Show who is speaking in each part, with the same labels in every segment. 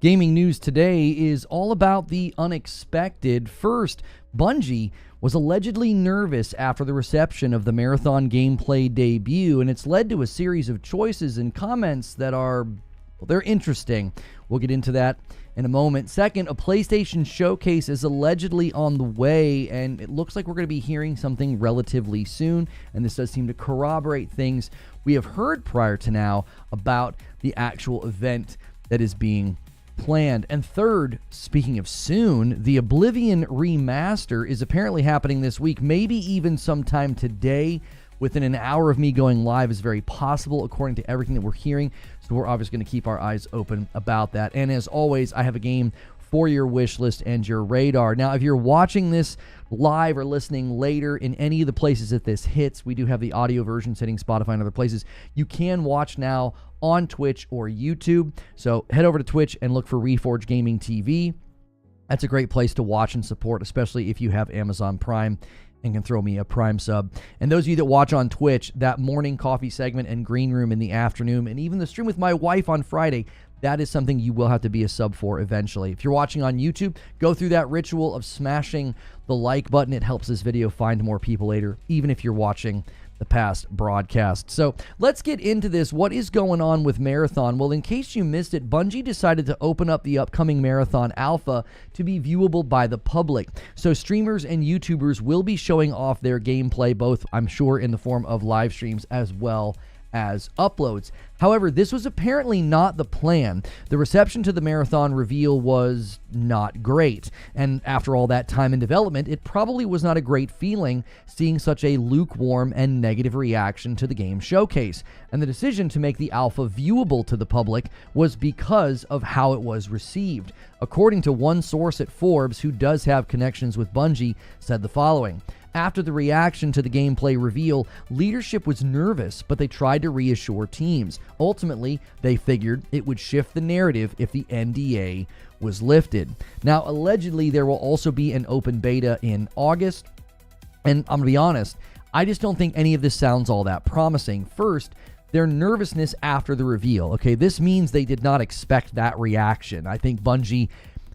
Speaker 1: Gaming news today is all about the unexpected. First, Bungie was allegedly nervous after the reception of the Marathon gameplay debut, and it's led to a series of choices and comments that are, well, they're interesting. We'll get into that in a moment. Second, a PlayStation showcase is allegedly on the way, and it looks like we're going to be hearing something relatively soon, and this does seem to corroborate things we have heard prior to now about the actual event that is being planned. And third, speaking of soon, the Oblivion Remaster is apparently happening this week, maybe even sometime today. Within an hour of me going live is very possible, according to everything that we're hearing. So we're obviously going to keep our eyes open about that. And as always, I have a game for your wish list and your radar. Now, if you're watching this live or listening later in any of the places that this hits, we do have the audio version hitting Spotify and other places. You can watch now on Twitch or YouTube. So head over to Twitch and look for Reforge Gaming TV. That's a great place to watch and support, especially if you have Amazon Prime and can throw me a Prime sub. And those of you that watch on Twitch, that morning coffee segment and green room in the afternoon, and even the stream with my wife on Friday, that is something you will have to be a sub for eventually. If you're watching on YouTube, go through that ritual of smashing the like button. It helps this video find more people later, even if you're watching the past broadcast. So let's get into this. What is going on with Marathon? Well, in case you missed it, Bungie decided to open up the upcoming Marathon Alpha to be viewable by the public. So streamers and YouTubers will be showing off their gameplay, both, I'm sure, in the form of live streams as well as uploads. However, this was apparently not the plan. The reception to the Marathon reveal was not great, and after all that time in development, it probably was not a great feeling seeing such a lukewarm and negative reaction to the game showcase. And the decision to make the alpha viewable to the public was because of how it was received. According to one source at Forbes, who does have connections with Bungie, said the following: after the reaction to the gameplay reveal, leadership was nervous, but they tried to reassure teams. Ultimately, they figured it would shift the narrative if the NDA was lifted. Now, allegedly, there will also be an open beta in August, and I'm going to be honest, I just don't think any of this sounds all that promising. First, their nervousness after the reveal. Okay, this means they did not expect that reaction. I think Bungie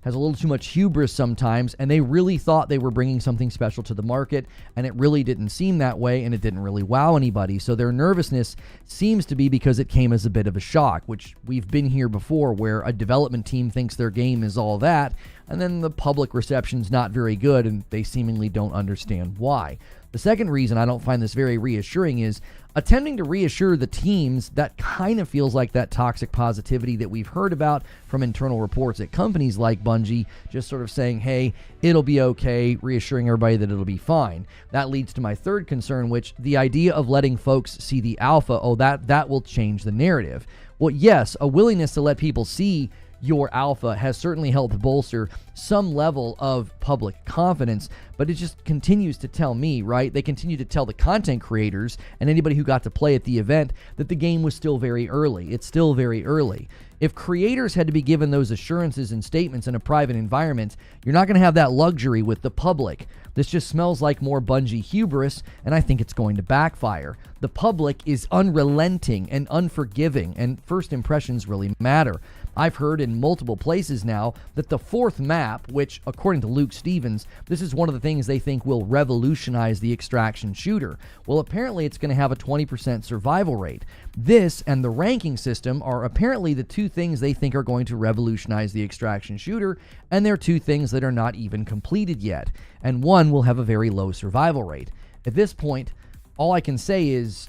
Speaker 1: has a little too much hubris sometimes, and they really thought they were bringing something special to the market, and it really didn't seem that way, and it didn't really wow anybody. So their nervousness seems to be because it came as a bit of a shock, which we've been here before, where a development team thinks their game is all that, and then the public reception's not very good, and they seemingly don't understand why. The second reason I don't find this very reassuring is attempting to reassure the teams. That kind of feels like that toxic positivity that we've heard about from internal reports at companies like Bungie, just sort of saying, hey, it'll be okay, reassuring everybody that it'll be fine. That leads to my third concern, which the idea of letting folks see the alpha, that will change the narrative. Well, yes, a willingness to let people see your alpha has certainly helped bolster some level of public confidence, but it just continues to tell me, right? They continue to tell the content creators and anybody who got to play at the event that the game was still very early. It's still very early. If creators had to be given those assurances and statements in a private environment, you're not going to have that luxury with the public. This just smells like more Bungie hubris, and I think it's going to backfire. The public is unrelenting and unforgiving, and first impressions really matter. I've heard in multiple places now that the fourth map, which, according to Luke Stevens, this is one of the things they think will revolutionize the extraction shooter. Well, apparently it's going to have a 20% survival rate. This and the ranking system are apparently the two things they think are going to revolutionize the extraction shooter, and they're two things that are not even completed yet. And one will have a very low survival rate. At this point, all I can say is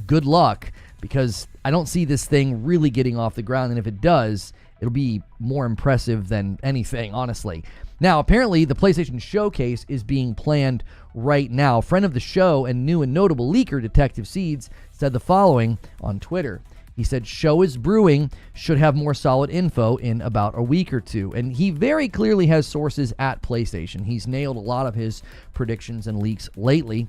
Speaker 1: good luck, because I don't see this thing really getting off the ground, and if it does, it'll be more impressive than anything, honestly. Now, apparently, the PlayStation Showcase is being planned right now. Friend of the show and new and notable leaker, Detective Seeds, said the following on Twitter. He said, show is brewing, should have more solid info in about a week or two. And he very clearly has sources at PlayStation. He's nailed a lot of his predictions and leaks lately.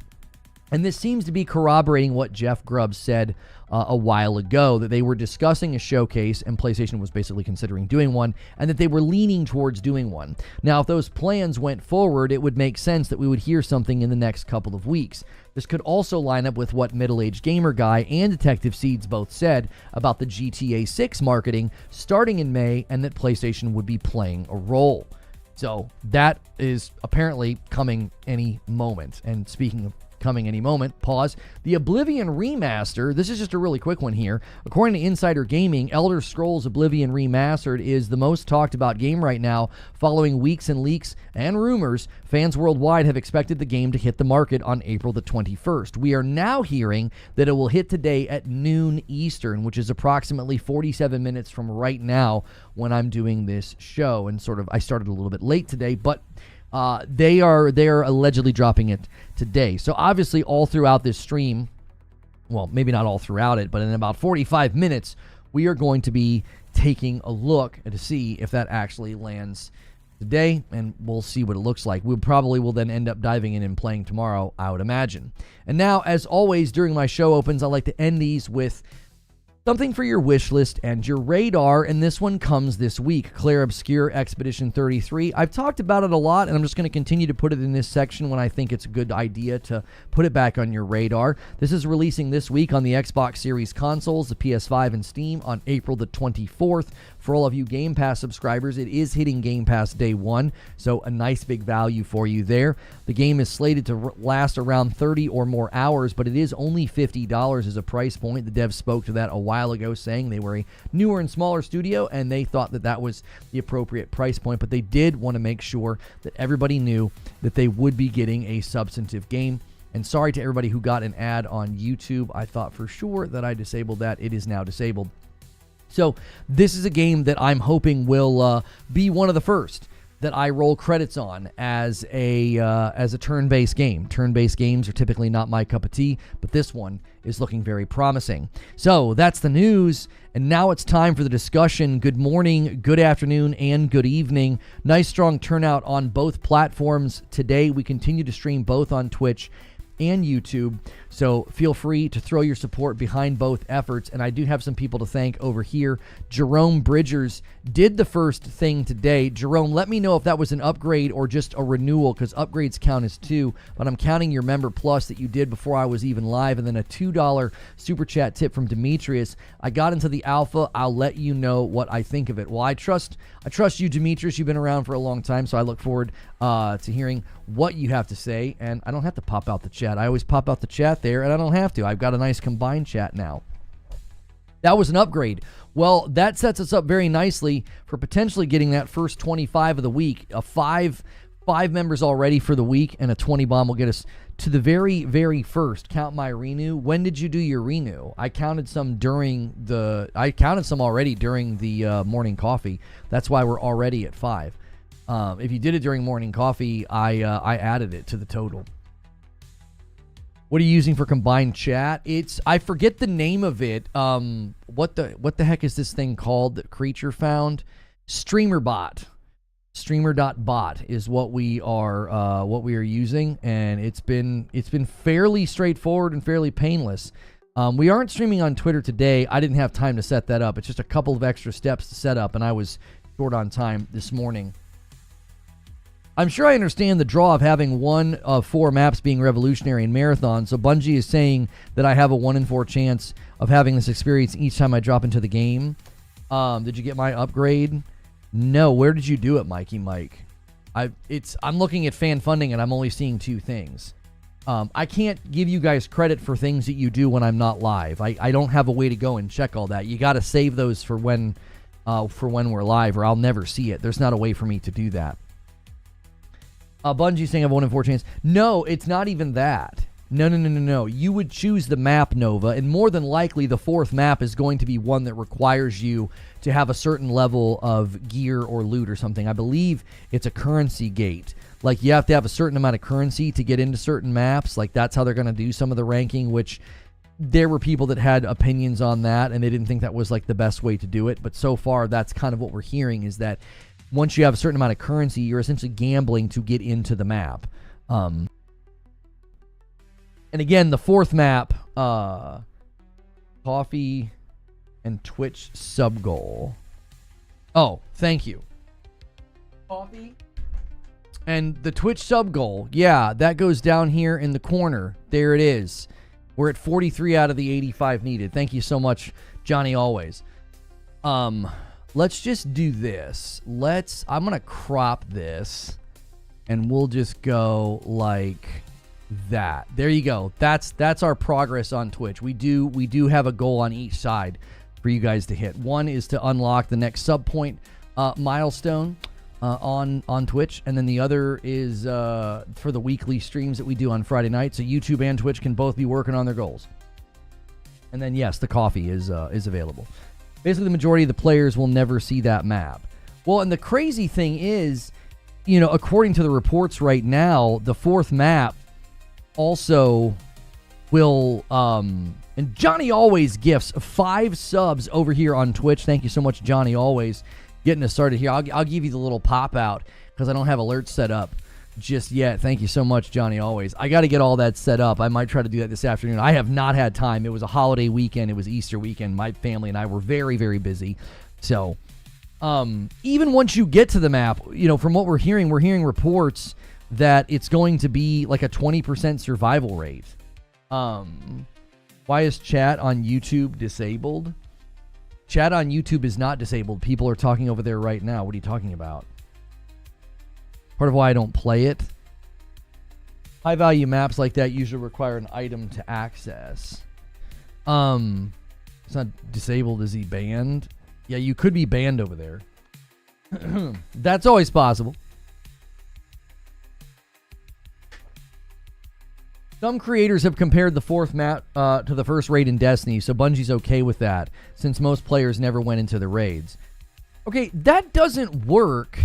Speaker 1: And this seems to be corroborating what Jeff Grubb said a while ago, that they were discussing a showcase and PlayStation was basically considering doing one, and that they were leaning towards doing one. Now, if those plans went forward, it would make sense that we would hear something in the next couple of weeks. This could also line up with what Middle-Aged Gamer Guy and Detective Seeds both said about the GTA 6 marketing starting in May, and that PlayStation would be playing a role. So that is apparently coming any moment. And speaking of coming any moment, pause. The Oblivion Remaster, this is just a really quick one here. According to Insider Gaming, Elder Scrolls Oblivion Remastered is the most talked about game right now, following weeks and leaks and rumors. Fans worldwide have expected the game to hit the market on April the 21st. We are now hearing that it will hit today at noon Eastern, which is approximately 47 minutes from right now when I'm doing this show. And I started a little bit late today, but they are allegedly dropping it today. So obviously all throughout this stream, well, maybe not all throughout it, but in about 45 minutes, we are going to be taking a look to see if that actually lands today, and we'll see what it looks like. We probably will then end up diving in and playing tomorrow, I would imagine. And now, as always, during my show opens, I like to end these with something for your wish list and your radar, and this one comes this week. Clair Obscur Expedition 33. I've talked about it a lot, and I'm just going to continue to put it in this section when I think it's a good idea to put it back on your radar. This is releasing this week on the Xbox Series consoles, the PS5 and Steam on April the 24th. For all of you Game Pass subscribers, it is hitting Game Pass day one, so a nice big value for you there. The game is slated to last around 30 or more hours, but it is only $50 as a price point. The devs spoke to that a while ago, saying they were a newer and smaller studio, and they thought that that was the appropriate price point, but they did want to make sure that everybody knew that they would be getting a substantive game. And sorry to everybody who got an ad on YouTube. I thought for sure that I disabled that. It is now disabled. So this is a game that I'm hoping will be one of the first that I roll credits on as a turn-based game. Turn-based games are typically not my cup of tea, but this one is looking very promising. So that's the news, and now it's time for the discussion. Good morning, good afternoon, and good evening. Nice strong turnout on both platforms today. We continue to stream both on Twitch and YouTube, so feel free to throw your support behind both efforts. And I do have some people to thank over here. Jerome Bridgers did the first thing today. Jerome, let me know if that was an upgrade or just a renewal, because upgrades count as 2, but I'm counting your Member Plus that you did before I was even live, and then a $2 super chat tip from Demetrius. I got into the alpha. I'll let you know what I think of it. Well, I trust you, Demetrius. You've been around for a long time, so I look forward to hearing what you have to say. And I don't have to pop out the chat. I always pop out the chat there, and I don't have to. I've got a nice combined chat now. That was an upgrade. Well, that sets us up very nicely for potentially getting that first 25 of the week. Five members already for the week, and a 20 bomb will get us to the very, very first. Count my renew. When did you do your renew? I counted some already during the morning coffee. That's why we're already at 5. If you did it during morning coffee, I added it to the total. What are you using for combined chat? I forget the name of it. What the heck is this thing called that Creature found? StreamerBot. Streamer.bot is what we are using, and it's been fairly straightforward and fairly painless. We aren't streaming on Twitter today. I didn't have time to set that up. It's just a couple of extra steps to set up, and I was short on time this morning. I'm sure I understand the draw of having 1 of 4 maps being revolutionary in Marathon, so Bungie is saying that I have a 1 in 4 chance of having this experience each time I drop into the game. Did you get my upgrade? No. Where did you do it, Mikey Mike? I'm looking at fan funding, and I'm only seeing 2 things. I can't give you guys credit for things that you do when I'm not live. I don't have a way to go and check all that. You got to save those for when we're live, or I'll never see it. There's not a way for me to do that. Bungie saying I have a 1 in 4 chance. No, it's not even that. No. You would choose the map, Nova, and more than likely the 4th map is going to be one that requires you to have a certain level of gear or loot or something. I believe it's a currency gate. Like, you have to have a certain amount of currency to get into certain maps. Like, that's how they're going to do some of the ranking, which there were people that had opinions on that, and they didn't think that was, like, the best way to do it. But so far, that's kind of what we're hearing, is that once you have a certain amount of currency, you're essentially gambling to get into the map. And And again, the fourth map, coffee and Twitch sub goal. Oh, thank you. Coffee and the Twitch sub goal. Yeah, that goes down here in the corner. There it is. We're at 43 out of the 85 needed. Thank you so much, Johnny Always. Let's just do this. I'm gonna crop this and we'll just go like that. There you go. That's our progress on Twitch. We do have a goal on each side for you guys to hit. One is to unlock the next sub point milestone on Twitch, and then the other is for the weekly streams that we do on Friday night. So YouTube and Twitch can both be working on their goals. And then yes, the coffee is available. Basically, the majority of the players will never see that map. Well, and the crazy thing is, you know, according to the reports right now, the fourth map also will and Johnny Always gifts 5 subs over here on Twitch. Thank you so much, Johnny Always, getting us started here. I'll give you the little pop out because I don't have alerts set up just yet. Thank you so much, Johnny Always. I got to get all that set up. I might try to do that this afternoon. I have not had time. It was a holiday weekend. It was Easter weekend. My family and I were very, very busy. So even once you get to the map, you know, from what we're hearing reports that it's going to be like a 20% survival rate. Why is chat on YouTube disabled? Chat on YouTube is not disabled. People are talking over there right now. What are you talking about? Part of why I don't play it. High value maps like that usually require an item to access. It's not disabled. Is he banned? Yeah, you could be banned over there. That's always possible. Some creators have compared the fourth map to the first raid in Destiny, so Bungie's okay with that, since most players never went into the raids. Okay, that doesn't work.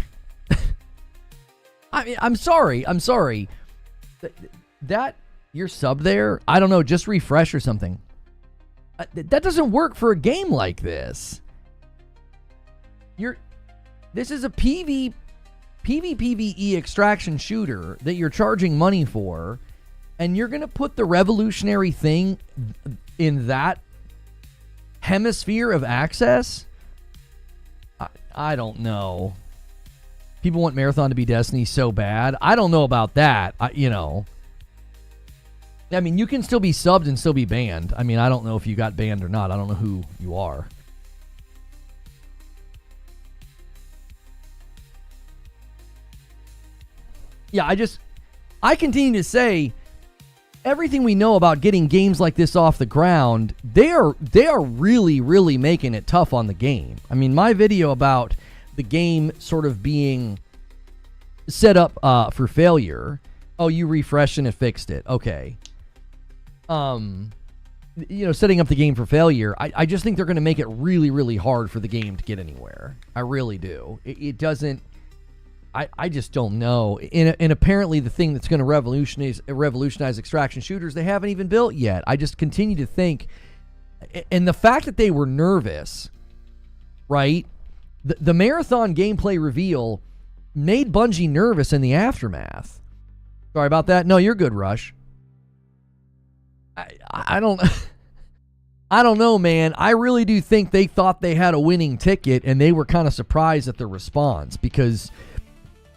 Speaker 1: I mean, I'm sorry. That you're sub there? I don't know, just refresh or something. That doesn't work for a game like this. This is a PvPvE extraction shooter that you're charging money for, and you're going to put the revolutionary thing in that hemisphere of access? I don't know. People want Marathon to be Destiny so bad. I don't know about that. You know. I mean, you can still be subbed and still be banned. I mean, I don't know if you got banned or not. I don't know who you are. Yeah, I continue to say everything we know about getting games like this off the ground, they are really, really making it tough on the game. I mean, my video about the game sort of being set up for failure. Oh, you refreshed and it fixed it. Okay. You know, setting up the game for failure. I just think they're going to make it really, really hard for the game to get anywhere. I really do. It doesn't. I just don't know. And apparently the thing that's going to revolutionize extraction shooters, they haven't even built yet. I just continue to think, and the fact that they were nervous, right? The Marathon gameplay reveal made Bungie nervous in the aftermath. Sorry about that. No, you're good, Rush. I don't know, man. I really do think they thought they had a winning ticket, and they were kind of surprised at the response, because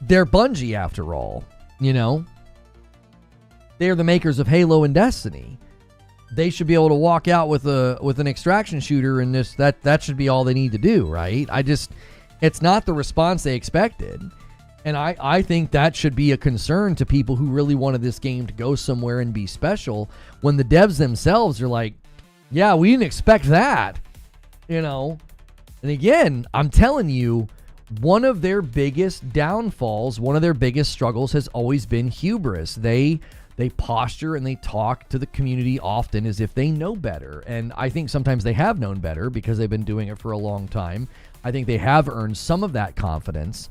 Speaker 1: they're Bungie after all, you know? They're the makers of Halo and Destiny. They should be able to walk out with an extraction shooter, and that should be all they need to do, right? It's not the response they expected. And I think that should be a concern to people who really wanted this game to go somewhere and be special, when the devs themselves are like, yeah, we didn't expect that, you know? And again, I'm telling you, one of their biggest downfalls, one of their biggest struggles has always been hubris. They posture and they talk to the community often as if they know better. And I think sometimes they have known better because they've been doing it for a long time. I think they have earned some of that confidence,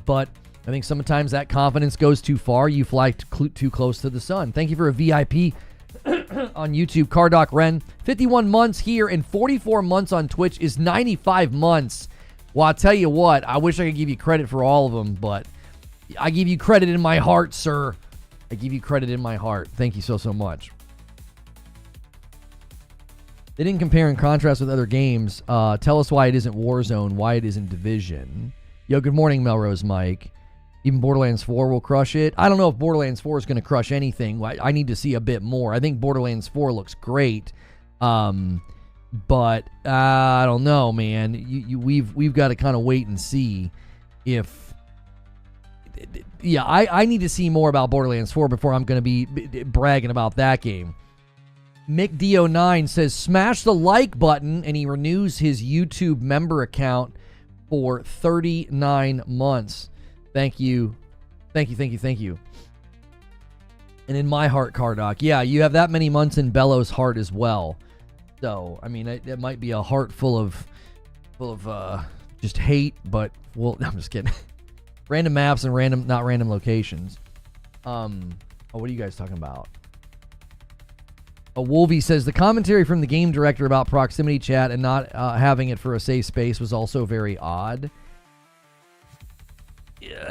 Speaker 1: but I think sometimes that confidence goes too far. You fly too close to the sun. Thank you for a VIP on YouTube. Cardoc Ren, 51 months here and 44 months on Twitch is 95 months. Well, I'll tell you what, I wish I could give you credit for all of them, but I give you credit in my heart, sir. I give you credit in my heart. Thank you so much. They didn't compare and contrast with other games. Tell us why it isn't Warzone, why it isn't Division. Yo, good morning, Melrose Mike. Even Borderlands 4 will crush it. I don't know if Borderlands 4 is going to crush anything. I need to see a bit more. I think Borderlands 4 looks great. But I don't know, man. We've got to kind of wait and see if... Yeah, I need to see more about Borderlands 4 before I'm going to be bragging about that game. MickD09 says, smash the like button, and he renews his YouTube member account for 39 months. Thank you. Thank you. And in my heart, Cardoc, yeah, you have that many months in Bellows' heart as well. So, I mean, it might be a heart full of just hate, but, well, I'm just kidding. Random maps and not random locations. What are you guys talking about? Wolvie says, the commentary from the game director about proximity chat and not having it for a safe space was also very odd.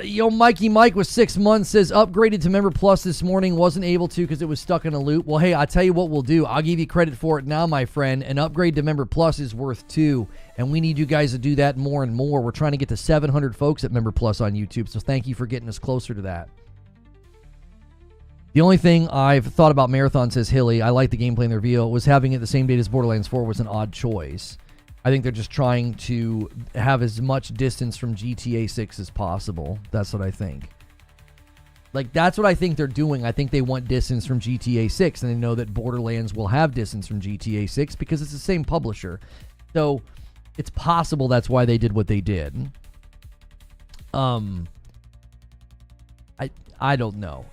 Speaker 1: Yo, Mikey Mike with 6 months says, upgraded to Member Plus this morning. Wasn't able to because it was stuck in a loop. Well, hey, I'll tell you what we'll do. I'll give you credit for it now, my friend. An upgrade to Member Plus is worth 2. And we need you guys to do that more and more. We're trying to get to 700 folks at Member Plus on YouTube. So thank you for getting us closer to that. The only thing I've thought about Marathon, says Hilly, I like the gameplay in the reveal, was having it the same date as Borderlands 4 was an odd choice. I think they're just trying to have as much distance from GTA 6 as possible. That's what I think. Like, that's what I think they're doing. I think they want distance from GTA 6, and they know that Borderlands will have distance from GTA 6 because it's the same publisher. So, it's possible that's why they did what they did. I don't know.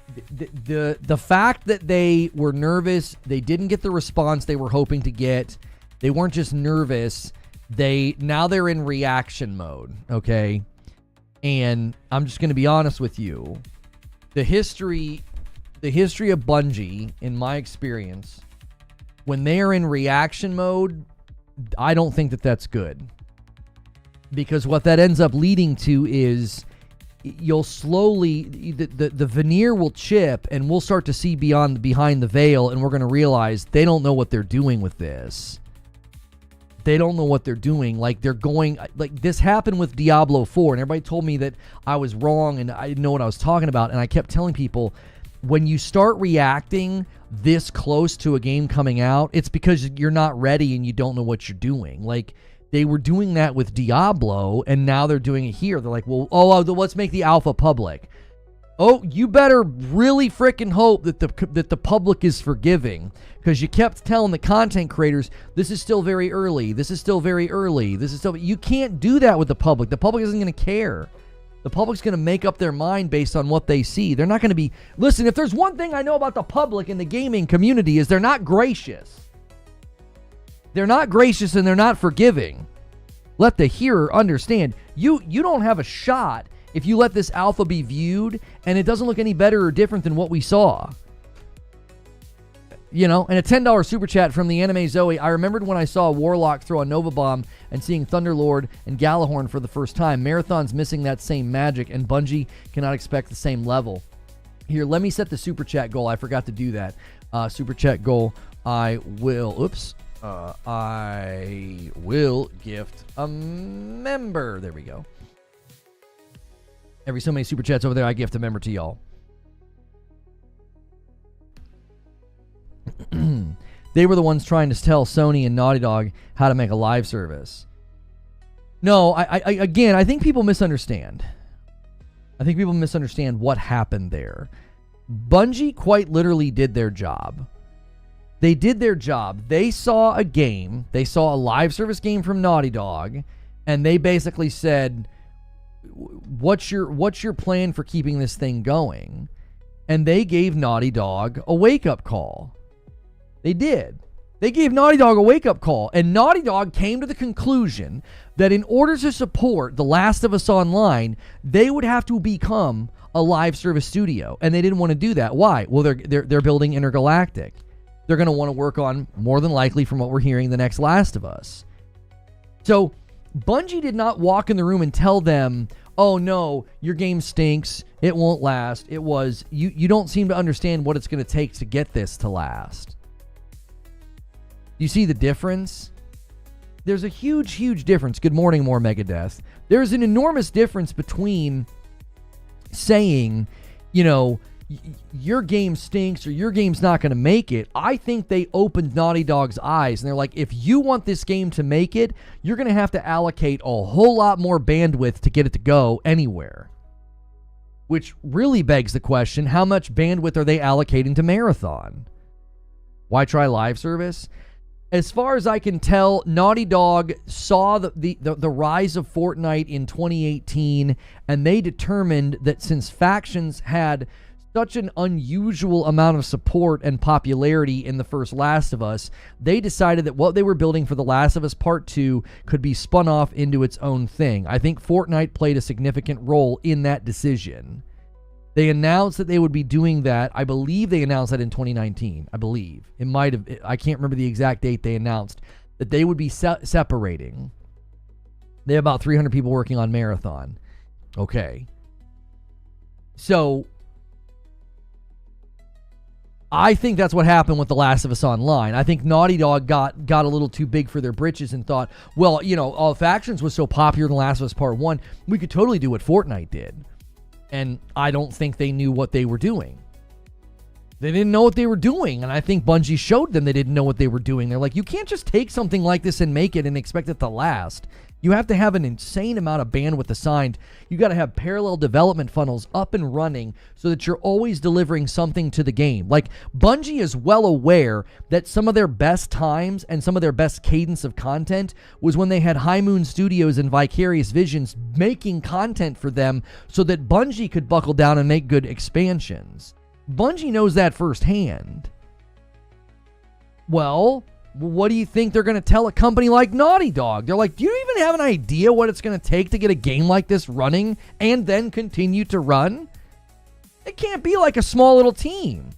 Speaker 1: The fact that they were nervous, they didn't get the response they were hoping to get. They weren't just nervous. Now they're in reaction mode, okay? And I'm just going to be honest with you. The history of Bungie, in my experience, when they are in reaction mode, I don't think that that's good. Because what that ends up leading to is you'll slowly, the veneer will chip, and we'll start to see behind the veil, and we're going to realize they don't know what they're doing with this. They don't know what they're doing. Like, they're going, like, this happened with Diablo 4, and everybody told me that I was wrong and I didn't know what I was talking about. And I kept telling people, when you start reacting this close to a game coming out, it's because you're not ready and you don't know what you're doing. Like, they were doing that with Diablo, and now they're doing it here. They're like, well, let's make the alpha public. Oh, you better really freaking hope that the public is forgiving, because you kept telling the content creators, this is still very early. This is still very early. You can't do that with the public. The public isn't going to care. The public's going to make up their mind based on what they see. They're not going to be, listen, if there's one thing I know about the public in the gaming community is they're not gracious. They're not gracious and they're not forgiving. Let the hearer understand. You don't have a shot if you let this alpha be viewed and it doesn't look any better or different than what we saw. You know, and a $10 super chat from the Anime Zoe. I remembered when I saw a Warlock throw a Nova Bomb and seeing Thunderlord and Galahorn for the first time. Marathon's missing that same magic, and Bungie cannot expect the same level. Here, let me set the super chat goal. I forgot to do that. Super chat goal. I will gift a member. There we go. Every so many super chats over there, I gift a member to y'all. They were the ones trying to tell Sony and Naughty Dog how to make a live service. No, I think people misunderstand. I think people misunderstand what happened there. Bungie quite literally did their job. They did their job. They saw a game. They saw a live service game from Naughty Dog, and they basically said, what's your plan for keeping this thing going? And they gave Naughty Dog a wake-up call. They did. They gave Naughty Dog a wake-up call, and Naughty Dog came to the conclusion that in order to support The Last of Us Online, they would have to become a live service studio, and they didn't want to do that. Why? Well, they're building Intergalactic. They're going to want to work on, more than likely from what we're hearing, the next Last of Us. So Bungie did not walk in the room and tell them, oh no, your game stinks, it won't last. It was, you don't seem to understand what it's going to take to get this to last. You see the difference? There's a huge, huge difference. Good morning, more Megadeth. There's an enormous difference between saying, you know, your game stinks or your game's not going to make it. I think they opened Naughty Dog's eyes and they're like, if you want this game to make it, you're going to have to allocate a whole lot more bandwidth to get it to go anywhere. Which really begs the question, how much bandwidth are they allocating to Marathon? Why try live service? As far as I can tell, Naughty Dog saw the rise of Fortnite in 2018, and they determined that since Factions had such an unusual amount of support and popularity in the first Last of Us, they decided that what they were building for The Last of Us Part 2 could be spun off into its own thing. I think Fortnite played a significant role in that decision. They announced that they would be doing that. I believe they announced that in 2019. I believe. It might have, I can't remember the exact date they announced, that they would be separating. They have about 300 people working on Marathon. Okay. So, I think that's what happened with The Last of Us Online. I think Naughty Dog got a little too big for their britches and thought, well, you know, all Factions was so popular in The Last of Us Part 1, we could totally do what Fortnite did. And I don't think they knew what they were doing. They didn't know what they were doing, and I think Bungie showed them they didn't know what they were doing. They're like, you can't just take something like this and make it and expect it to last. You have to have an insane amount of bandwidth assigned. You got to have parallel development funnels up and running so that you're always delivering something to the game. Like, Bungie is well aware that some of their best times and some of their best cadence of content was when they had High Moon Studios and Vicarious Visions making content for them so that Bungie could buckle down and make good expansions. Bungie knows that firsthand. Well, what do you think they're going to tell a company like Naughty Dog? They're like, do you even have an idea what it's going to take to get a game like this running and then continue to run? It can't be like a small little team.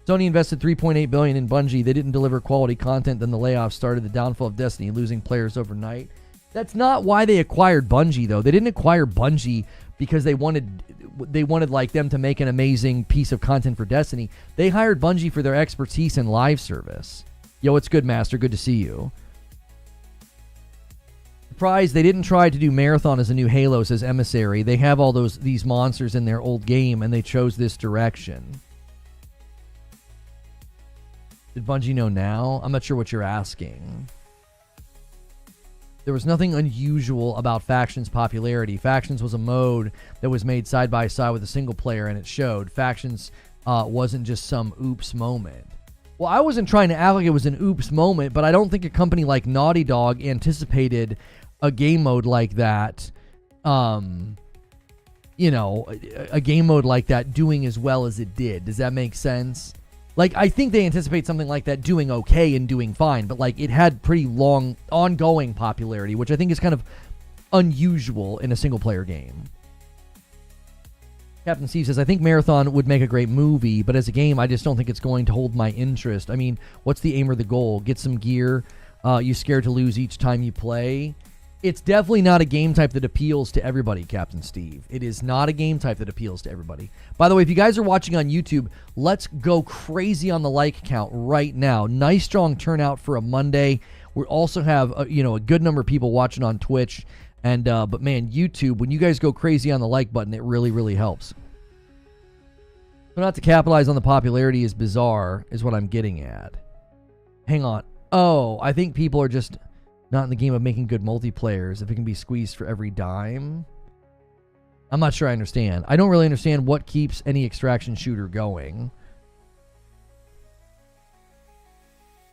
Speaker 1: Sony invested $3.8 billion in Bungie. They didn't deliver quality content. Then the layoffs started. The downfall of Destiny, losing players overnight. That's not why they acquired Bungie, though. They didn't acquire Bungie because they wanted like them to make an amazing piece of content for Destiny. They hired Bungie for their expertise in live service. Yo, it's good, Master. Good to see you. Surprised they didn't try to do Marathon as a new Halo, says Emissary. They have all these monsters in their old game, and they chose this direction. Did Bungie know now? I'm not sure what you're asking. There was nothing unusual about Factions' popularity. Factions was a mode that was made side by side with a single player, and it showed. Factions wasn't just some oops moment. Well, I wasn't trying to act like it was an oops moment, but I don't think a company like Naughty Dog anticipated a game mode like that, you know, a game mode like that doing as well as it did. Does that make sense? Like, I think they anticipate something like that doing okay and doing fine, but, like, it had pretty long, ongoing popularity, which I think is kind of unusual in a single-player game. Captain Steve says, I think Marathon would make a great movie, but as a game, I just don't think it's going to hold my interest. I mean, what's the aim or the goal? Get some gear? You scared to lose each time you play? It's definitely not a game type that appeals to everybody, Captain Steve. It is not a game type that appeals to everybody. By the way, if you guys are watching on YouTube, let's go crazy on the like count right now. Nice, strong turnout for a Monday. We also have, a good number of people watching on Twitch. And but man, YouTube, when you guys go crazy on the like button, it really, really helps. So not to capitalize on the popularity is bizarre, is what I'm getting at. Hang on. Oh, I think people are just not in the game of making good multiplayers if it can be squeezed for every dime. I'm not sure I understand. I don't really understand what keeps any extraction shooter going.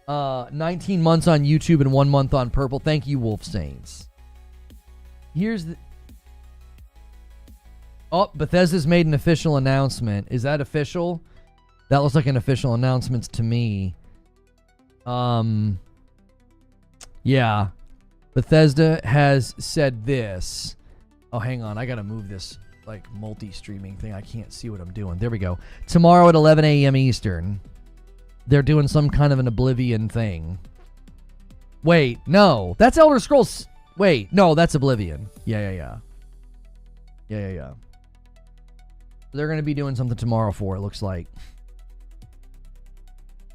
Speaker 1: 19 months on YouTube and 1 month on Purple. Thank you, Wolf Saints. Here's the... Oh, Bethesda's made an official announcement. Is that official? That looks like an official announcement to me. Yeah. Bethesda has said this. Oh, hang on. I gotta move this, like, multi-streaming thing. I can't see what I'm doing. There we go. Tomorrow at 11 a.m. Eastern. They're doing some kind of an Oblivion thing. Wait, no. That's Elder Scrolls... Wait, no, that's Oblivion. Yeah. They're going to be doing something tomorrow for it, looks like.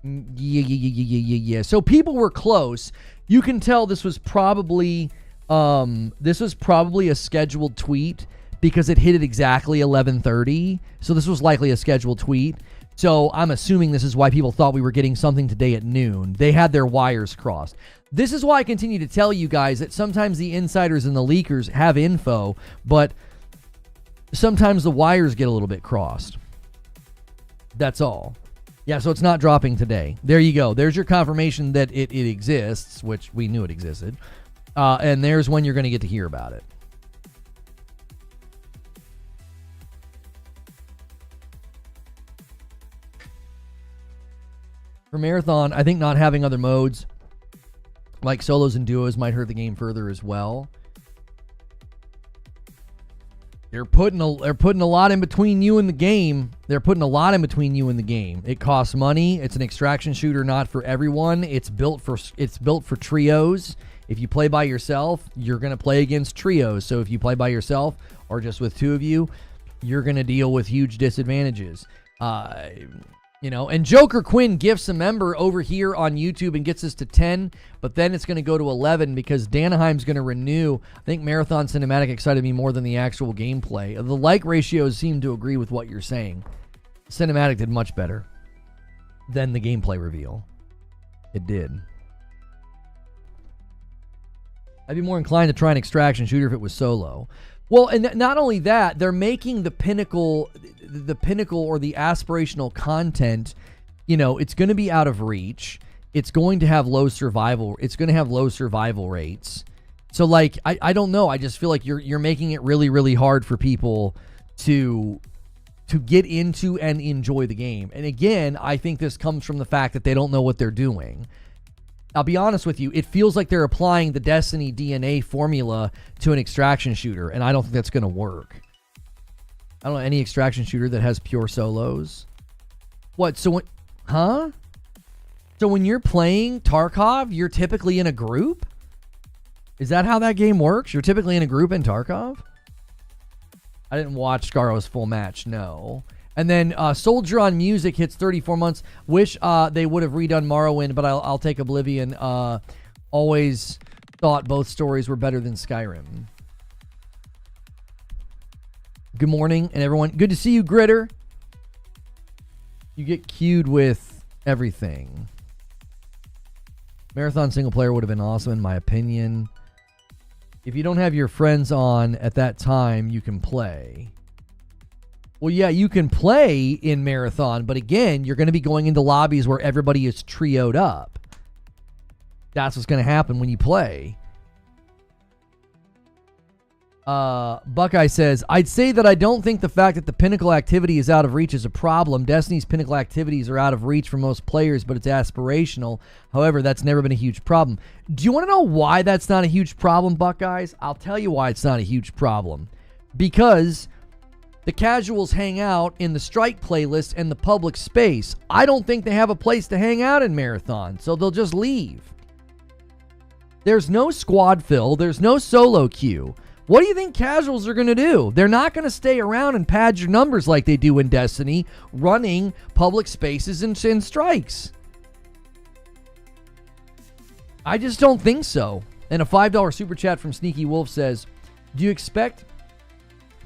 Speaker 1: Yeah. So people were close. You can tell this was probably a scheduled tweet because it hit at exactly 11:30. So this was likely a scheduled tweet. So I'm assuming this is why people thought we were getting something today at noon. They had their wires crossed. This is why I continue to tell you guys that sometimes the insiders and the leakers have info, but sometimes the wires get a little bit crossed. That's all. Yeah, so it's not dropping today. There you go. There's your confirmation that it exists, which we knew it existed. And there's when you're going to get to hear about it. For Marathon, I think not having other modes like solos and duos might hurt the game further as well. They're putting a lot in between you and the game. It costs money. It's an extraction shooter, not for everyone. It's built for trios. If you play by yourself, you're going to play against trios. So if you play by yourself or just with two of you, you're going to deal with huge disadvantages. And Joker Quinn gifts a member over here on YouTube and gets us to 10, but then it's going to go to 11 because Danaheim's going to renew. I think Marathon Cinematic excited me more than the actual gameplay. The like ratios seem to agree with what you're saying. Cinematic did much better than the gameplay reveal. It did. I'd be more inclined to try an extraction shooter if it was solo. Well, and not only that, they're making the pinnacle or the aspirational content, it's going to be out of reach. It's going to have low survival. It's going to have low survival rates. So, I don't know. I just feel like you're making it really, really hard for people to get into and enjoy the game. And again, I think this comes from the fact that they don't know what they're doing. I'll be honest with you, it feels like they're applying the Destiny DNA formula to an extraction shooter, and I don't think that's going to work. I don't know any extraction shooter that has pure solos. What? So when you're playing Tarkov, you're typically in a group? Is that how that game works? You're typically in a group in Tarkov? I didn't watch Scarro's full match, no. And then Soldier on Music hits 34 months. Wish they would have redone Morrowind, but I'll take Oblivion. Always thought both stories were better than Skyrim. Good morning, and everyone. Good to see you, Gritter. You get queued with everything. Marathon single player would have been awesome, in my opinion. If you don't have your friends on at that time, you can play. Well, yeah, you can play in Marathon, but again, you're going to be going into lobbies where everybody is trioed up. That's what's going to happen when you play. Buckeye says, I'd say that I don't think the fact that the pinnacle activity is out of reach is a problem. Destiny's pinnacle activities are out of reach for most players, but it's aspirational. However, that's never been a huge problem. Do you want to know why that's not a huge problem, Buckeyes? I'll tell you why it's not a huge problem. Because the casuals hang out in the strike playlist and the public space. I don't think they have a place to hang out in Marathon, so they'll just leave. There's no squad fill. There's no solo queue. What do you think casuals are going to do? They're not going to stay around and pad your numbers like they do in Destiny, running public spaces and strikes. I just don't think so. And a $5 super chat from Sneaky Wolf says, do you expect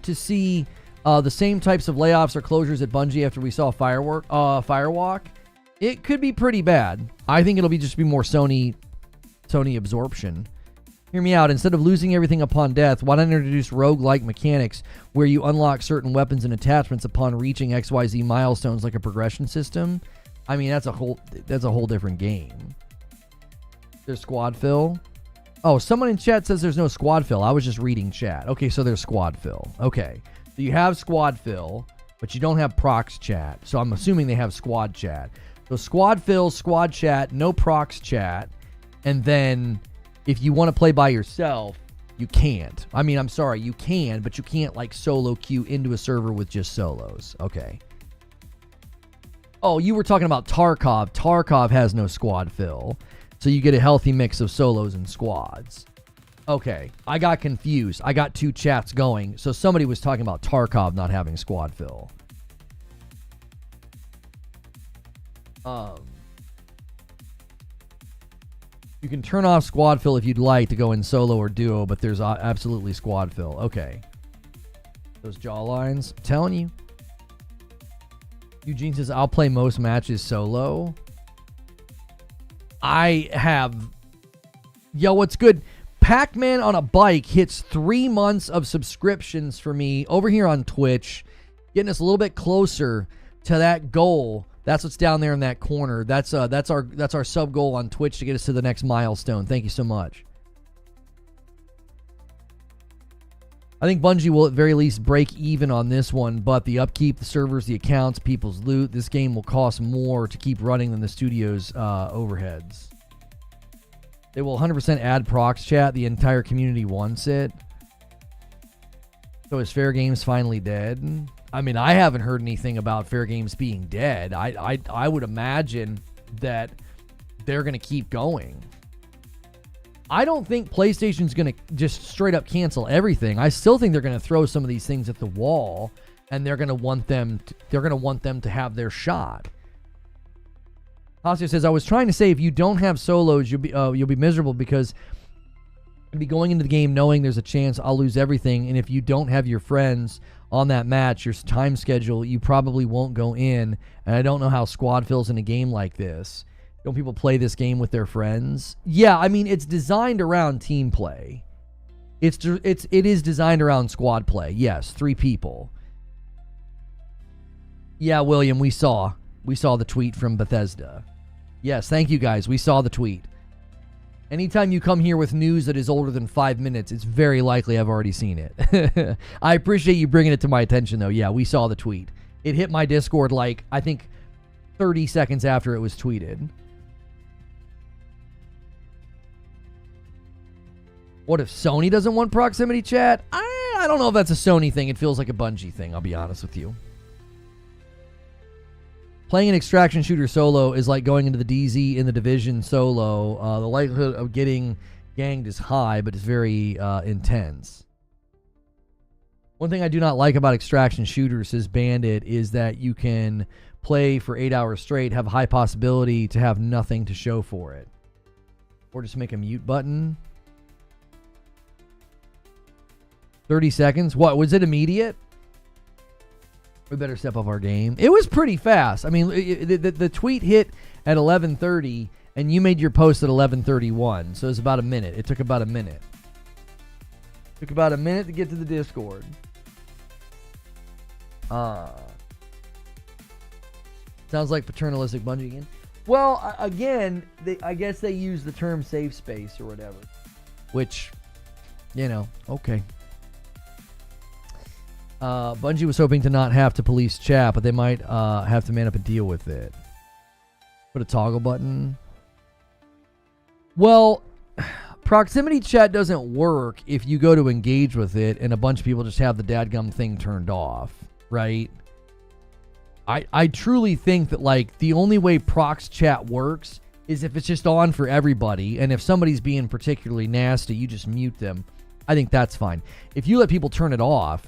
Speaker 1: to see the same types of layoffs or closures at Bungie after we saw Firewalk? It could be pretty bad. I think it'll just be more Sony absorption. Hear me out. Instead of losing everything upon death, why not introduce roguelike mechanics where you unlock certain weapons and attachments upon reaching XYZ milestones, like a progression system? I mean, that's a whole different game. There's squad fill. Oh, someone in chat says there's no squad fill. I was just reading chat. Okay, so there's squad fill. Okay. So you have squad fill, but you don't have prox chat. So I'm assuming they have squad chat. So squad fill, squad chat, no prox chat. And then if you want to play by yourself, you can't. I mean, I'm sorry, you can, but you can't solo queue into a server with just solos. Okay. Oh, you were talking about Tarkov. Tarkov has no squad fill. So you get a healthy mix of solos and squads. Okay, I got confused. I got two chats going. So somebody was talking about Tarkov not having squad fill. You can turn off squad fill if you'd like to go in solo or duo, but there's absolutely squad fill. Okay. Those jaw lines. I'm telling you. Eugene says, I'll play most matches solo. I have... Yo, what's good? Pac-Man on a Bike hits 3 months of subscriptions for me over here on Twitch, getting us a little bit closer to that goal. That's what's down there in that corner. That's our sub goal on Twitch to get us to the next milestone. Thank you so much. I think Bungie will at very least break even on this one, but the upkeep, the servers, the accounts, people's loot, this game will cost more to keep running than the studio's overheads. They will 100% add prox chat. The entire community wants it. So is Fair Games finally dead? I mean, I haven't heard anything about Fair Games being dead. I would imagine that they're going to keep going. I don't think PlayStation's going to just straight up cancel everything. I still think they're going to throw some of these things at the wall, and they're going to want them to have their shot. Hasio says, I was trying to say if you don't have solos, you'll be miserable because you'll be going into the game knowing there's a chance I'll lose everything, and if you don't have your friends on that match, your time schedule, you probably won't go in, and I don't know how squad fills in a game like this. Don't people play this game with their friends? Yeah, I mean, it's designed around team play. It is designed around squad play. Yes, 3 people. Yeah, William, we saw the tweet from Bethesda. Yes, thank you guys. We saw the tweet. Anytime you come here with news that is older than 5 minutes, it's very likely I've already seen it. I appreciate you bringing it to my attention, though. Yeah, we saw the tweet. It hit my Discord like, I think, 30 seconds after it was tweeted. What if Sony doesn't want proximity chat? I don't know if that's a Sony thing. It feels like a Bungie thing, I'll be honest with you. Playing an extraction shooter solo is like going into the DZ in the Division solo. The likelihood of getting ganged is high, but it's very intense. One thing I do not like about extraction shooters, says Bandit, is that you can play for 8 hours straight, have a high possibility to have nothing to show for it. Or just make a mute button. 30 seconds? What, was it immediate? We better step up our game. It was pretty fast. I mean, the tweet hit at 11:30, and you made your post at 11:31, so it was about a minute. It took about a minute. Took about a minute to get to the Discord. Sounds like paternalistic Bungie again. Well, again, I guess they use the term safe space or whatever, which, okay. Bungie was hoping to not have to police chat, but they might have to man up and deal with it. Put a toggle button. Well, proximity chat doesn't work if you go to engage with it and a bunch of people just have the dadgum thing turned off, right? I truly think that, like, the only way prox chat works is if it's just on for everybody, and if somebody's being particularly nasty, you just mute them. I think that's fine. If you let people turn it off,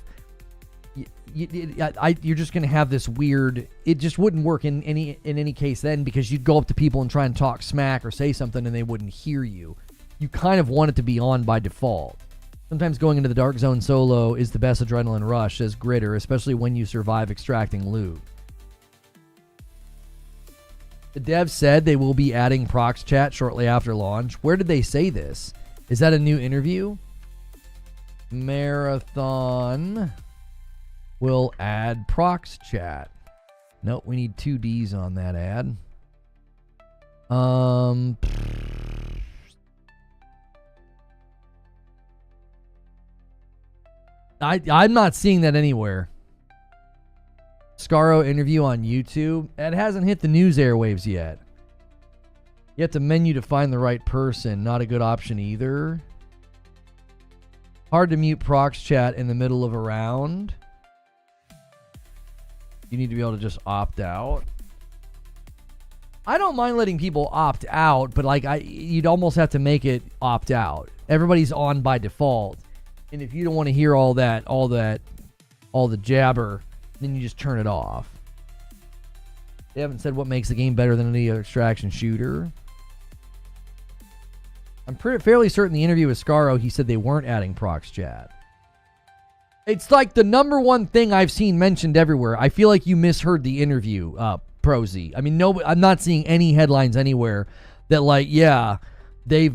Speaker 1: you're just going to have this weird... It just wouldn't work in any case then, because you'd go up to people and try and talk smack or say something and they wouldn't hear you. You kind of want it to be on by default. Sometimes going into the dark zone solo is the best adrenaline rush, says Gritter, especially when you survive extracting loot. The devs said they will be adding prox chat shortly after launch. Where did they say this? Is that a new interview? Marathon will add prox chat. Nope, we need 2 Ds on that ad. I'm not seeing that anywhere. Scaro interview on YouTube. It hasn't hit the news airwaves yet. You have to menu to find the right person. Not a good option either. Hard to mute prox chat in the middle of a round. You need to be able to just opt out. I don't mind letting people opt out, but you'd almost have to make it opt out. Everybody's on by default, and if you don't want to hear all the jabber, then you just turn it off. They haven't said what makes the game better than any other extraction shooter. I'm fairly certain the interview with Scaro, he said they weren't adding prox chat. It's like the number one thing I've seen mentioned everywhere. I feel like you misheard the interview, Prosy. I mean, no, I'm not seeing any headlines anywhere that like, yeah, they've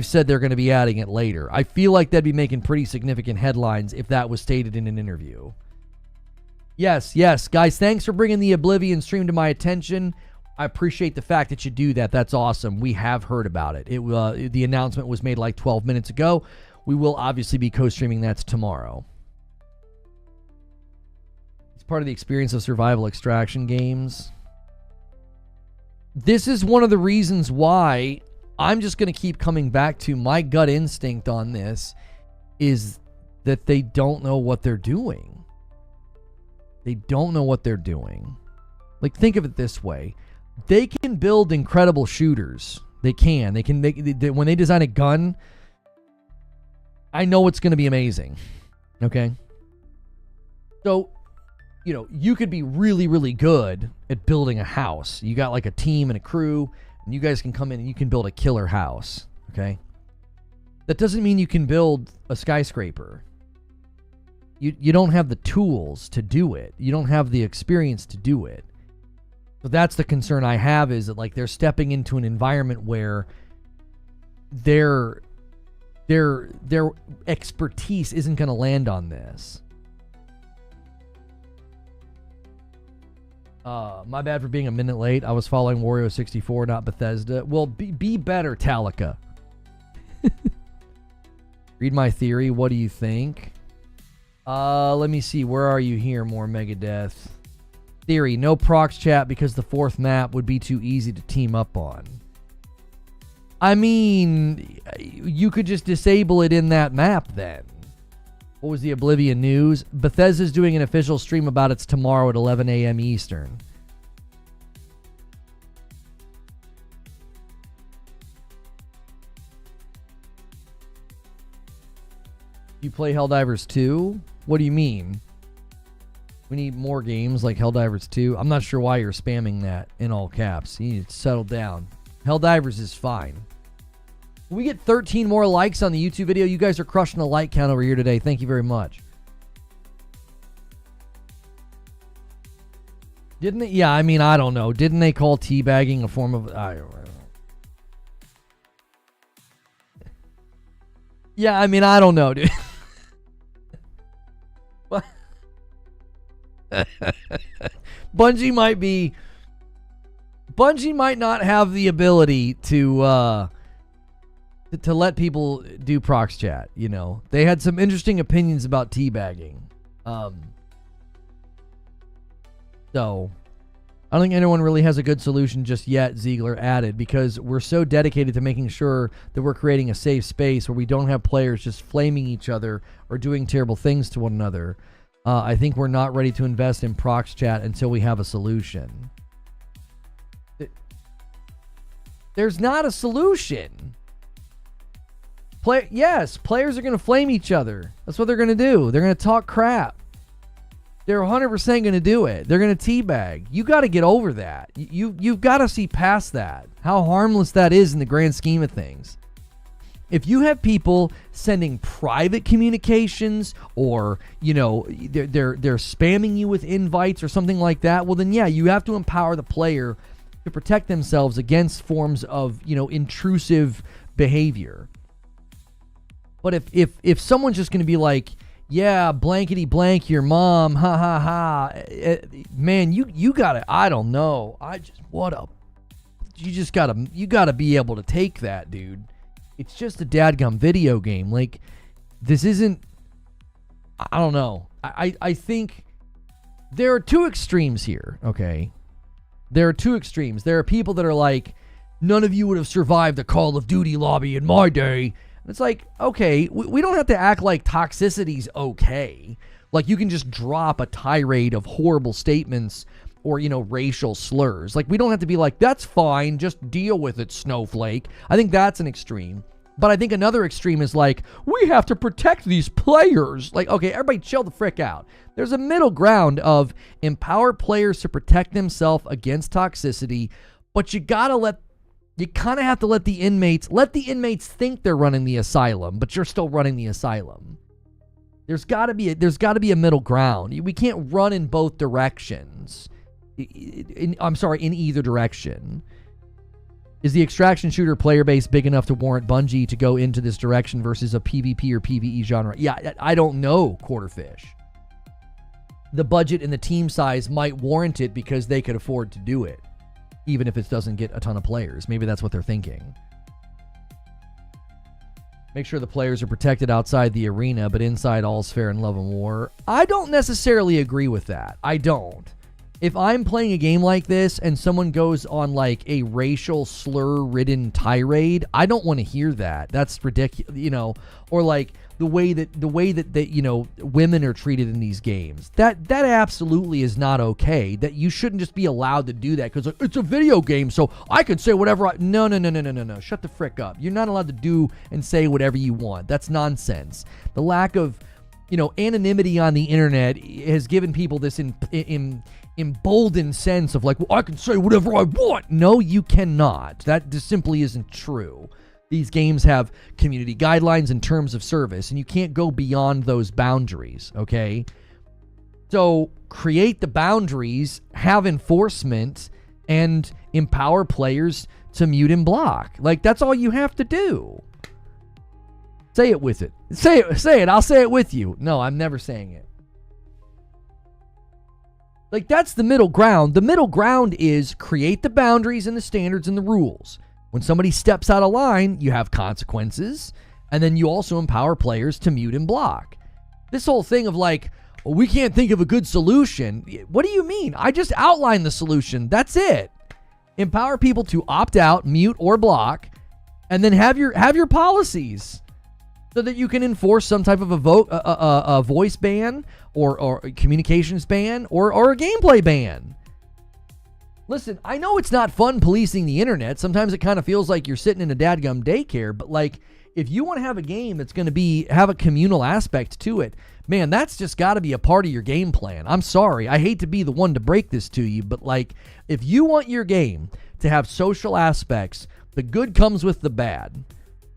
Speaker 1: said they're going to be adding it later. I feel like that'd be making pretty significant headlines if that was stated in an interview. Yes, guys, thanks for bringing the Oblivion stream to my attention. I appreciate the fact that you do that. That's awesome. We have heard about it. The announcement was made like 12 minutes ago. We will obviously be co-streaming that tomorrow. It's part of the experience of survival extraction games. This is one of the reasons why I'm just going to keep coming back to my gut instinct on this is that they don't know what they're doing. They don't know what they're doing. Like, think of it this way. They can build incredible shooters. They can. When they design a gun, I know it's going to be amazing. Okay? So, you know, you could be really, really good at building a house. You got like a team and a crew, and you guys can come in and you can build a killer house. Okay? That doesn't mean you can build a skyscraper. You don't have the tools to do it. You don't have the experience to do it. So that's the concern I have, is that like they're stepping into an environment where their expertise isn't going to land on this. My bad for being a minute late. I was following Wario64, not Bethesda. Well, be better, Talica. Read my theory. What do you think? Let me see. Where are you here? More Megadeth. Theory, no prox chat because the fourth map would be too easy to team up on. I mean, you could just disable it in that map then. What was the Oblivion news? Bethesda's doing an official stream about it tomorrow at 11 a.m. Eastern. You play Helldivers 2? What do you mean? We need more games like Helldivers 2. I'm not sure why you're spamming that in all caps. You need to settle down. Helldivers is fine. We get 13 more likes on the YouTube video. You guys are crushing the like count over here today. Thank you very much. Didn't they? Yeah, I mean, I don't know. Didn't they call teabagging a form of... I don't know. Yeah, I mean, I don't know, dude. Bungie might not have the ability to let people do prox chat, you know. They had some interesting opinions about teabagging. So I don't think anyone really has a good solution just yet, Ziegler added, because we're so dedicated to making sure that we're creating a safe space where we don't have players just flaming each other or doing terrible things to one another. I think we're not ready to invest in prox chat until we have a solution. There's not a solution. Yes, players are going to flame each other. That's what they're going to do. They're going to talk crap. They're 100% going to do it. They're going to teabag. You got to get over that. You've got to see past that. How harmless that is in the grand scheme of things. If you have people sending private communications or, you know, they're spamming you with invites or something like that, well then yeah, you have to empower the player to protect themselves against forms of, you know, intrusive behavior. But if someone's just going to be like, yeah, blankety blank your mom, ha ha ha, man, you gotta, I don't know, you gotta be able to take that, dude. It's just a dadgum video game. Like, this isn't, I don't know. I think there are two extremes here, okay? There are two extremes. There are people that are like, none of you would have survived the Call of Duty lobby in my day. And it's like, okay, we don't have to act like toxicity's okay. Like, you can just drop a tirade of horrible statements or, you know, racial slurs. Like, we don't have to be like, that's fine, just deal with it, snowflake. I think that's an extreme. But I think another extreme is like, we have to protect these players. Like, okay, everybody chill the frick out. There's a middle ground of empower players to protect themselves against toxicity, but you gotta let You kind of have to let the inmates think they're running the asylum, but you're still running the asylum. There's got to be a middle ground. We can't run in both directions. In either direction. Is the extraction shooter player base big enough to warrant Bungie to go into this direction versus a PvP or PvE genre? Yeah, I don't know, Quarterfish. The budget and the team size might warrant it because they could afford to do it, even if it doesn't get a ton of players. Maybe that's what they're thinking. Make sure the players are protected outside the arena, but inside all's fair in love and war. I don't necessarily agree with that. I don't. If I'm playing a game like this and someone goes on like a racial slur-ridden tirade, I don't want to hear that. That's ridiculous, or like the way that women are treated in these games. That absolutely is not okay. That you shouldn't just be allowed to do that because it's a video game, so I can say whatever No. Shut the frick up. You're not allowed to do and say whatever you want. That's nonsense. The lack of anonymity on the internet has given people this emboldened sense of like, well, I can say whatever I want. No, you cannot. That just simply isn't true. These games have community guidelines and terms of service, and you can't go beyond those boundaries, okay? So create the boundaries, have enforcement, and empower players to mute and block. Like, that's all you have to do. Say it with it. Say it. I'll say it with you. No, I'm never saying it. Like, that's the middle ground. The middle ground is create the boundaries and the standards and the rules. When somebody steps out of line, you have consequences, and then you also empower players to mute and block. This whole thing of like, well, we can't think of a good solution. What do you mean? I just outlined the solution. That's it. Empower people to opt out, mute, or block, and then have your policies so that you can enforce some type of a voice ban or a communications ban or a gameplay ban. Listen, I know it's not fun policing the internet. Sometimes it kind of feels like you're sitting in a dadgum daycare, but like, if you want to have a game that's going to have a communal aspect to it, man, that's just got to be a part of your game plan. I'm sorry. I hate to be the one to break this to you, but like, if you want your game to have social aspects, the good comes with the bad.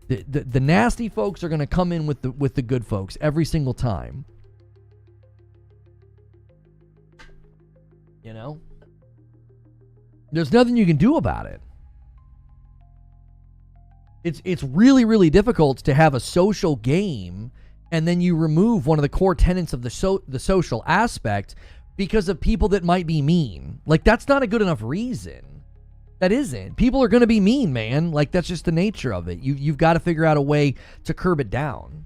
Speaker 1: The nasty folks are going to come in with the good folks every single time. There's nothing you can do about it. It's really, really difficult to have a social game and then you remove one of the core tenets of the social aspect because of people that might be mean. Like, that's not a good enough reason. That isn't. People are going to be mean, man. Like, that's just the nature of it. You've got to figure out a way to curb it down.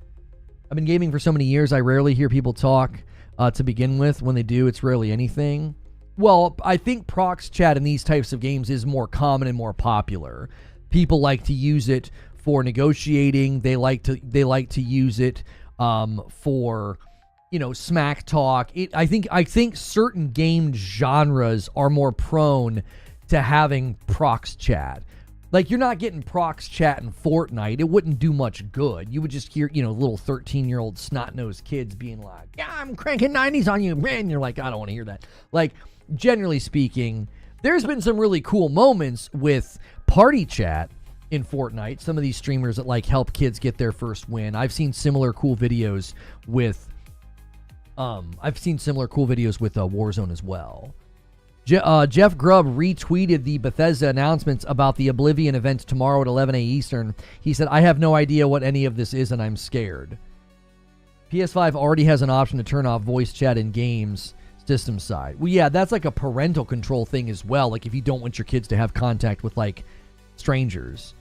Speaker 1: I've been gaming for so many years, I rarely hear people talk to begin with. When they do, it's rarely anything. Well, I think prox chat in these types of games is more common and more popular. People like to use it for negotiating. They like to use it for smack talk. I think certain game genres are more prone to having prox chat. Like, you're not getting prox chat in Fortnite. It wouldn't do much good. You would just hear, little 13-year-old snot-nosed kids being like, yeah, I'm cranking 90s on you, man. You're like, I don't want to hear that. Like, generally speaking, there's been some really cool moments with party chat in Fortnite. Some of these streamers that like help kids get their first win. I've seen similar cool videos with Warzone as well. Jeff Grubb retweeted the Bethesda announcements about the Oblivion event tomorrow at 11 a.m. Eastern. He said, I have no idea what any of this is and I'm scared. PS5 already has an option to turn off voice chat in games system side. Well, yeah, that's like a parental control thing as well. Like, if you don't want your kids to have contact with like strangers.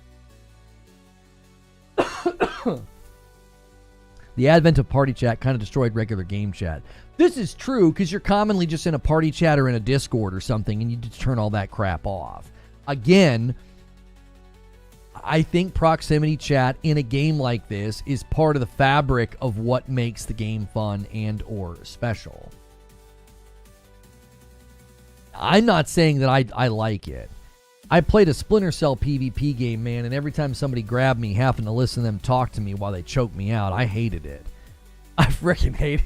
Speaker 1: The advent of party chat kind of destroyed regular game chat. This is true because you're commonly just in a party chat or in a Discord or something and you just turn all that crap off. Again, I think proximity chat in a game like this is part of the fabric of what makes the game fun and or special. I'm not saying that I like it. I played a Splinter Cell PvP game, man, and every time somebody grabbed me, having to listen to them talk to me while they choked me out, I hated it. I freaking hated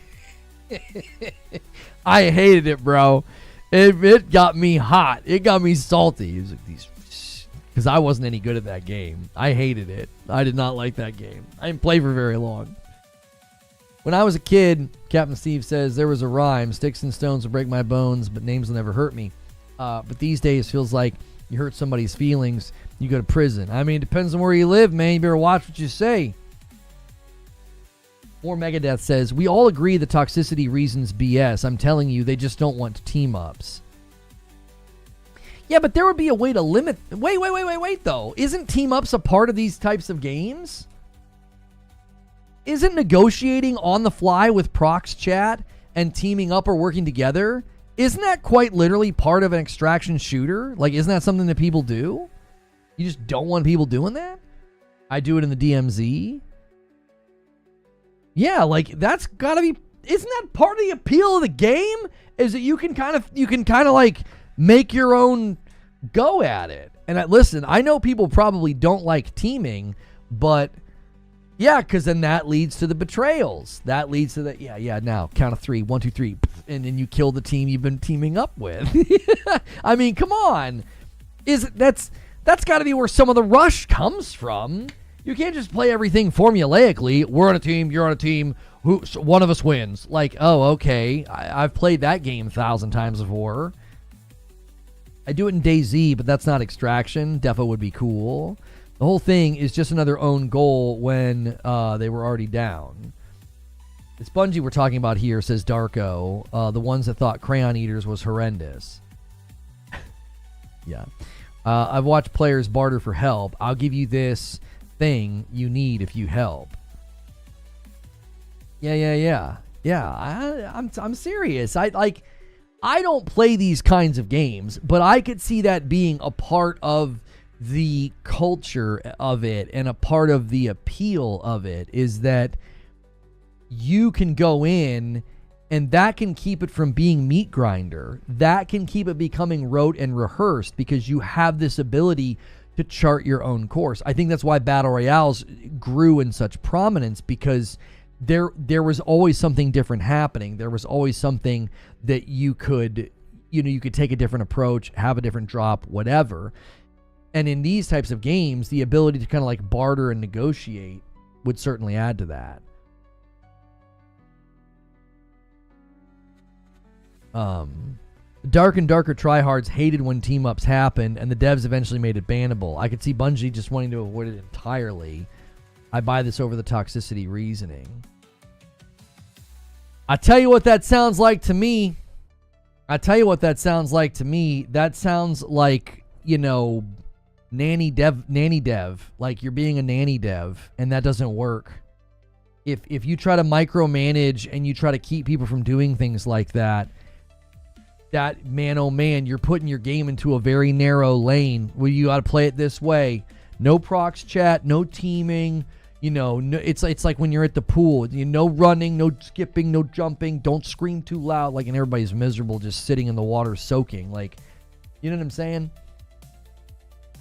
Speaker 1: it. I hated it, bro. It got me hot. It got me salty. It was like these because I wasn't any good at that game. I hated it. I did not like that game. I didn't play for very long. When I was a kid, Captain Steve says, there was a rhyme, sticks and stones will break my bones, but names will never hurt me. But these days feels like you hurt somebody's feelings, you go to prison. I mean, it depends on where you live, man. You better watch what you say. More Megadeth says, we all agree the toxicity reasons BS. I'm telling you, they just don't want team-ups. Yeah, but there would be a way to limit... Wait, though. Isn't team-ups a part of these types of games? Isn't negotiating on the fly with prox chat and teaming up or working together, isn't that quite literally part of an extraction shooter? Like, isn't that something that people do? You just don't want people doing that? I do it in the DMZ. Yeah, like, that's gotta be... Isn't that part of the appeal of the game? Is that you can kind of like make your own go at it. And listen, I know people probably don't like teaming, but... Yeah, because then that leads to the betrayals. That leads to the, now, count of 3, 1, 2, 3, and then you kill the team you've been teaming up with. I mean, come on. That's got to be where some of the rush comes from. You can't just play everything formulaically. We're on a team, you're on a team, one of us wins. Like, oh, okay, I've played that game 1,000 times before. I do it in DayZ, but that's not extraction. Defo would be cool. The whole thing is just another own goal when they were already down. This Bungie we're talking about here, says Darko, the ones that thought Crayon Eaters was horrendous. Yeah. I've watched players barter for help. I'll give you this thing you need if you help. Yeah. I'm serious. I don't play these kinds of games, but I could see that being a part of the culture of it, and a part of the appeal of it is that you can go in and that can keep it from being meat grinder. That can keep it becoming rote and rehearsed because you have this ability to chart your own course. I think that's why Battle Royales grew in such prominence, because there was always something different happening. There was always something that you could take a different approach, have a different drop, whatever. And in these types of games, the ability to kind of like barter and negotiate would certainly add to that. Dark and Darker tryhards hated when team-ups happened, and the devs eventually made it bannable. I could see Bungie just wanting to avoid it entirely. I buy this over the toxicity reasoning. I tell you what that sounds like to me. That sounds like, nanny dev, like you're being a nanny dev, and that doesn't work. If you try to micromanage and you try to keep people from doing things like that, man, oh man, you're putting your game into a very narrow lane where you got to play it this way. No prox chat, no teaming, no, it's like when you're at the pool, no running, no skipping, no jumping, don't scream too loud, like, and everybody's miserable just sitting in the water soaking, like, you know what I'm saying?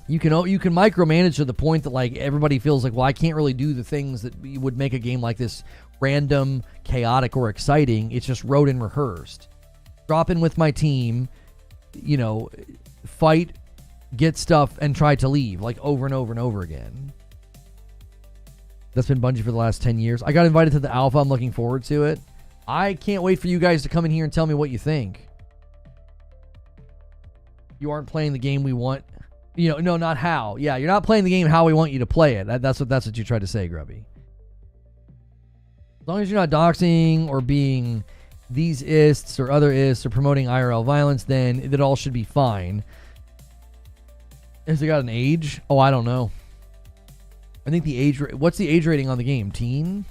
Speaker 1: You can micromanage to the point that, like, everybody feels like, well, I can't really do the things that would make a game like this random, chaotic, or exciting. It's just rote and rehearsed. Drop in with my team, fight, get stuff, and try to leave, like, over and over and over again. That's been Bungie for the last 10 years. I got invited to the alpha. I'm looking forward to it. I can't wait for you guys to come in here and tell me what you think. You aren't playing the game we want... no, not how. Yeah, you're not playing the game how we want you to play it. That's what you tried to say, Grubby. As long as you're not doxing or being these ists or other ists or promoting IRL violence, then it all should be fine. Has it got an age? Oh, I don't know. I think the age... What's the age rating on the game? Teen?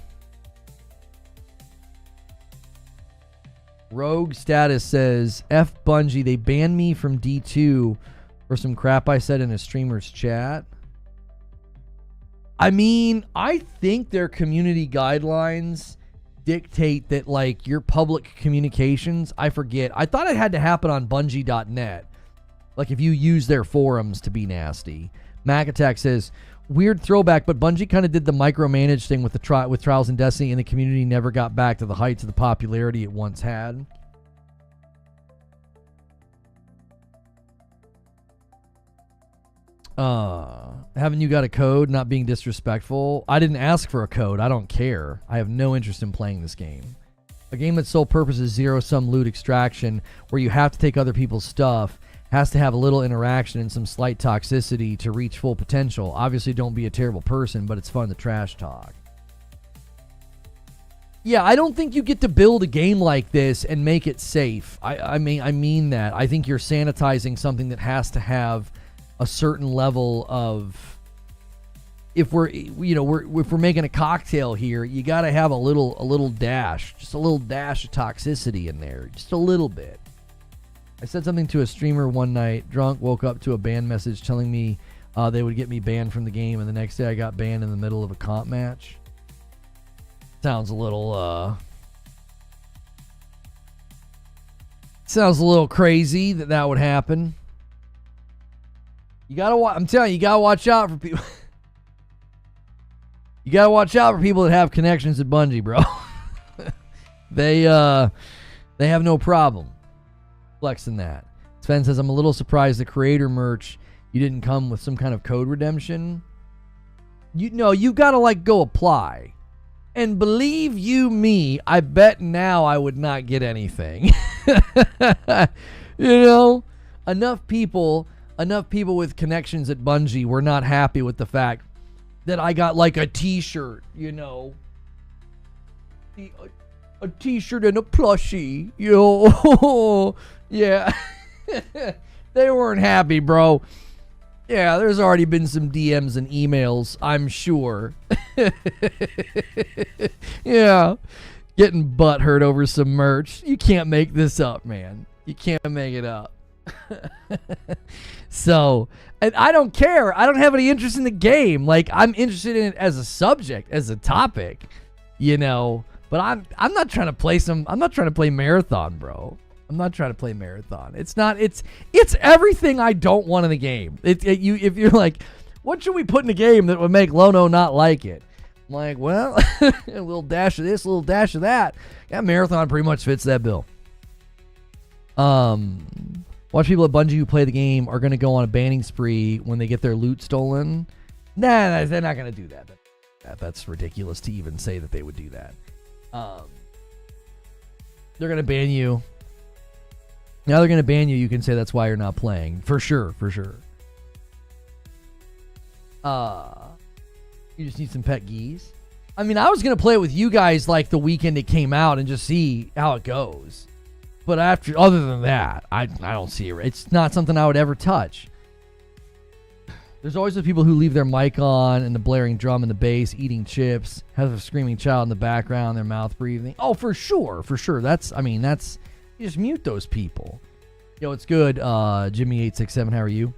Speaker 1: Rogue Status says, F Bungie, they banned me from D2... for some crap I said in a streamer's chat. I mean, I think their community guidelines dictate that, like, your public communications, I forget. I thought it had to happen on Bungie.net. Like, if you use their forums to be nasty. Mac Attack says, weird throwback, but Bungie kind of did the micromanage thing with with Trials and Destiny, and the community never got back to the heights of the popularity it once had. Haven't you got a code? Not being disrespectful. I didn't ask for a code. I don't care. I have no interest in playing this game. A game that's sole purpose is zero-sum loot extraction, where you have to take other people's stuff, has to have a little interaction and some slight toxicity to reach full potential. Obviously, don't be a terrible person, but it's fun to trash talk. Yeah, I don't think you get to build a game like this and make it safe. I mean that. I think you're sanitizing something that has to have a certain level of... If we're making a cocktail here, you got to have a little dash, just a little dash of toxicity in there, just a little bit. I said something to a streamer one night, drunk, woke up to a ban message telling me they would get me banned from the game, and the next day I got banned in the middle of a comp match. Sounds a little crazy that would happen. You gotta I'm telling you, you gotta watch out for people. You gotta watch out for people that have connections at Bungie, bro. They have no problem flexing that. Sven says, I'm a little surprised the creator merch, you didn't come with some kind of code redemption. You gotta go apply. And believe you me, I bet now I would not get anything. Enough people with connections at Bungie were not happy with the fact that I got a t-shirt, a t-shirt and a plushie, yeah. They weren't happy, bro. Yeah, there's already been some DMs and emails, I'm sure. Yeah, getting butthurt over some merch. You can't make this up, man. You can't make it up. So, and I don't care. I don't have any interest in the game. I'm interested in it as a subject, as a topic, But I'm not trying to play I'm not trying to play Marathon, bro. I'm not trying to play Marathon. It's everything I don't want in the game. If you're like, what should we put in the game that would make Lono not like it? I'm like, well, a little dash of this, a little dash of that. Yeah, Marathon pretty much fits that bill. Watch people at Bungie who play the game are going to go on a banning spree when they get their loot stolen. Nah, they're not going to do that. That's ridiculous to even say that they would do that. They're going to ban you. Now they're going to ban you. You can say that's why you're not playing. For sure. You just need some pet geese. I mean, I was going to play it with you guys the weekend it came out and just see how it goes. But other than that, I don't see it. It's not something I would ever touch. There's always the people who leave their mic on and the blaring drum and the bass, eating chips, have a screaming child in the background, their mouth breathing. Oh, for sure. That's you just mute those people. Yo, it's good. Jimmy867, how are you?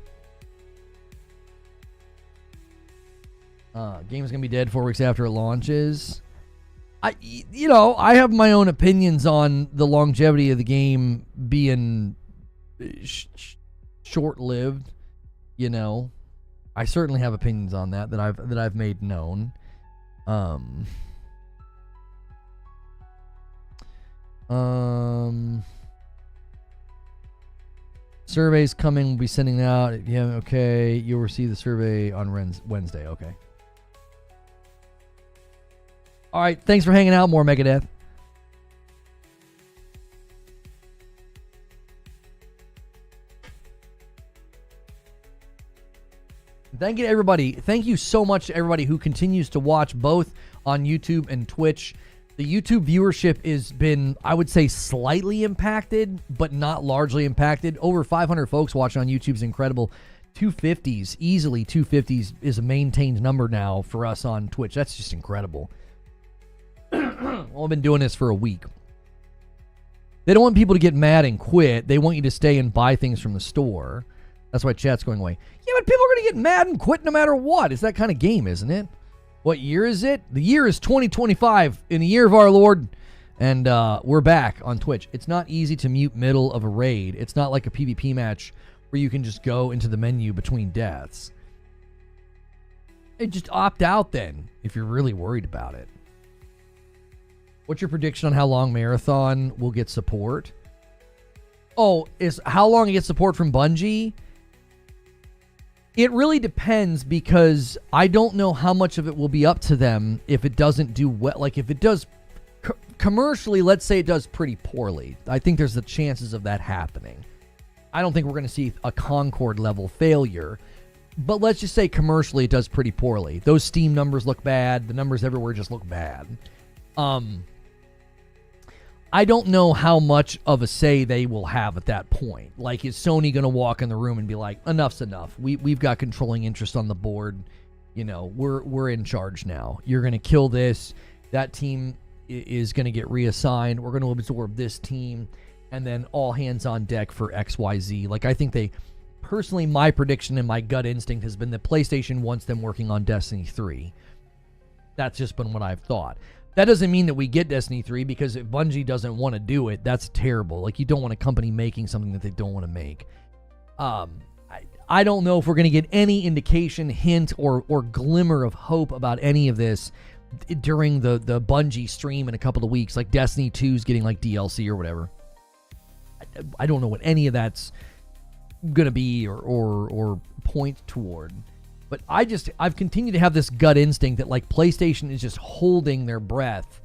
Speaker 1: Game's gonna be dead 4 weeks after it launches. I have my own opinions on the longevity of the game being short-lived. I certainly have opinions on that I've made known. Surveys coming. We'll be sending out. Yeah, okay. You'll receive the survey on Wednesday. Okay. All right. Thanks for hanging out. More Megadeth. Thank you to everybody. Thank you so much to everybody who continues to watch both on YouTube and Twitch. The YouTube viewership has been, I would say, slightly impacted, but not largely impacted. Over 500 folks watching on YouTube is incredible. 250s, easily 250s is a maintained number now for us on Twitch. That's just incredible. Well, I've been doing this for a week. They don't want people to get mad and quit. They want you to stay and buy things from the store. That's why chat's going away. Yeah, but people are going to get mad and quit no matter what. It's that kind of game, isn't it? What year is it? The year is 2025, in the year of our Lord. And we're back on Twitch. It's not easy to mute middle of a raid. It's not like a PvP match where you can just go into the menu between deaths. Just opt out then, if you're really worried about it. What's your prediction on how long Marathon will get support? Oh, is how long it gets support from Bungie? It really depends, because I don't know how much of it will be up to them if it doesn't do well. Like, if it does commercially, let's say it does pretty poorly. I think there's the chances of that happening. I don't think we're going to see a Concord level failure, but let's just say commercially it does pretty poorly. Those Steam numbers look bad. The numbers everywhere just look bad. I don't know how much of a say they will have at that point. Like, is Sony going to walk in the room and be like, enough's enough. We've got controlling interest on the board. You know, we're in charge now. You're going to kill this. That team is going to get reassigned. We're going to absorb this team. And then all hands on deck for XYZ. Like, I think personally, my prediction and my gut instinct has been that PlayStation wants them working on Destiny 3. That's just been what I've thought. That doesn't mean that we get Destiny 3, because if Bungie doesn't want to do it, that's terrible. Like, you don't want a company making something that they don't want to make. I don't know if we're going to get any indication, hint, or glimmer of hope about any of this during the Bungie stream in a couple of weeks. Like, Destiny 2's getting, like, DLC or whatever. I don't know what any of that's going to be or point toward. But I've continued to have this gut instinct that, like, PlayStation is just holding their breath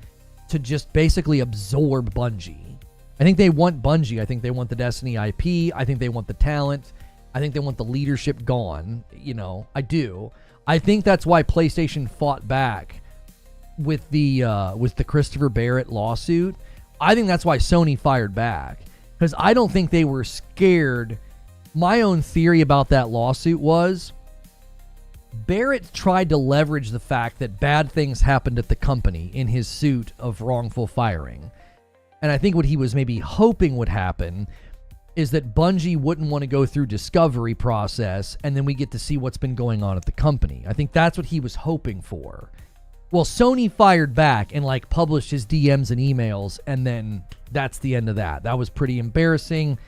Speaker 1: to just basically absorb Bungie. I think they want Bungie. I think they want the Destiny IP. I think they want the talent. I think they want the leadership gone. You know, I do. I think that's why PlayStation fought back with the Christopher Barrett lawsuit. I think that's why Sony fired back, because I don't think they were scared. My own theory about that lawsuit was Barrett tried to leverage the fact that bad things happened at the company in his suit of wrongful firing. And I think what he was maybe hoping would happen is that Bungie wouldn't want to go through discovery process, and then we get to see what's been going on at the company. I think that's what he was hoping for. Well, Sony fired back and, like, published his DMs and emails, and then that's the end of that. That was pretty embarrassing.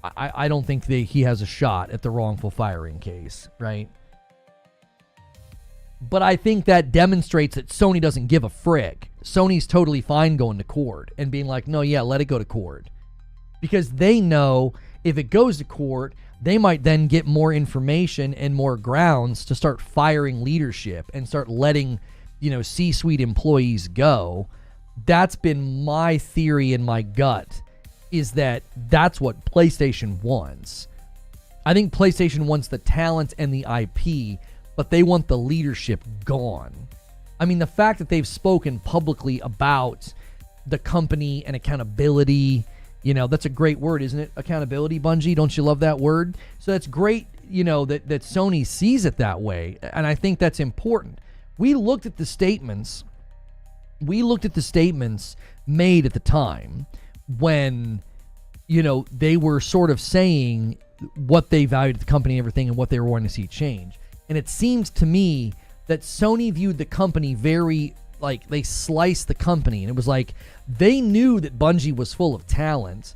Speaker 1: I don't think he has a shot at the wrongful firing case, right? But I think that demonstrates that Sony doesn't give a frick. Sony's totally fine going to court and being like, no, yeah, let it go to court. Because they know if it goes to court, they might then get more information and more grounds to start firing leadership and start letting, C-suite employees go. That's been my theory in my gut, is that that's what PlayStation wants. I think PlayStation wants the talent and the IP, but they want the leadership gone. I mean, the fact that they've spoken publicly about the company and accountability, that's a great word, isn't it? Accountability, Bungie. Don't you love that word? So that's great, that Sony sees it that way. And I think that's important. We looked at the statements made at the time when, they were sort of saying what they valued at the company and everything and what they were wanting to see change. And it seems to me that Sony viewed the company very, like, they sliced the company. And it was like, they knew that Bungie was full of talent.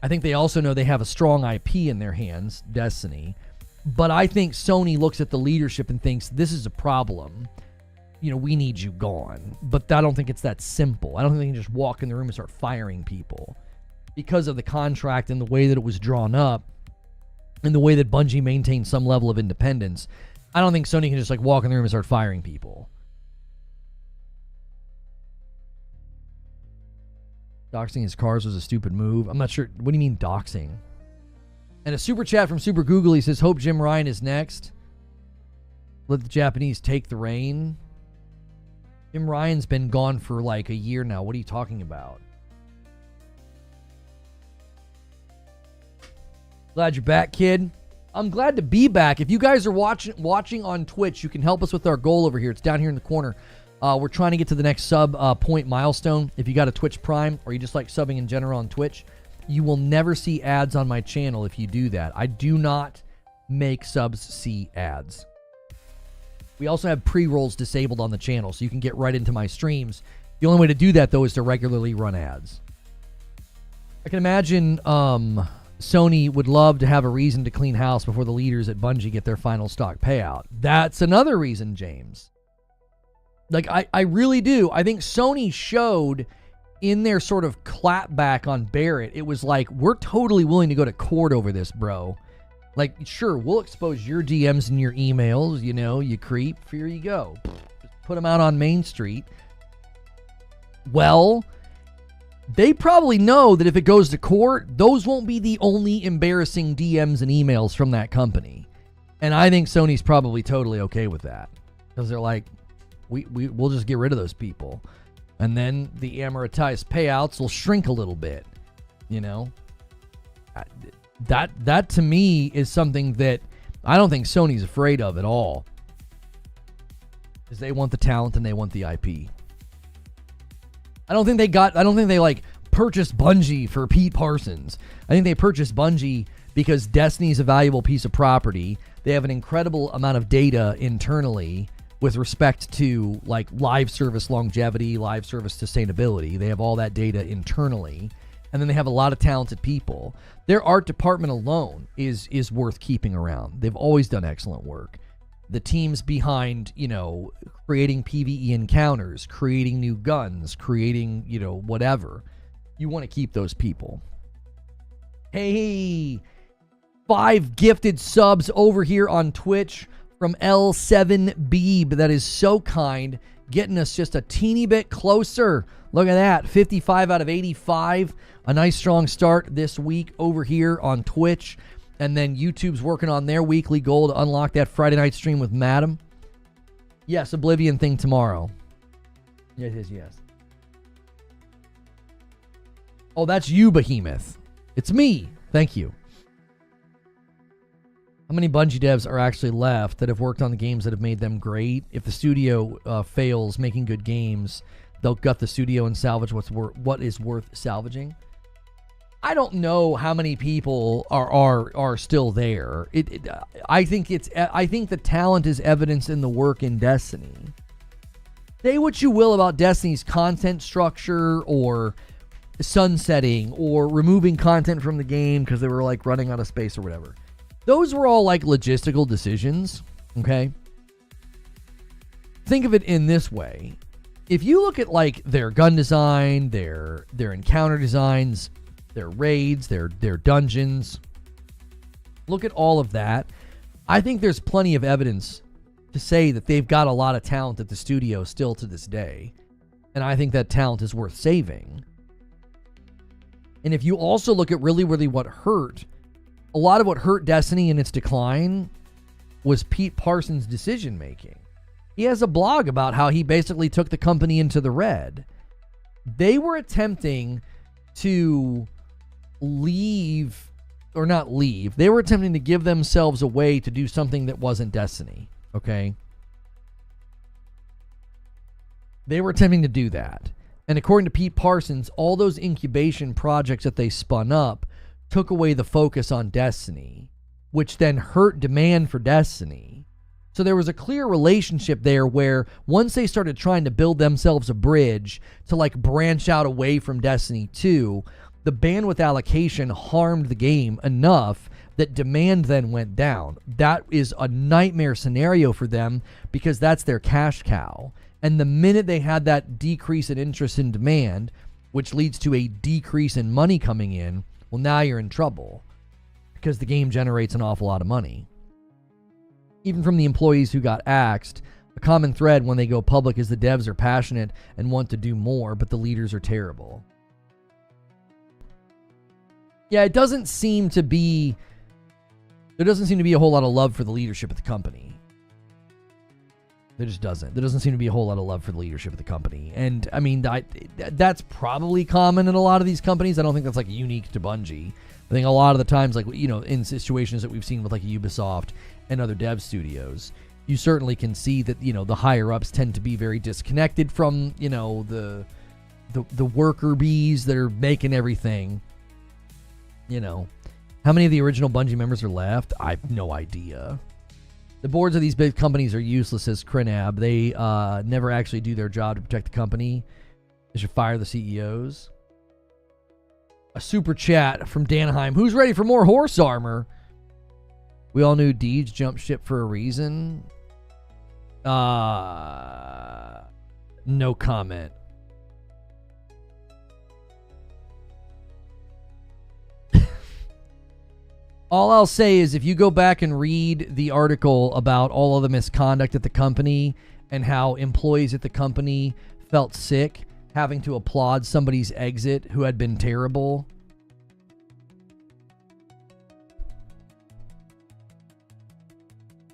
Speaker 1: I think they also know they have a strong IP in their hands, Destiny. But I think Sony looks at the leadership and thinks, this is a problem. We need you gone. But I don't think it's that simple. I don't think they can just walk in the room and start firing people. Because of the contract and the way that it was drawn up and the way that Bungie maintained some level of independence, I don't think Sony can just, like, walk in the room and start firing people. Doxing his cars was a stupid move. I'm not sure. What do you mean doxing? And a super chat from Super Google. He says, hope Jim Ryan is next. Let the Japanese take the reign. Jim Ryan's been gone for like a year now. What are you talking about? Glad you're back, kid. I'm glad to be back. If you guys are watching on Twitch, you can help us with our goal over here. It's down here in the corner. We're trying to get to the next sub point milestone. If you got a Twitch Prime or you just like subbing in general on Twitch, you will never see ads on my channel if you do that. I do not make subs see ads. We also have pre-rolls disabled on the channel, so you can get right into my streams. The only way to do that, though, is to regularly run ads. I can imagine Sony would love to have a reason to clean house before the leaders at Bungie get their final stock payout. That's another reason, James. Like, I really do. I think Sony showed in their sort of clapback on Barrett, it was like, we're totally willing to go to court over this, bro. Like, sure, we'll expose your DMs and your emails, you know, you creep. Here you go. Just put them out on Main Street. Well, they probably know that if it goes to court, those won't be the only embarrassing DMs and emails from that company. And I think Sony's probably totally okay with that. Because they're like, we'll just get rid of those people. And then the amortized payouts will shrink a little bit, you know? That to me is something that I don't think Sony's afraid of at all. Because they want the talent and they want the IP. I don't think they like purchased Bungie for Pete Parsons. I think they purchased Bungie because Destiny's a valuable piece of property. They have an incredible amount of data internally with respect to like live service longevity, live service sustainability. They have all that data internally. And then they have a lot of talented people. Their art department alone is worth keeping around. They've always done excellent work. The teams behind, you know, creating PvE encounters, creating new guns, creating, you know, whatever. You want to keep those people. Hey, 5 gifted subs over here on Twitch from L7Beeb. That is so kind. Getting us just a teeny bit closer. Look at that. 55 out of 85. A nice strong start this week over here on Twitch. And then YouTube's working on their weekly goal to unlock that Friday night stream with Madam. Yes, Oblivion thing tomorrow. Yes. Oh, that's you, Behemoth. It's me. Thank you. How many Bungie devs are actually left that have worked on the games that have made them great? If the studio fails making good games, they'll gut the studio and salvage what is worth salvaging. I don't know how many people are still there. I think the talent is evidenced in the work in Destiny. Say what you will about Destiny's content structure or sunsetting or removing content from the game because they were like running out of space or whatever. Those were all like logistical decisions, okay? Think of it in this way. If you look at like their gun design, their encounter designs, their raids, their dungeons, look at all of that. I think there's plenty of evidence to say that they've got a lot of talent at the studio still to this day. And I think that talent is worth saving. And if you also look at really what hurt, a lot of what hurt Destiny in its decline was Pete Parsons' decision making. He has a blog about how he basically took the company into the red. They were attempting to leave, or not leave, they were attempting to give themselves a way to do something that wasn't Destiny, okay? They were attempting to do that. And according to Pete Parsons, all those incubation projects that they spun up took away the focus on Destiny, which then hurt demand for Destiny. So there was a clear relationship there where once they started trying to build themselves a bridge to like branch out away from Destiny 2, the bandwidth allocation harmed the game enough that demand then went down. That is a nightmare scenario for them because that's their cash cow. And the minute they had that decrease in interest in demand, which leads to a decrease in money coming in, well, now you're in trouble because the game generates an awful lot of money. Even from the employees who got axed, a common thread when they go public is the devs are passionate and want to do more, but the leaders are terrible. Yeah, there doesn't seem to be a whole lot of love for the leadership of the company. There just doesn't. There doesn't seem to be a whole lot of love for the leadership of the company. And, I mean, that's probably common in a lot of these companies. I don't think that's, like, unique to Bungie. I think a lot of the times, like, you know, in situations that we've seen with, like, Ubisoft and other dev studios, you certainly can see that, you know, the higher-ups tend to be very disconnected from, you know, the worker bees that are making everything. You know. How many of the original Bungie members are left? I have no idea. The boards of these big companies are useless, says Crinab. They never actually do their job to protect the company. They should fire the CEOs. A super chat from Danheim. Who's ready for more horse armor? We all knew Deej jumped ship for a reason. No comment. All I'll say is if you go back and read the article about all of the misconduct at the company and how employees at the company felt sick having to applaud somebody's exit who had been terrible.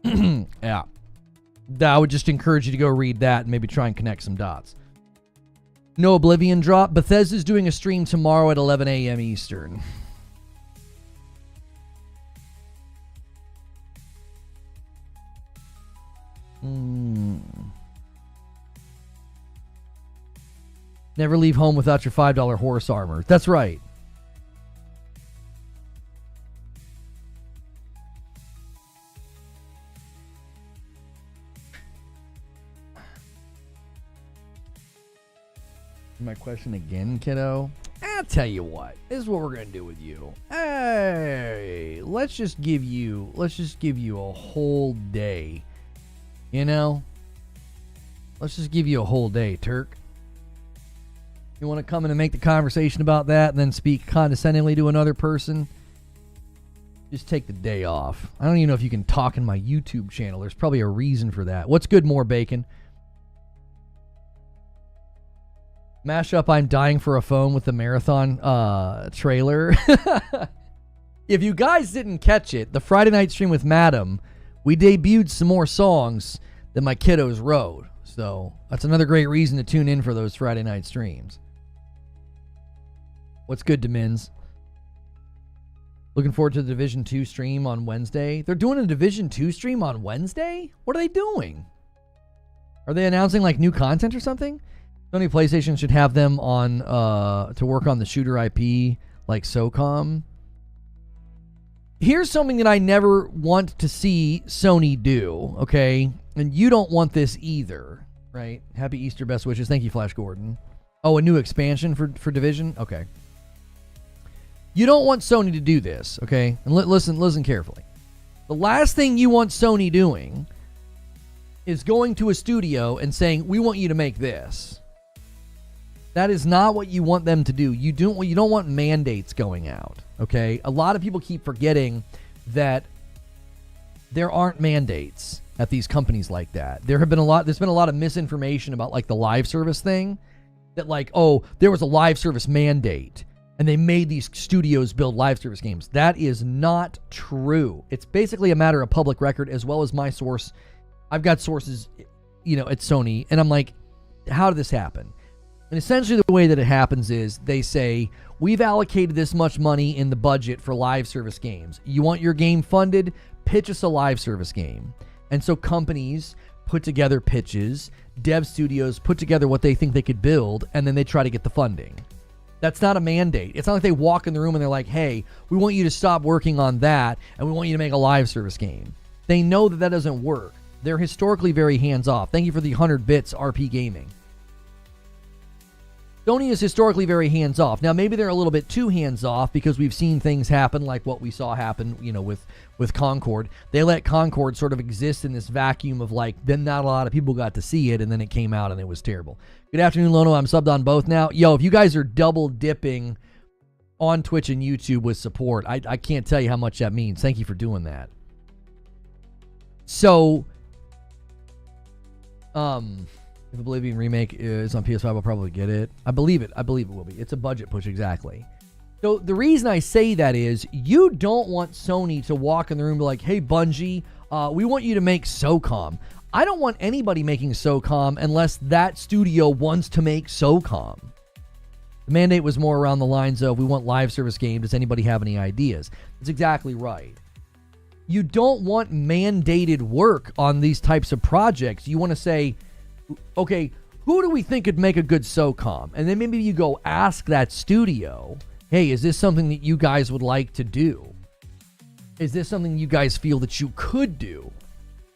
Speaker 1: Yeah. I would just encourage you to go read that and maybe try and connect some dots. No Oblivion drop. Bethesda's doing a stream tomorrow at 11 a.m. Eastern. Never leave home without your $5 horse armor. That's right. My question again, kiddo? I'll tell you what. This is what we're gonna do with you. Hey, let's just give you a whole day. You know? Let's just give you a whole day, Turk. You want to come in and make the conversation about that and then speak condescendingly to another person? Just take the day off. I don't even know if you can talk in my YouTube channel. There's probably a reason for that. What's good, more bacon? Mashup, I'm dying for a phone with the marathon trailer. If you guys didn't catch it, the Friday night stream with Madam, we debuted some more songs that my kiddos wrote. So that's another great reason to tune in for those Friday night streams. What's good, Demins? Looking forward to the Division 2 stream on Wednesday. They're doing a Division 2 stream on Wednesday? What are they doing? Are they announcing like new content or something? Sony PlayStation should have them on to work on the shooter IP like SOCOM. Here's something that I never want to see Sony do, okay? And you don't want this either, right? Happy Easter, best wishes. Thank you, Flash Gordon. Oh, a new expansion for Division? Okay. You don't want Sony to do this, okay? And listen carefully. The last thing you want Sony doing is going to a studio and saying, we want you to make this. That is not what you want them to do. You don't want mandates going out, okay? A lot of people keep forgetting that there aren't mandates at these companies like that. There's been a lot of misinformation about like the live service thing, that like, oh, there was a live service mandate and they made these studios build live service games. That is not true. It's basically a matter of public record, as well as my source. I've got sources, at Sony, and I'm like, how did this happen? And essentially the way that it happens is they say, we've allocated this much money in the budget for live service games. You want your game funded? Pitch us a live service game. And so companies put together pitches, dev studios put together what they think they could build, and then they try to get the funding. That's not a mandate. It's not like they walk in the room and they're like, hey, we want you to stop working on that, and we want you to make a live service game. They know that doesn't work. They're historically very hands-off. Thank you for the 100 bits, RP Gaming. Sony is historically very hands-off. Now, maybe they're a little bit too hands-off because we've seen things happen like what we saw happen, with Concord. They let Concord sort of exist in this vacuum of like, then not a lot of people got to see it, and then it came out and it was terrible. Good afternoon, Lono. I'm subbed on both now. Yo, if you guys are double dipping on Twitch and YouTube with support, I can't tell you how much that means. Thank you for doing that. So, if Oblivion Remake is on PS5, I'll probably get it. I believe it will be. It's a budget push, exactly. So the reason I say that is you don't want Sony to walk in the room and be like, hey, Bungie, we want you to make SOCOM. I don't want anybody making SOCOM unless that studio wants to make SOCOM. The mandate was more around the lines of, we want live service games. Does anybody have any ideas? That's exactly right. You don't want mandated work on these types of projects. You want to say, okay, who do we think could make a good SOCOM? And then maybe you go ask that studio, hey, is this something that you guys would like to do? Is this something you guys feel that you could do?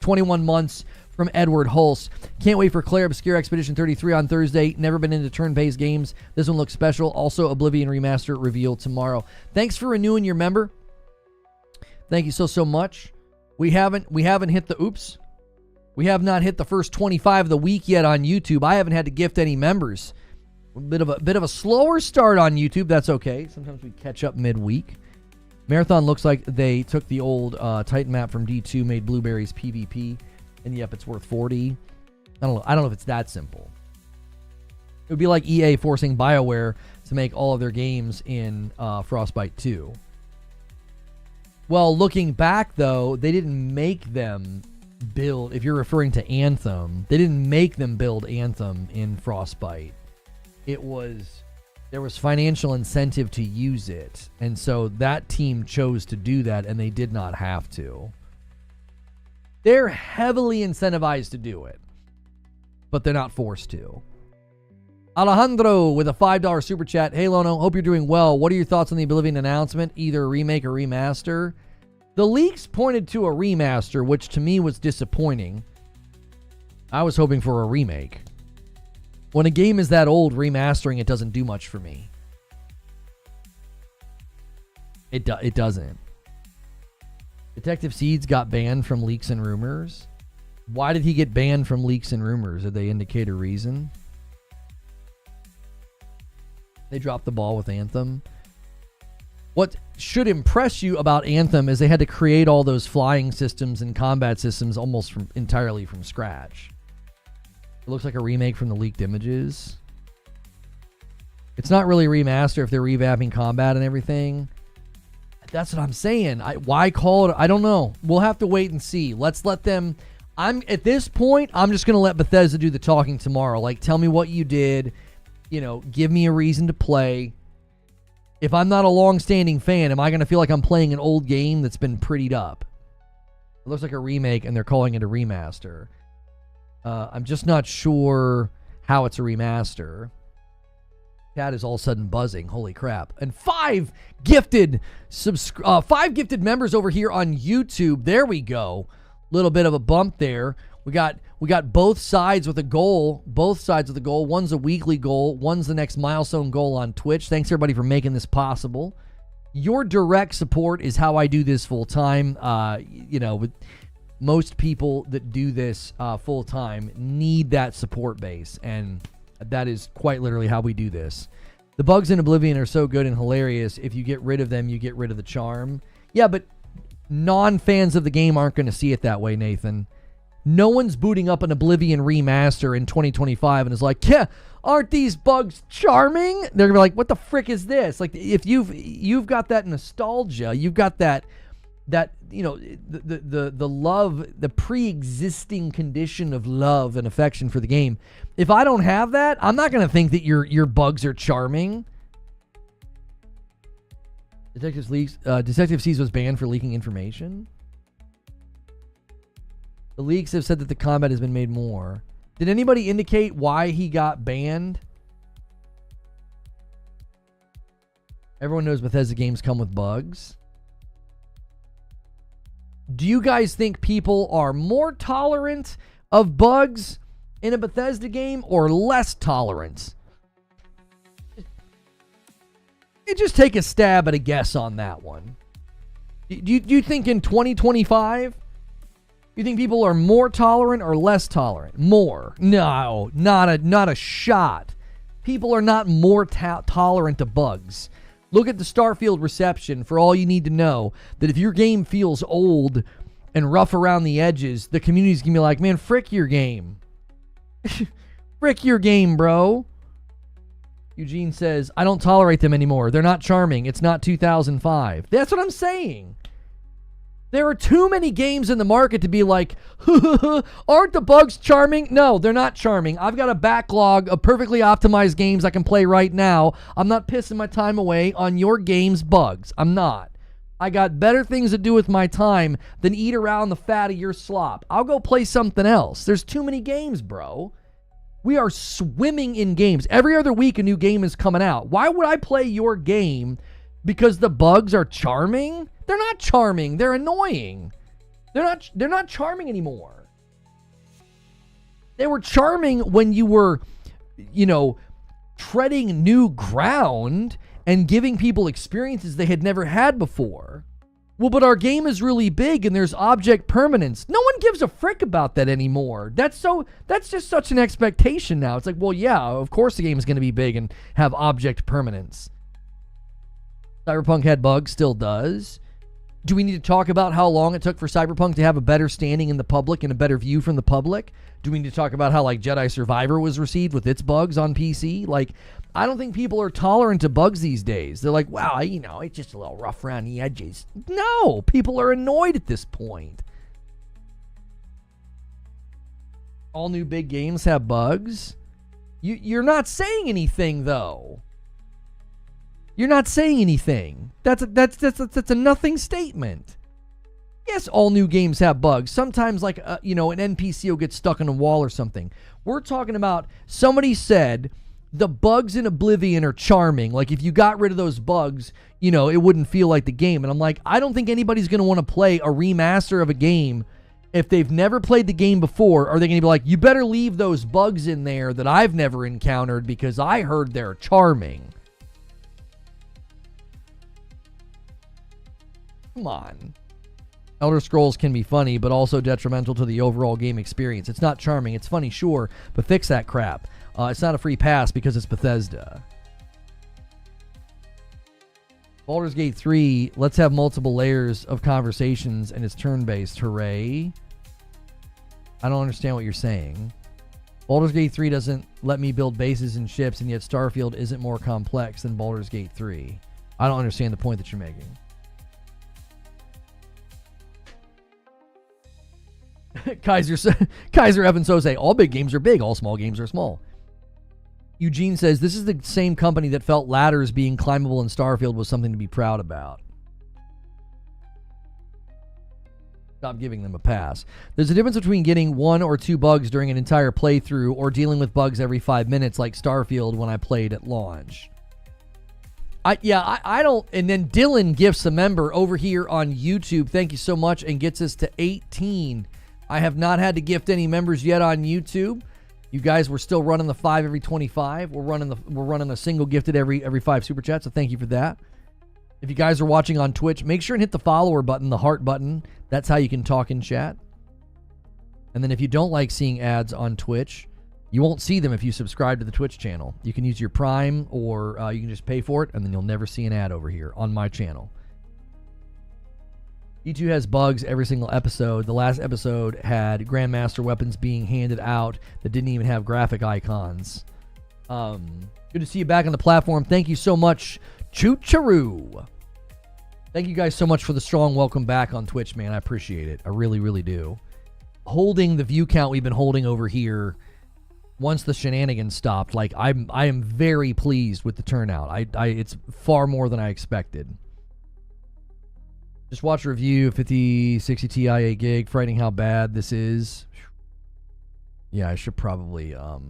Speaker 1: 21 months from Edward Hulse. Can't wait for Claire Obscure Expedition 33 on Thursday. Never been into turn-based games. This one looks special. Also, Oblivion Remaster revealed tomorrow. Thanks for renewing your member. Thank you so much. We haven't hit the oops. We have not hit the first 25 of the week yet on YouTube. I haven't had to gift any members. A bit of a slower start on YouTube. That's okay. Sometimes we catch up midweek. Marathon looks like they took the old Titan map from D2, made Blueberries PvP, and yep, it's worth 40. I don't know if it's that simple. It would be like EA forcing BioWare to make all of their games in Frostbite 2. Well, looking back, though, they didn't make them build, if you're referring to Anthem, they didn't make them build Anthem in Frostbite. There was financial incentive to use it, and so that team chose to do that, and they did not have to. They're heavily incentivized to do it, but they're not forced to. Alejandro with a $5 super chat. Hey, Lono, hope you're doing well. What are your thoughts on the Oblivion announcement? Either a remake or remaster? The leaks pointed to a remaster, which to me was disappointing. I was hoping for a remake. When a game is that old, remastering it doesn't do much for me. It doesn't. Detective Seeds got banned from leaks and rumors. Why did he get banned from leaks and rumors? Did they indicate a reason? They dropped the ball with Anthem. What should impress you about Anthem is they had to create all those flying systems and combat systems almost entirely from scratch. It looks like a remake from the leaked images. It's not really a remaster if they're revamping combat and everything. That's what I'm saying. Why call it? I don't know. We'll have to wait and see. Let's let them. At this point, I'm just going to let Bethesda do the talking tomorrow. Like, tell me what you did. Give me a reason to play. If I'm not a long-standing fan, am I going to feel like I'm playing an old game that's been prettied up? It looks like a remake, and they're calling it a remaster. I'm just not sure how it's a remaster. Chat is all of a sudden buzzing. Holy crap. And 5 gifted members over here on YouTube. There we go. Little bit of a bump there. We got both sides with a goal. Both sides of the goal. One's a weekly goal. One's the next milestone goal on Twitch. Thanks, everybody, for making this possible. Your direct support is how I do this full time. With most people that do this full time need that support base, and that is quite literally how we do this. The bugs in Oblivion are so good and hilarious. If you get rid of them, you get rid of the charm. Yeah, but non-fans of the game aren't going to see it that way, Nathan. No one's booting up an Oblivion remaster in 2025 and is like, yeah, aren't these bugs charming? They're gonna be like, what the frick is this? Like, if you've got that nostalgia, you've got that the love, the pre-existing condition of love and affection for the game. If I don't have that, I'm not gonna think that your bugs are charming. Detective Seas was banned for leaking information. The leaks have said that the combat has been made more. Did anybody indicate why he got banned? Everyone knows Bethesda games come with bugs. Do you guys think people are more tolerant of bugs in a Bethesda game or less tolerant? Just take a stab at a guess on that one. Do you think in 2025... you think people are more tolerant or less tolerant? More. No, not a shot. People are not more tolerant to bugs. Look at the Starfield reception for all you need to know that if your game feels old and rough around the edges, the community's going to be like, man, frick your game. Frick your game, bro. Eugene says, I don't tolerate them anymore. They're not charming. It's not 2005. That's what I'm saying. There are too many games in the market to be like, aren't the bugs charming? No, they're not charming. I've got a backlog of perfectly optimized games I can play right now. I'm not pissing my time away on your game's bugs. I'm not. I got better things to do with my time than eat around the fat of your slop. I'll go play something else. There's too many games, bro. We are swimming in games. Every other week a new game is coming out. Why would I play your game because the bugs are charming? They're not charming. They're annoying. They're not charming anymore. They were charming when you were, treading new ground and giving people experiences they had never had before. Well, but our game is really big and there's object permanence. No one gives a frick about that anymore. That's just such an expectation now. It's like, well, yeah, of course the game is going to be big and have object permanence. Cyberpunk had bugs, still does. Do we need to talk about how long it took for Cyberpunk to have a better standing in the public and a better view from the public? Do we need to talk about how, like, Jedi Survivor was received with its bugs on PC? Like, I don't think people are tolerant to bugs these days. They're like, wow, you know, it's just a little rough around the edges. No, people are annoyed at this point. All new big games have bugs. You're not saying anything, though. You're not saying anything. That's a nothing statement. Yes, all new games have bugs. Sometimes, like, you know, an NPC will get stuck in a wall or something. We're talking about, somebody said the bugs in Oblivion are charming. Like, if you got rid of those bugs, you know, it wouldn't feel like the game. And I'm like, I don't think anybody's going to want to play a remaster of a game if they've never played the game before. Are they going to be like, you better leave those bugs in there that I've never encountered because I heard they're charming? Come on. Elder Scrolls can be funny, but also detrimental to the overall game experience. It's not charming. It's funny, sure, but fix that crap. It's not a free pass because it's Bethesda. Baldur's Gate 3, let's have multiple layers of conversations, and it's turn-based. Hooray. I don't understand what you're saying. Baldur's Gate 3 doesn't let me build bases and ships, and yet Starfield isn't more complex than Baldur's Gate 3. I don't understand the point that you're making. Kaiser Evan Soze, all big games are big, all small games are small. Eugene says, this is the same company that felt ladders being climbable in Starfield was something to be proud about. Stop giving them a pass. There's a difference between getting 1 or 2 bugs during an entire playthrough or dealing with bugs every 5 minutes like Starfield when I played at launch. I don't. And then Dylan gifts a member over here on YouTube. Thank you so much, and gets us to 18. I have not had to gift any members yet on YouTube. You guys were still running the 5 every 25. We're running a single gifted every 5 super chats. So thank you for that. If you guys are watching on Twitch, make sure and hit the follower button, the heart button. That's how you can talk in chat. And then if you don't like seeing ads on Twitch, you won't see them if you subscribe to the Twitch channel. You can use your Prime, or you can just pay for it, and then you'll never see an ad over here on my channel. E2 has bugs every single episode. The last episode had Grandmaster weapons being handed out that didn't even have graphic icons. Good to see you back on the platform. Thank you so much, Choo-Charoo. Thank you guys so much for the strong welcome back on Twitch, man. I appreciate it. I really, really do. Holding the view count we've been holding over here once the shenanigans stopped, like, I am very pleased with the turnout. It's far more than I expected. Just watch a review, 5060 Ti 8 gig, frightening how bad this is. Yeah, I should probably, now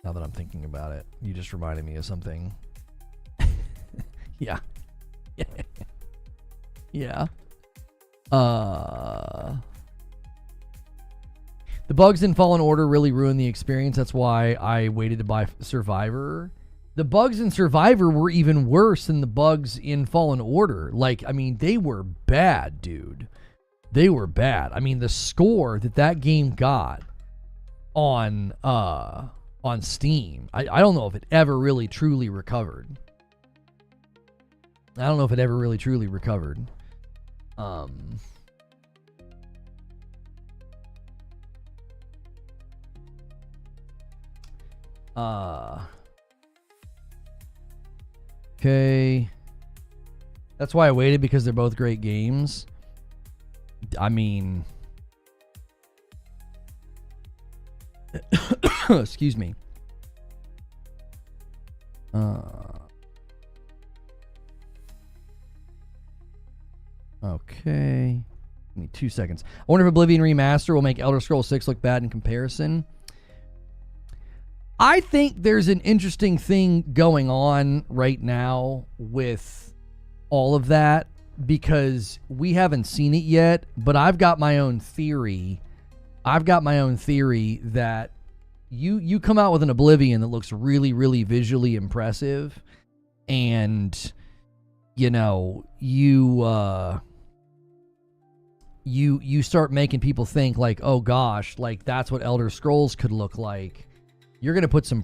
Speaker 1: that I'm thinking about it, you just reminded me of something. Yeah. Yeah. The bugs in Fallen Order really ruined the experience. That's why I waited to buy Survivor. The bugs in Survivor were even worse than the bugs in Fallen Order. Like, I mean, they were bad, dude. They were bad. I mean, the score that game got on Steam, I don't know if it ever really truly recovered. I don't know if it ever really truly recovered. Okay. That's why I waited, because they're both great games. I mean, excuse me. Okay. Give me 2 seconds. I wonder if Oblivion Remaster will make Elder Scrolls 6 look bad in comparison. I think there's an interesting thing going on right now with all of that, because we haven't seen it yet, but I've got my own theory. That you come out with an Oblivion that looks really, really visually impressive, and you know, you start making people think like, oh gosh, like that's what Elder Scrolls could look like. You're going to put some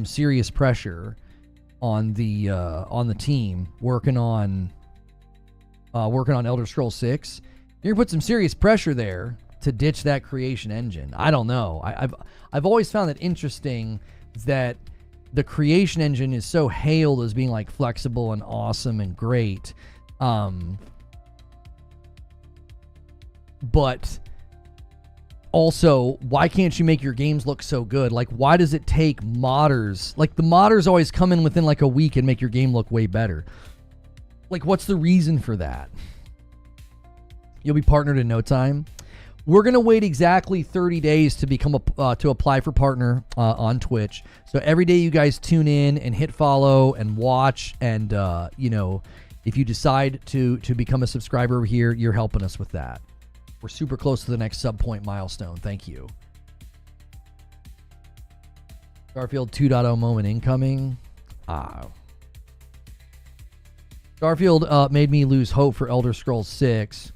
Speaker 1: serious pressure on the team working on Elder Scrolls 6, you're gonna put some serious pressure there to ditch that creation engine. I don't know. I've always found it interesting that the creation engine is so hailed as being like flexible and awesome and great. But also, why can't you make your games look so good? Like, why does it take modders? Like, the modders always come in within like a week and make your game look way better. Like, what's the reason for that? You'll be partnered in no time. We're going to wait exactly 30 days to become to apply for partner on Twitch. So every day you guys tune in and hit follow and watch, and if you decide to become a subscriber over here, you're helping us with that. We're super close to the next sub-point milestone. Thank you. Starfield 2.0 moment incoming. Starfield made me lose hope for Elder Scrolls 6.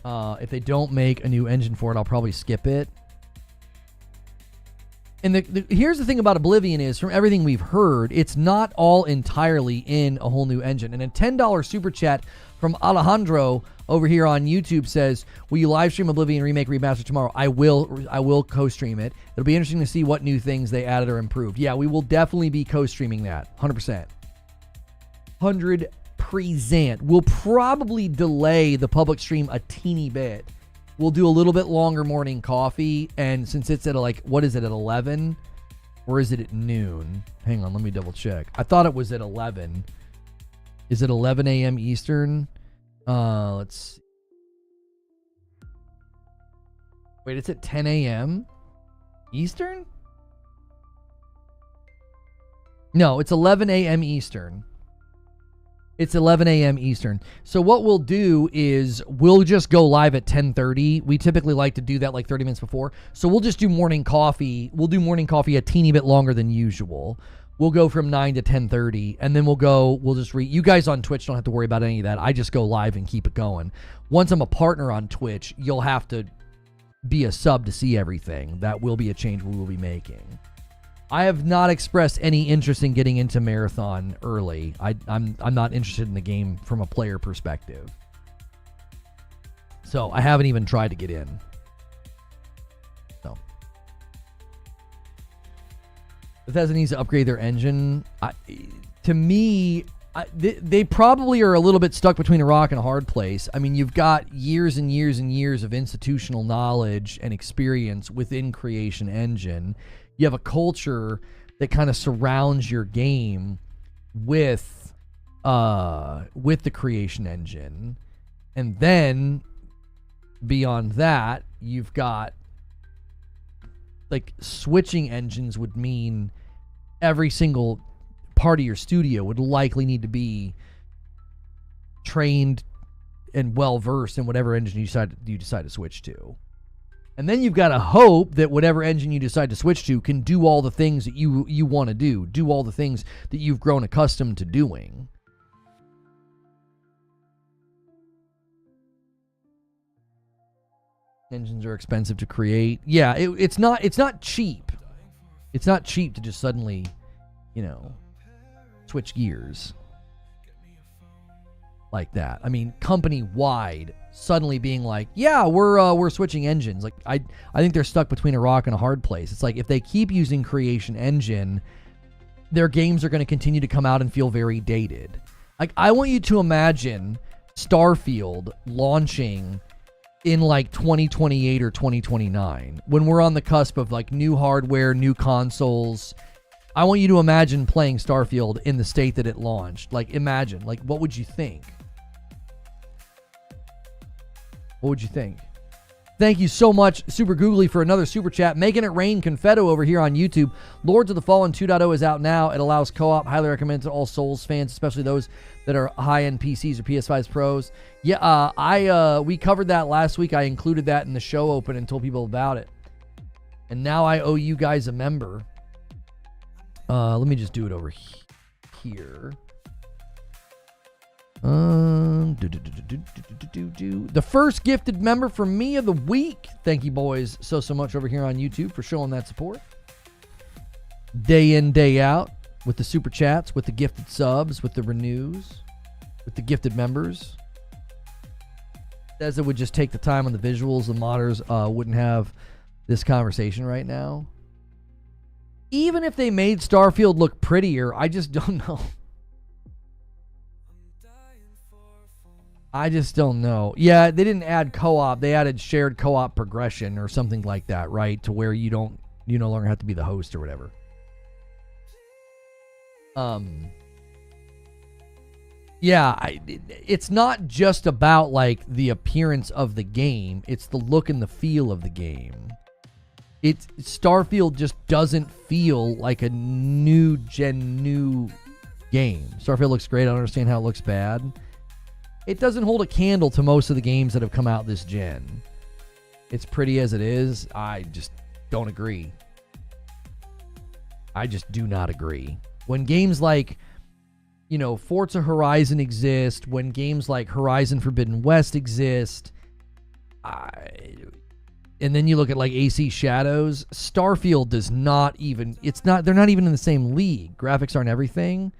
Speaker 1: If they don't make a new engine for it, I'll probably skip it. And here's the thing about Oblivion is, from everything we've heard, it's not all entirely in a whole new engine. And a $10 super chat from Alejandro over here on YouTube says, will you live stream Oblivion Remake Remaster tomorrow? I will co-stream it. It'll be interesting to see what new things they added or improved. Yeah, we will definitely be co-streaming that. 100%. 100%. We'll probably delay the public stream a teeny bit. We'll do a little bit longer morning coffee, and since it's at what is it, at 11? Or is it at noon? Hang on, let me double check. I thought it was at 11. Is it 11 a.m. Eastern? Let's see. Wait, it's at 10 a.m. Eastern? No, it's 11 a.m. Eastern. It's 11 a.m. Eastern. So what we'll do is we'll just go live at 10:30. We typically like to do that like 30 minutes before. So we'll just do morning coffee. We'll do morning coffee a teeny bit longer than usual. We'll go from 9 to 10:30, and then we'll just you guys on Twitch don't have to worry about any of that. I just go live and keep it going. Once I'm a partner on Twitch, you'll have to be a sub to see everything. That will be a change we will be making. I have not expressed any interest in getting into Marathon early. I'm not interested in the game from a player perspective. So I haven't even tried to get in. So Bethesda needs to upgrade their engine. They probably are a little bit stuck between a rock and a hard place. I mean, you've got years and years and years of institutional knowledge and experience within Creation Engine. You have a culture that kind of surrounds your game with the Creation Engine. And then beyond that, you've got like switching engines would mean every single part of your studio would likely need to be trained and well versed in whatever engine you decide to switch to. And then you've got to hope that whatever engine you decide to switch to can do all the things that you want to do all the things that you've grown accustomed to doing. Engines are expensive to create. Yeah, it's not cheap. It's not cheap to just suddenly, switch gears like that. I mean, company-wide, suddenly being like, yeah, we're switching engines. Like, I think they're stuck between a rock and a hard place. It's like, if they keep using Creation Engine, their games are going to continue to come out and feel very dated. Like, I want you to imagine Starfield launching in like 2028 or 2029, when we're on the cusp of like new hardware, new consoles. I want you to imagine playing Starfield in the state that it launched. Like, imagine, like, what would you think? What would you think? Thank you so much, Super Googly, for another super chat. Making it rain confetto over here on YouTube. Lords of the Fallen 2.0 is out now. It allows co-op. Highly recommended to all Souls fans, especially those that are high-end PCs or PS5 Pros. Yeah, we covered that last week. I included that in the show open and told people about it. And now I owe you guys a member. Let me just do it over here. The first gifted member for me of the week. Thank you, boys, so much over here on YouTube for showing that support. Day in, day out. with the super chats, with the gifted subs, with the renews, with the gifted members. Says it would just take the time on the visuals. The modders wouldn't have this conversation right now. Even if they made Starfield look prettier, I just don't know. I just don't know. Yeah, they didn't add co-op. They added shared co-op progression or something like that, right? To where you no longer have to be the host or whatever. Yeah, it's not just about like the appearance of the game. It's the look and the feel of the game. Starfield just doesn't feel like a new game. Starfield looks great. I don't understand how it looks bad. It doesn't hold a candle to most of the games that have come out this gen. It's pretty as it is. I just don't agree. I just do not agree. When games like, Forza Horizon exist, when games like Horizon Forbidden West exist, and then you look at like AC Shadows, Starfield does not even, they're not even in the same league. Graphics aren't everything.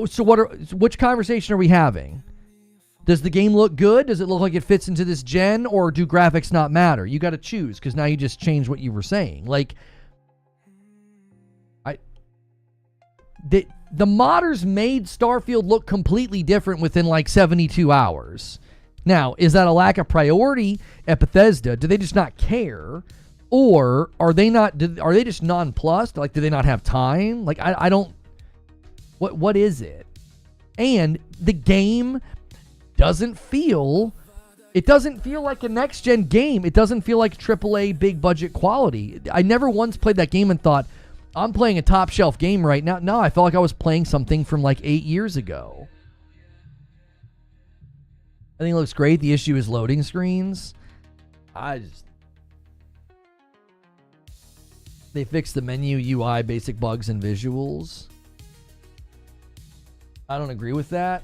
Speaker 1: So which conversation are we having? Does the game look good? Does it look like it fits into this gen? Or do graphics not matter? You got to choose, because now you just changed what you were saying. Like, the modders made Starfield look completely different within like 72 hours. Now, is that a lack of priority at Bethesda? Do they just not care? Or are they just nonplussed? Like, do they not have time? Like, I don't... What is it? And the game doesn't feel like a next-gen game. It doesn't feel like AAA big-budget quality. I never once played that game and thought, I'm playing a top-shelf game right now. No, I felt like I was playing something from like 8 years ago. I think it looks great. The issue is loading screens. They fixed the menu, UI, basic bugs, and visuals. I don't agree with that.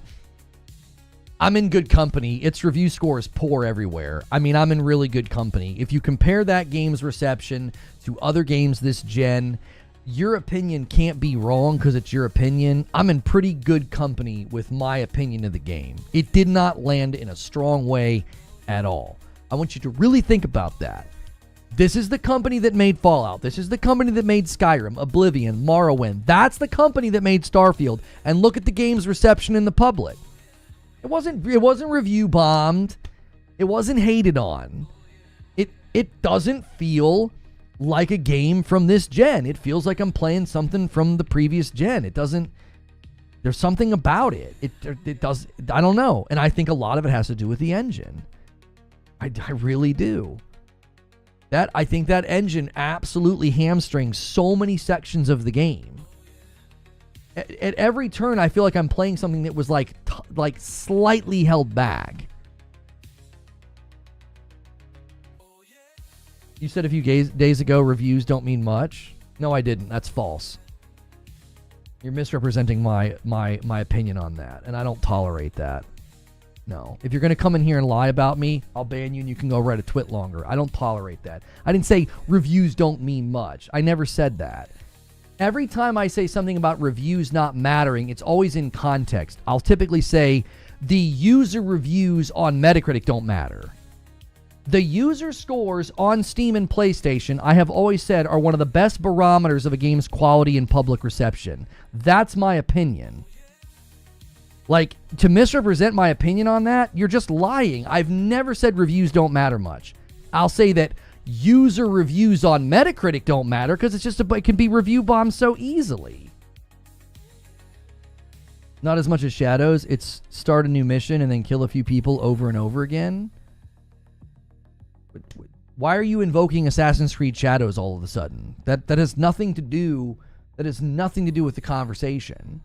Speaker 1: I'm in good company. Its review score is poor everywhere. I mean, I'm in really good company. If you compare that game's reception to other games this gen, your opinion can't be wrong because it's your opinion. I'm in pretty good company with my opinion of the game. It did not land in a strong way at all. I want you to really think about that. This is the company that made Fallout. This is the company that made Skyrim, Oblivion, Morrowind. That's the company that made Starfield. And look at the game's reception in the public. It wasn't review bombed. It wasn't hated on. It doesn't feel like a game from this gen. It feels like I'm playing something from the previous gen. It doesn't. There's something about it. It does. I don't know. And I think a lot of it has to do with the engine. I really do. I think that engine absolutely hamstrings so many sections of the game. At every turn, I feel like I'm playing something that was like slightly held back. You said a few days ago reviews don't mean much. No, I didn't. That's false. You're misrepresenting my opinion on that, and I don't tolerate that. No. If you're going to come in here and lie about me, I'll ban you and you can go write a twit longer. I don't tolerate that. I didn't say reviews don't mean much. I never said that. Every time I say something about reviews not mattering, it's always in context. I'll typically say the user reviews on Metacritic don't matter. The user scores on Steam and PlayStation, I have always said, are one of the best barometers of a game's quality and public reception. That's my opinion. Like, to misrepresent my opinion on that, you're just lying. I've never said reviews don't matter much. I'll say that user reviews on Metacritic don't matter because it can be review bombed so easily. Not as much as Shadows. It's start a new mission and then kill a few people over and over again. Why are you invoking Assassin's Creed Shadows all of a sudden? That has nothing to do. That has nothing to do with the conversation.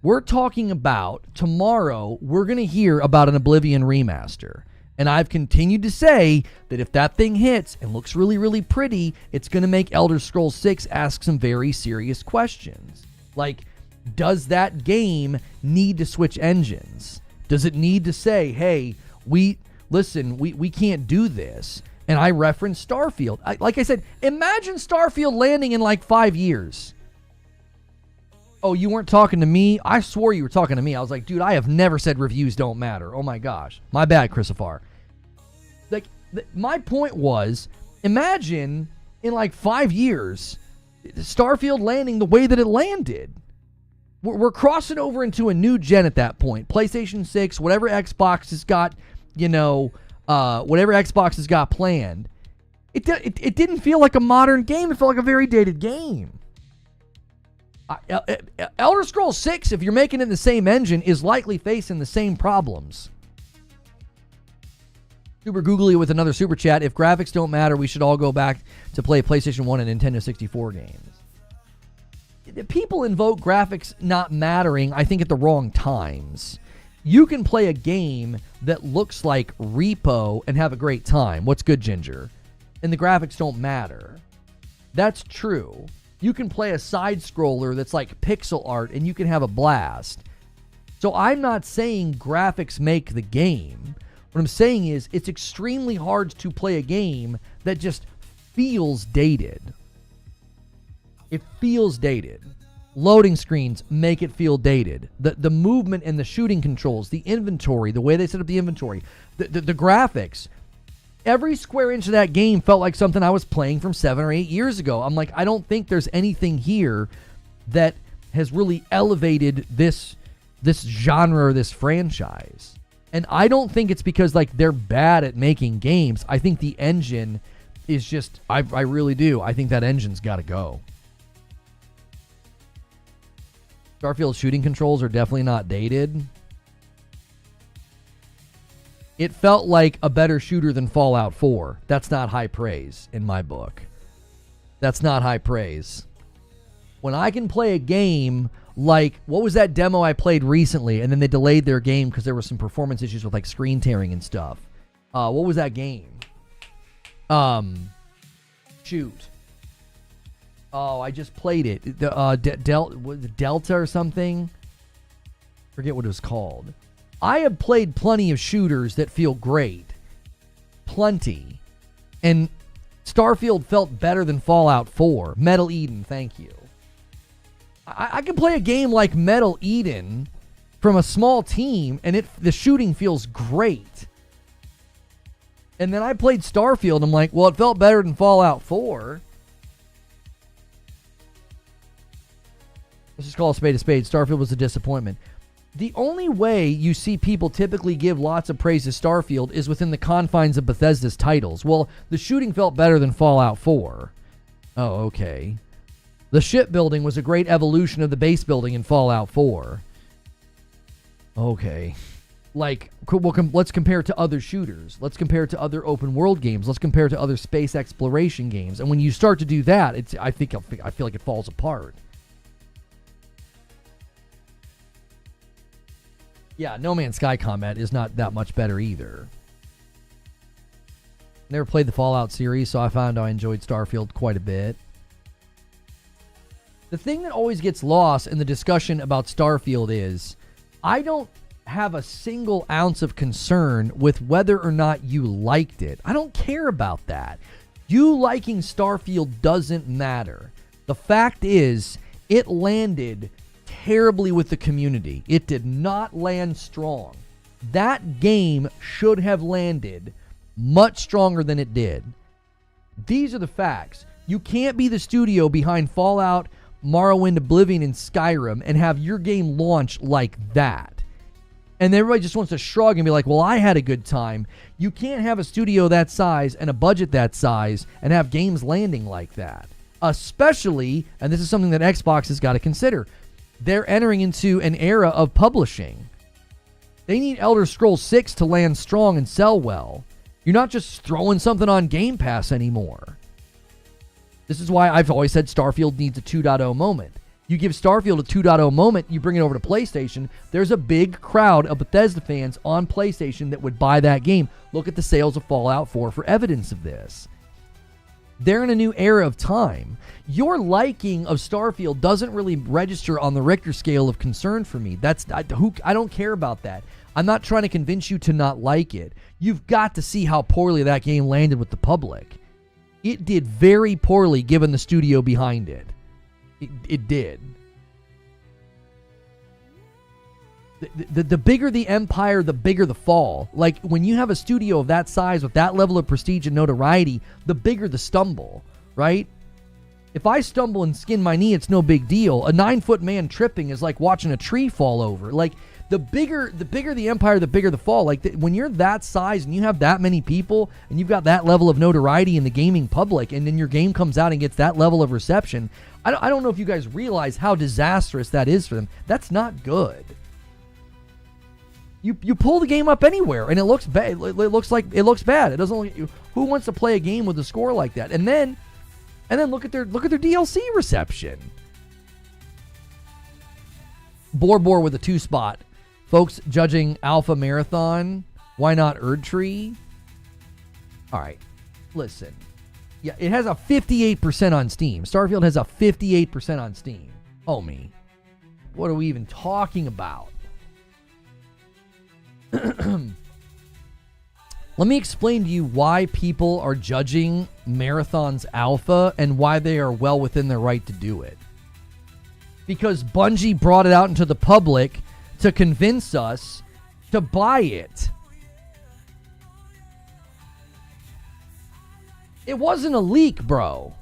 Speaker 1: We're talking about tomorrow. We're going to hear about an Oblivion Remaster. And I've continued to say that if that thing hits and looks really, really pretty, it's going to make Elder Scrolls 6 ask some very serious questions. Like, does that game need to switch engines? Does it need to say, hey, we can't do this? And I referenced Starfield. Like I said, imagine Starfield landing in like 5 years. Oh, you weren't talking to me? I swore you were talking to me. I was like, dude, I have never said reviews don't matter. Oh my gosh. My bad, Christopher. Like, my point was, imagine in like 5 years, Starfield landing the way that it landed. We're crossing over into a new gen at that point. PlayStation 6, whatever Xbox has got, whatever Xbox has got planned. It didn't feel like a modern game. It felt like a very dated game. Elder Scrolls 6, if you're making it in the same engine, is likely facing the same problems. Super Googly with another super chat. If graphics don't matter, we should all go back to play PlayStation 1 and Nintendo 64 games. People invoke graphics not mattering, I think, at the wrong times. You can play a game that looks like Repo and have a great time. What's good, Ginger? And the graphics don't matter. That's true. You can play a side-scroller that's like pixel art and you can have a blast. So I'm not saying graphics make the game. What I'm saying is it's extremely hard to play a game that just feels dated. It feels dated. Loading screens make it feel dated. The movement and the shooting controls, the inventory, the way they set up the inventory, the graphics. Every square inch of that game felt like something I was playing from 7 or 8 years ago. I'm like, I don't think there's anything here that has really elevated this genre or this franchise. And I don't think it's because like they're bad at making games. I think the engine is just, I really do. I think that engine's got to go. Starfield shooting controls are definitely not dated. It felt like a better shooter than Fallout 4. That's not high praise in my book. That's not high praise. When I can play a game like, what was that demo I played recently, and then they delayed their game because there were some performance issues with like screen tearing and stuff. What was that game? Shoot. Oh, I just played it. Delta or something? Forget what it was called. I have played plenty of shooters that feel great. Plenty. And Starfield felt better than Fallout 4. Metal Eden, thank you. I can play a game like Metal Eden from a small team, and the shooting feels great. And then I played Starfield, and I'm like, well, it felt better than Fallout 4. Let's just call a spade a spade. Starfield was a disappointment. The only way you see people typically give lots of praise to Starfield is within the confines of Bethesda's titles. Well, the shooting felt better than Fallout 4. Oh, okay. The shipbuilding was a great evolution of the base building in Fallout 4. Okay. Like, let's compare it to other shooters. Let's compare it to other open world games. Let's compare it to other space exploration games. And when you start to do that, I feel like it falls apart. Yeah, No Man's Sky combat is not that much better either. Never played the Fallout series, so I found I enjoyed Starfield quite a bit. The thing that always gets lost in the discussion about Starfield is I don't have a single ounce of concern with whether or not you liked it. I don't care about that. You liking Starfield doesn't matter. The fact is, it landed terribly with the community. It did not land strong. That game should have landed much stronger than it did. These are the facts. You can't be the studio behind Fallout, Morrowind, Oblivion, and Skyrim and have your game launch like that. And everybody just wants to shrug and be like, well, I had a good time. You can't have a studio that size and a budget that size and have games landing like that. Especially, and this is something that Xbox has got to consider, they're entering into an era of publishing. They need Elder Scrolls 6 to land strong and sell well. You're not just throwing something on Game Pass anymore. This is why I've always said Starfield needs a 2.0 moment. You give Starfield a 2.0 moment, you bring it over to PlayStation, there's a big crowd of Bethesda fans on PlayStation that would buy that game. Look at the sales of Fallout 4 for evidence of this. They're in a new era of time. Your liking of Starfield doesn't really register on the Richter scale of concern for me. I don't care about that. I'm not trying to convince you to not like it. You've got to see how poorly that game landed with the public. It did very poorly given the studio behind it. It did. The bigger the empire, the bigger the fall. Like, when you have a studio of that size with that level of prestige and notoriety, the bigger the stumble, right? If I stumble and skin my knee, it's no big deal. A 9-foot man tripping is like watching a tree fall over. Like, the bigger the empire, the bigger the fall. Like, when you're that size and you have that many people and you've got that level of notoriety in the gaming public, and then your game comes out and gets that level of reception, I don't know if you guys realize how disastrous that is for them. That's not good. You pull the game up anywhere and it looks bad. It looks bad. It doesn't look. Who wants to play a game with a score like that? And then look at their DLC reception. Bor with a 2-spot. Folks judging Alpha Marathon. Why not Erdtree? All right, listen. Yeah, it has a 58% on Steam. Starfield has a 58% on Steam. Oh me. What are we even talking about? Let me explain to you why people are judging Marathon's alpha and why they are well within their right to do it. Because Bungie brought it out into the public to convince us to buy it. It wasn't a leak, bro.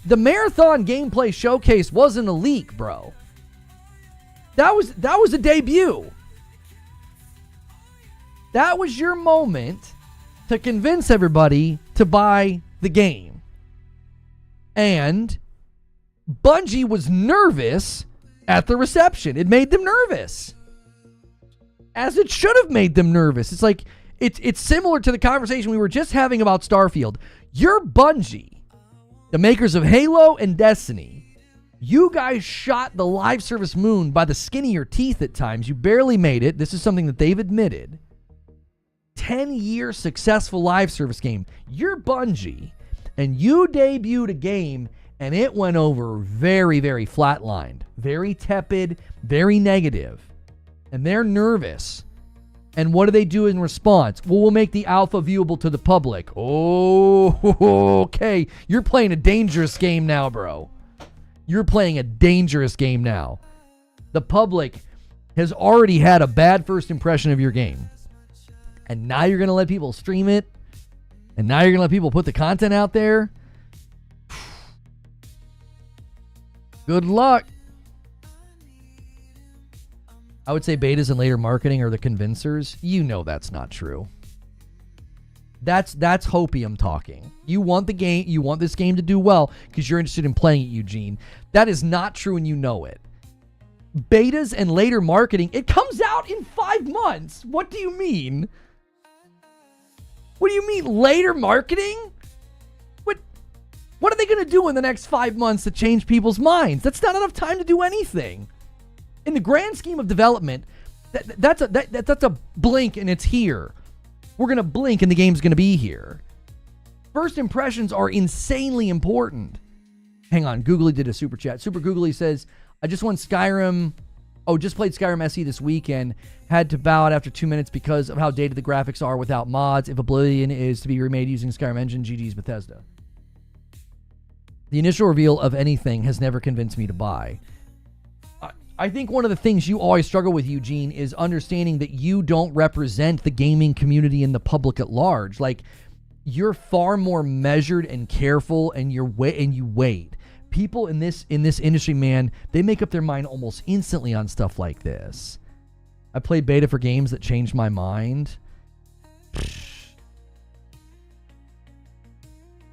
Speaker 1: The Marathon gameplay showcase wasn't a leak, bro. That was a debut. That was your moment to convince everybody to buy the game. And Bungie was nervous at the reception. It made them nervous. As it should have made them nervous. It's like, it's similar to the conversation we were just having about Starfield. You're Bungie, the makers of Halo and Destiny. You guys shot the live service moon by the skin of your teeth at times. You barely made it. This is something that they've admitted. 10-year successful live service game. You're Bungie, and you debuted a game, and it went over very, very flatlined, very tepid, very negative, and they're nervous. And what do they do in response? Well, we'll make the alpha viewable to the public. Oh, okay. You're playing a dangerous game now, bro. You're playing a dangerous game now. The public has already had a bad first impression of your game. And now you're going to let people stream it. And now you're going to let people put the content out there. Good luck. I would say betas and later marketing are the convincers. You know that's not true. That's hopium talking. You want the game, you want this game to do well because you're interested in playing it, Eugene. That is not true and you know it. Betas and later marketing, it comes out in 5 months. What do you mean? What do you mean later marketing? What are they going to do in the next 5 months to change people's minds? That's not enough time to do anything. In the grand scheme of development, that's a blink and it's here. We're going to blink and the game's going to be here. First impressions are insanely important. Hang on, Googly did a super chat. Super Googly says, I just won Skyrim. Oh, just played Skyrim SE this weekend. Had to bow out after 2 minutes because of how dated the graphics are without mods. If Oblivion is to be remade using Skyrim engine, GG's Bethesda. The initial reveal of anything has never convinced me to buy. I think one of the things you always struggle with, Eugene, is understanding that you don't represent the gaming community and the public at large. Like, you're far more measured and careful, and you wait. People in this industry, man, they make up their mind almost instantly on stuff like this. I played beta for games that changed my mind.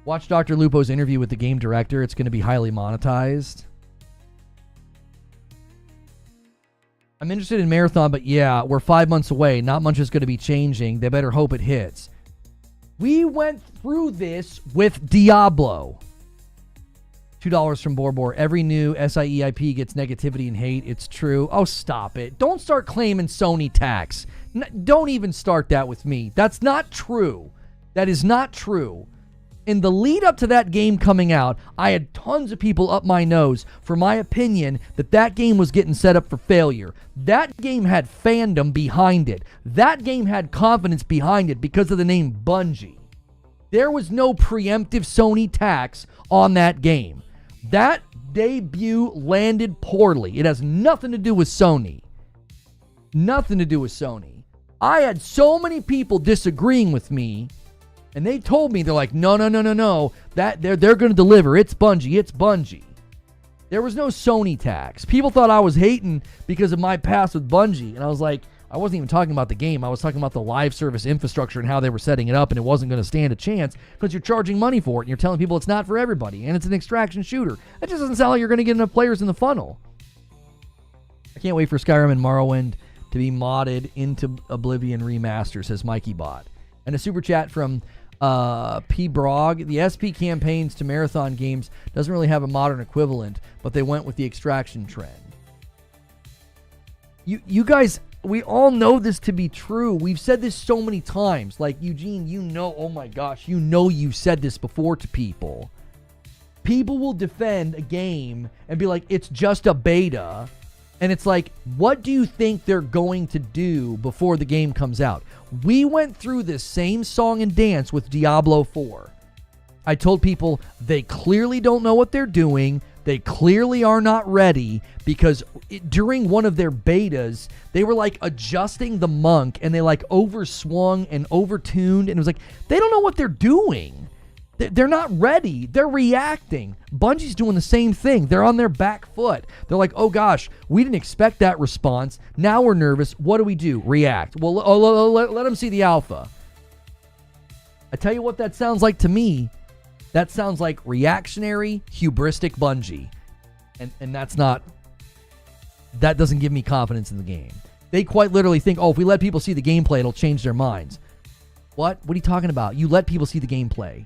Speaker 1: Watch Dr. Lupo's interview with the game director. It's going to be highly monetized. I'm interested in Marathon, but yeah, we're 5 months away. Not much is going to be changing. They better hope it hits. We went through this with Diablo. $2 from Borbor. Every new SIE IP gets negativity and hate. It's true. Oh, stop it. Don't start claiming Sony tax. Don't even start that with me. That's not true. That is not true. In the lead up to that game coming out, I had tons of people up my nose for my opinion that game was getting set up for failure. That game had fandom behind it. That game had confidence behind it because of the name Bungie. There was no preemptive Sony tax on that game. That debut landed poorly. It has nothing to do with Sony. Nothing to do with Sony. I had so many people disagreeing with me, and they told me, they're like, no. That they're going to deliver. It's Bungie. There was no Sony tax. People thought I was hating because of my past with Bungie, and I was like, I wasn't even talking about the game. I was talking about the live service infrastructure and how they were setting it up, and it wasn't going to stand a chance because you're charging money for it, and you're telling people it's not for everybody, and it's an extraction shooter. That just doesn't sound like you're going to get enough players in the funnel. I can't wait for Skyrim and Morrowind to be modded into Oblivion Remaster, says Mikey Bot. And a super chat from P. Brog. The SP campaigns to marathon games doesn't really have a modern equivalent, but they went with the extraction trend. You guys, we all know this to be true. We've said this so many times. Like, Eugene, oh my gosh, you've said this before to people. People will defend a game and be like, it's just a beta. And it's like, what do you think they're going to do before the game comes out? We went through this same song and dance with Diablo 4. I told people they clearly don't know what they're doing. They clearly are not ready because during one of their betas, they were like adjusting the monk and they like overswung and overtuned. And it was like, they don't know what they're doing. They're not ready. They're reacting. Bungie's doing the same thing. They're on their back foot. They're like, oh gosh, we didn't expect that response. Now we're nervous. What do? React. Well, let them see the alpha. I tell you what that sounds like to me. That sounds like reactionary, hubristic Bungie. And that's not... That doesn't give me confidence in the game. They quite literally think, oh, if we let people see the gameplay, it'll change their minds. What? What are you talking about? You let people see the gameplay.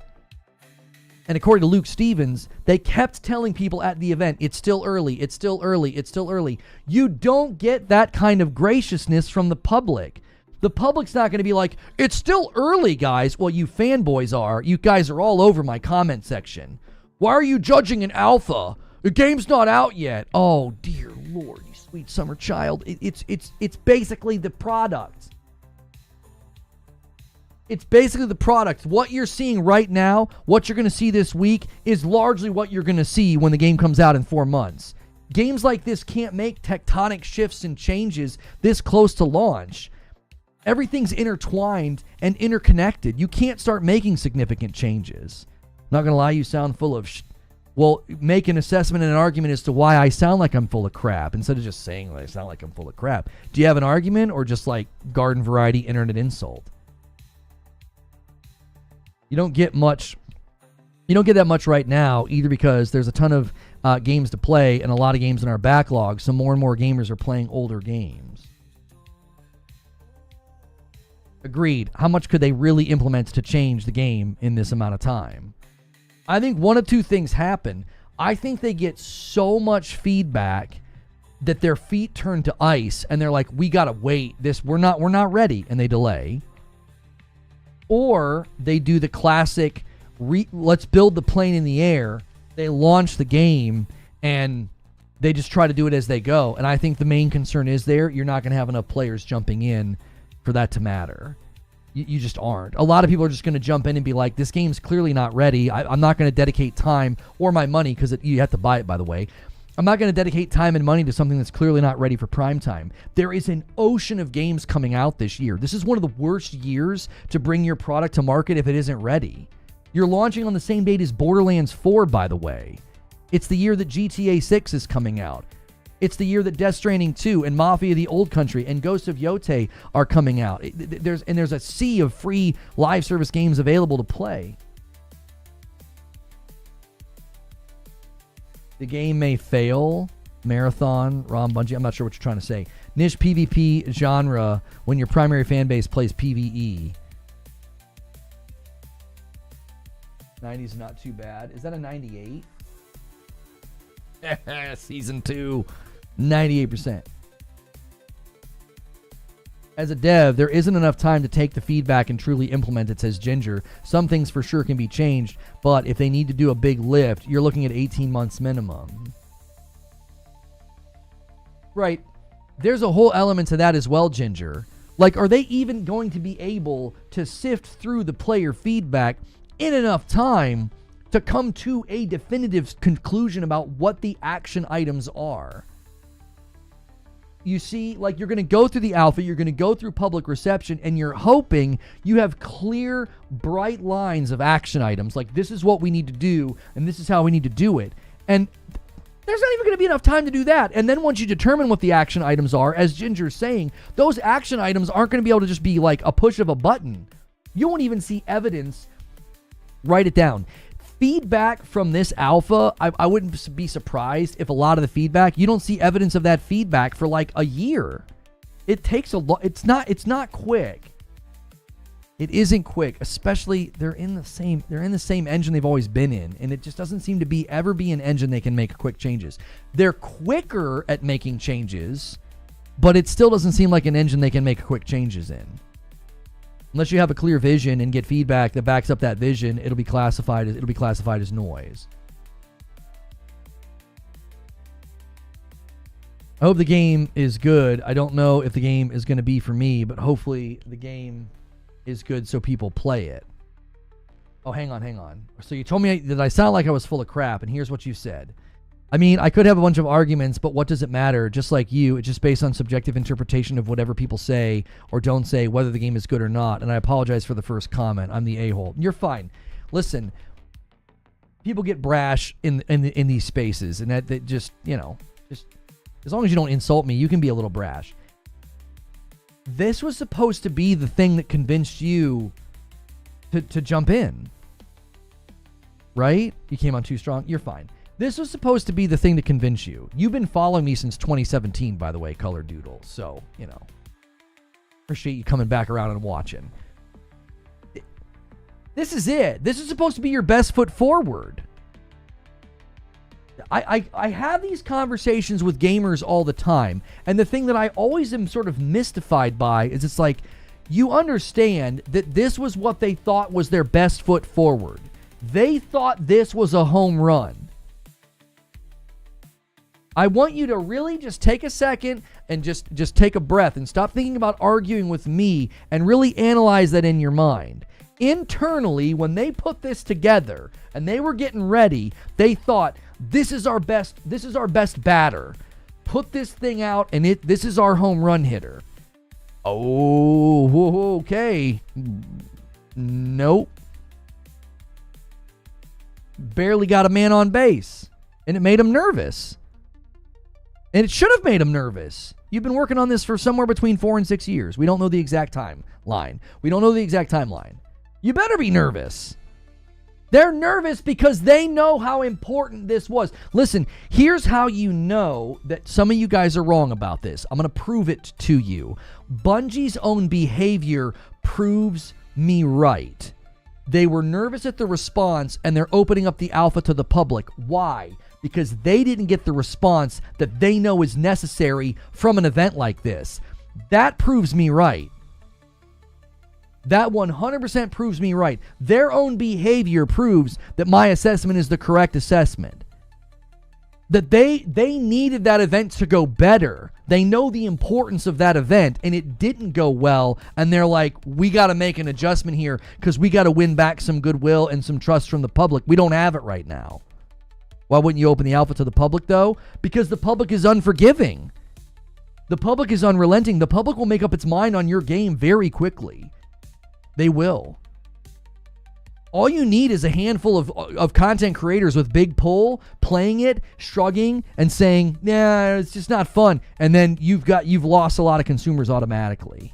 Speaker 1: And according to Luke Stevens, they kept telling people at the event, it's still early, it's still early, it's still early. You don't get that kind of graciousness from the public. The public's not going to be like, it's still early, guys. Well, you fanboys are. You guys are all over my comment section. Why are you judging an alpha? The game's not out yet. Oh, dear Lord, you sweet summer child. It's basically the product. It's basically the product. What you're seeing right now, what you're going to see this week, is largely what you're going to see when the game comes out in 4 months. Games like this can't make tectonic shifts and changes this close to launch. Everything's intertwined and interconnected. You can't start making significant changes. Not going to lie, you sound full of well, make an assessment and an argument as to why I sound like I'm full of crap instead of just saying that I sound like I'm full of crap. Do you have an argument or just like garden variety internet insult? You don't get much. You don't get that much right now, either because there's a ton of games to play and a lot of games in our backlog, so more and more gamers are playing older games. Agreed. How much could they really implement to change the game in this amount of time? I think one of two things happen. I think they get so much feedback that their feet turn to ice and they're like, we gotta wait. We're not ready, and they delay. Or they do the classic, let's build the plane in the air. They launch the game and they just try to do it as they go. And I think the main concern is you're not going to have enough players jumping in for that to matter. You just aren't. A lot of people are just going to jump in and be like, this game's clearly not ready. I'm not going to dedicate time or my money, because you have to buy it, by the way. I'm not going to dedicate time and money to something that's clearly not ready for prime time. There is an ocean of games coming out this year. This is one of the worst years to bring your product to market if it isn't ready. You're launching on the same date as Borderlands 4, by the way. It's the year that GTA 6 is coming out. It's the year that Death Stranding 2 and Mafia the Old Country and Ghost of Yotei are coming out. There's a sea of free live service games available to play. The game may fail. Marathon, Rom Bungie. I'm not sure what you're trying to say. Niche PvP genre when your primary fan base plays PvE. 90's not too bad. Is that a 98? Season 2, 98%. As a dev, there isn't enough time to take the feedback and truly implement it, says Ginger. Some things for sure can be changed, but if they need to do a big lift, you're looking at 18 months minimum. Right. There's a whole element to that as well, Ginger. Like, are they even going to be able to sift through the player feedback in enough time to come to a definitive conclusion about what the action items are. You see, like, you're going to go through the alpha, you're going to go through public reception, and you're hoping you have clear, bright lines of action items. Like, this is what we need to do, and this is how we need to do it. And there's not even going to be enough time to do that. And then once you determine what the action items are, as Ginger's saying, those action items aren't going to be able to just be like a push of a button. You won't even see evidence. Write it down. Feedback from this alpha, I wouldn't be surprised if a lot of the feedback, you don't see evidence of that feedback for like a year. It takes a lot. It's not quick. It isn't quick, especially they're in the same engine they've always been in, and it just doesn't seem to ever be an engine they can make quick changes. They're quicker at making changes, but it still doesn't seem like an engine they can make quick changes in. Unless you have a clear vision and get feedback that backs up that vision, it'll be classified as noise. I hope the game is good. I don't know if the game is going to be for me, but hopefully the game is good so people play it. Oh, hang on. So you told me that I sound like I was full of crap, and here's what you said. I mean, I could have a bunch of arguments, but what does it matter? Just like you, it's just based on subjective interpretation of whatever people say or don't say, whether the game is good or not. And I apologize for the first comment. I'm the a-hole. You're fine. Listen, people get brash in these spaces, and that just, just as long as you don't insult me, you can be a little brash. This was supposed to be the thing that convinced you to jump in, right? You came on too strong. You're fine. This was supposed to be the thing to convince you. You've been following me since 2017, by the way, Color Doodle. So, appreciate you coming back around and watching. This is it. This is supposed to be your best foot forward. I have these conversations with gamers all the time, and the thing that I always am sort of mystified by is it's like, you understand that this was what they thought was their best foot forward. They thought this was a home run. I want you to really just take a second and just take a breath and stop thinking about arguing with me and really analyze that in your mind. Internally, when they put this together and they were getting ready, they thought, this is our best batter. Put this thing out and this is our home run hitter. Oh, okay. Nope. Barely got a man on base, and it made him nervous. And it should have made him nervous. You've been working on this for somewhere between 4 and 6 years. We don't know the exact timeline. You better be nervous. They're nervous because they know how important this was. Listen, here's how you know that some of you guys are wrong about this. I'm going to prove it to you. Bungie's own behavior proves me right. They were nervous at the response, and they're opening up the alpha to the public. Why? Because they didn't get the response that they know is necessary from an event like this. That proves me right. That 100% proves me right. Their own behavior proves that my assessment is the correct assessment. That they needed that event to go better. They know the importance of that event, and it didn't go well, and they're like, we got to make an adjustment here because we got to win back some goodwill and some trust from the public. We don't have it right now. Why wouldn't you open the alpha to the public, though? Because the public is unforgiving. The public is unrelenting. The public will make up its mind on your game very quickly. They will. All you need is a handful of content creators with big pull, playing it, shrugging, and saying, nah, it's just not fun. And then you've lost a lot of consumers automatically.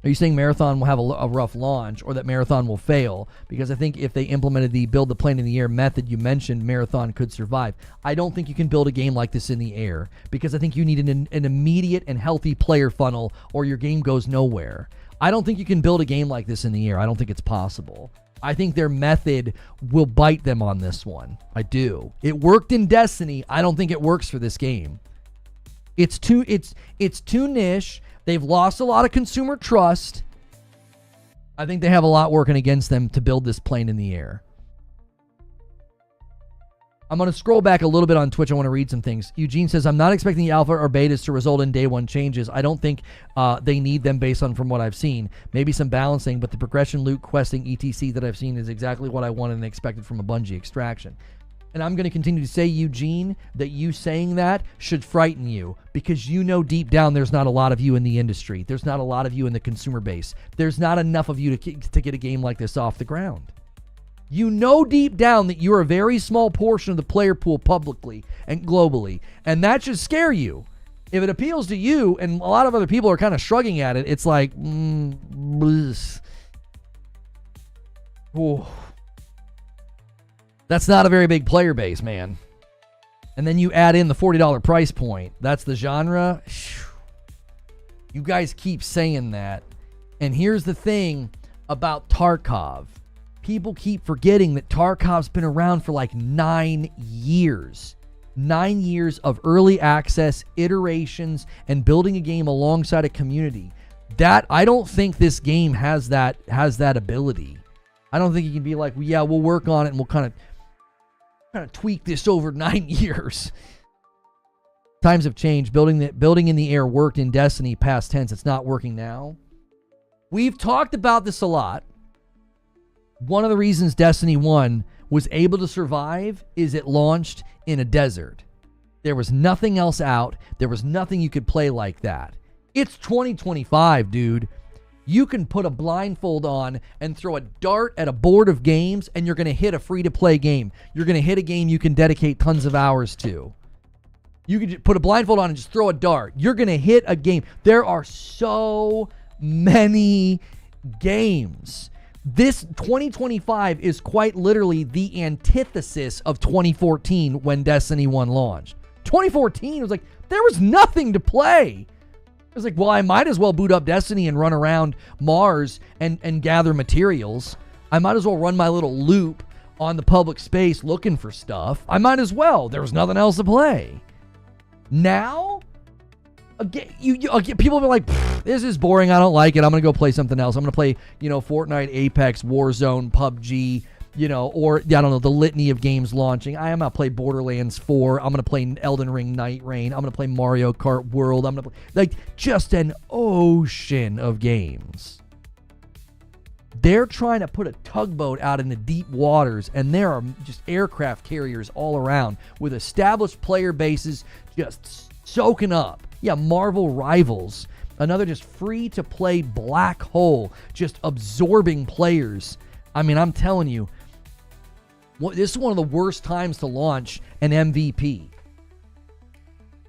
Speaker 1: Are you saying Marathon will have a rough launch, or that Marathon will fail? Because I think if they implemented the build the plane in the air method you mentioned, Marathon could survive. I don't think you can build a game like this in the air, because I think you need an immediate and healthy player funnel, or your game goes nowhere. I don't think you can build a game like this in the air. I don't think it's possible. I think their method will bite them on this one. I do. It worked in Destiny. I don't think it works for this game. It's too niche. They've lost a lot of consumer trust. I think they have a lot working against them to build this plane in the air. I'm going to scroll back a little bit on Twitch. I want to read some things. Eugene says, I'm not expecting the alpha or betas to result in day one changes. I don't think they need them based on from what I've seen. Maybe some balancing, but the progression, loot, questing, etc. that I've seen is exactly what I wanted and expected from a Bungie extraction. And I'm going to continue to say, Eugene, that you saying that should frighten you, because you know deep down there's not a lot of you in the industry. There's not a lot of you in the consumer base. There's not enough of you to get a game like this off the ground. You know deep down that you're a very small portion of the player pool publicly and globally, and that should scare you. If it appeals to you and a lot of other people are kind of shrugging at it, it's like, that's not a very big player base, man. And then you add in the $40 price point. That's the genre. You guys keep saying that. And here's the thing about Tarkov. People keep forgetting that Tarkov's been around for like 9 years. 9 years of early access, iterations, and building a game alongside a community. That, I don't think this game has that ability. I don't think you can be like, well, yeah, we'll work on it and we'll kind of tweak this over 9 years. Times have changed. Building in the air worked in Destiny past tense. It's not working now. We've talked about this a lot. One of the reasons Destiny 1 was able to survive is it launched in a desert. There was nothing else out. There was nothing you could play like that. It's 2025, dude. You can put a blindfold on and throw a dart at a board of games, and you're going to hit a free-to-play game. You're going to hit a game you can dedicate tons of hours to. You can just put a blindfold on and just throw a dart. You're going to hit a game. There are so many games. This 2025 is quite literally the antithesis of 2014 when Destiny 1 launched. 2014 was like, there was nothing to play. It was like, well, I might as well boot up Destiny and run around Mars and gather materials. I might as well run my little loop on the public space looking for stuff. I might as well. There was nothing else to play. Now, again, people are like, this is boring. I don't like it. I'm going to go play something else. I'm going to play, Fortnite, Apex, Warzone, PUBG, or, I don't know, the litany of games launching. I am going to play Borderlands 4. I'm going to play Elden Ring Night Rain. I'm going to play Mario Kart World. I'm going to play, just an ocean of games. They're trying to put a tugboat out in the deep waters, and there are just aircraft carriers all around with established player bases just soaking up. Yeah, Marvel Rivals, another just free-to-play black hole, just absorbing players. I mean, I'm telling you, this is one of the worst times to launch an MVP.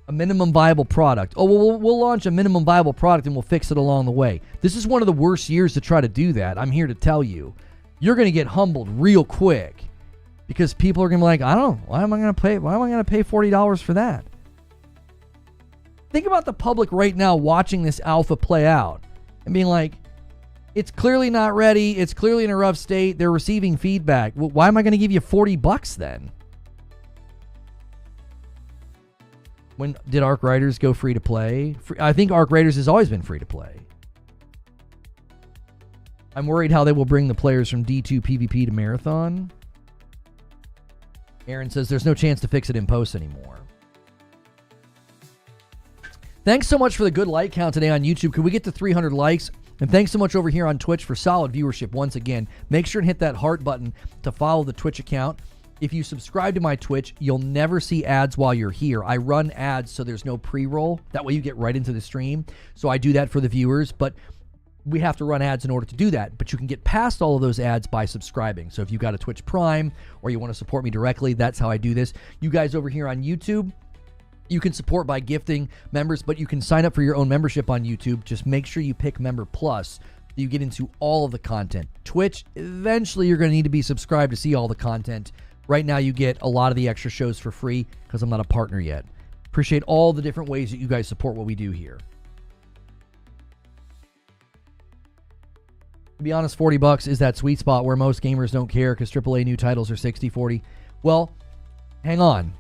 Speaker 1: A minimum viable product. Oh, we'll launch a minimum viable product and we'll fix it along the way. This is one of the worst years to try to do that. I'm here to tell you. You're going to get humbled real quick because people are going to be like, I don't know, why am I going to pay $40 for that? Think about the public right now watching this alpha play out and being like, it's clearly not ready. It's clearly in a rough state. They're receiving feedback. Well, why am I going to give you $40 then? When did Arc Raiders go free to play? I think Arc Raiders has always been free to play. I'm worried how they will bring the players from D2 PvP to Marathon. Aaron says there's no chance to fix it in post anymore. Thanks so much for the good like count today on YouTube. Could we get to 300 likes? And thanks so much over here on Twitch for solid viewership once again. Make sure and hit that heart button to follow the Twitch account. If you subscribe to my Twitch, you'll never see ads while you're here. I run ads so there's no pre-roll. That way you get right into the stream. So I do that for the viewers, but we have to run ads in order to do that. But you can get past all of those ads by subscribing. So if you got a Twitch Prime or you want to support me directly, that's how I do this. You guys over here on YouTube, you can support by gifting members, but you can sign up for your own membership on YouTube. Just make sure you pick Member Plus. You get into all of the content. Twitch, eventually you're going to need to be subscribed to see all the content. Right now you get a lot of the extra shows for free because I'm not a partner yet. Appreciate all the different ways that you guys support what we do here. To be honest, $40 is that sweet spot where most gamers don't care because AAA new titles are $60, $40. Well, hang on.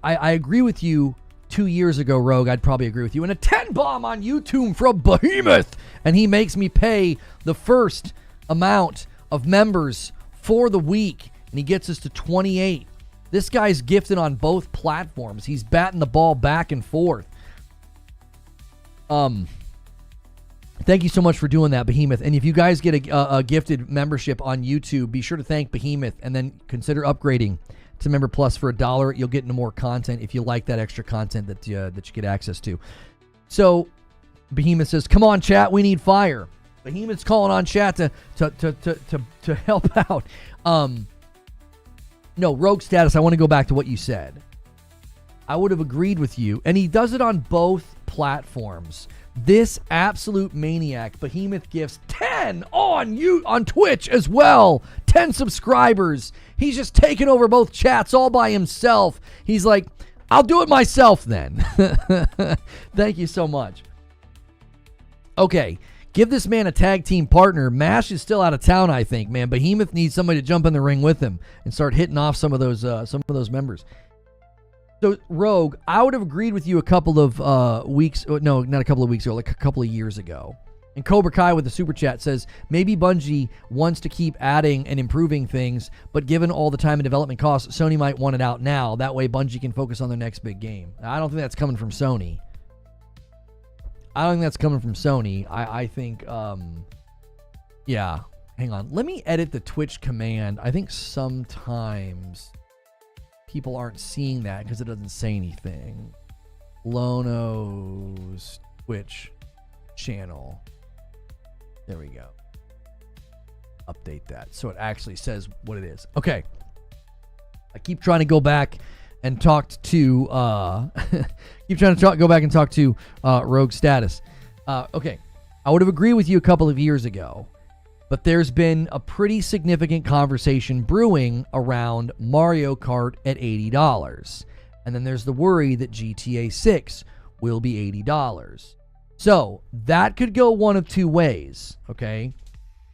Speaker 1: I agree with you 2 years ago, Rogue. I'd probably agree with you. And a 10 bomb on YouTube from Behemoth. And he makes me pay the first amount of members for the week. And he gets us to 28. This guy's gifted on both platforms. He's batting the ball back and forth. Thank you so much for doing that, Behemoth. And if you guys get a gifted membership on YouTube, be sure to thank Behemoth and then consider upgrading to Member Plus for $1. You'll get into more content if you like that extra content that you get access to. So Behemoth says, "Come on, chat, we need fire." Behemoth's calling on chat to help out. No, Rogue Status, I want to go back to what you said. I would have agreed with you, and he does it on both platforms. This absolute maniac, Behemoth gifts 10 on Twitch as well. 10 subscribers. He's just taking over both chats all by himself. He's like, I'll do it myself then. Thank you so much. Okay, give this man a tag team partner. MASH is still out of town, I think, man. Behemoth needs somebody to jump in the ring with him and start hitting off some of those members. So, Rogue, I would have agreed with you a couple of weeks. No, not a couple of weeks ago, like a couple of years ago. And Cobra Kai with the super chat says, maybe Bungie wants to keep adding and improving things, but given all the time and development costs, Sony might want it out now. That way Bungie can focus on their next big game. I don't think that's coming from Sony. I think, yeah. Hang on. Let me edit the Twitch command. I think sometimes people aren't seeing that because it doesn't say anything. Lono's Twitch channel. There we go. Update that so it actually says what it is. Okay. I keep trying to go back and talk to Rogue Status. Okay. I would have agreed with you a couple of years ago, but there's been a pretty significant conversation brewing around Mario Kart at $80. And then there's the worry that GTA 6 will be $80. So that could go one of two ways, okay?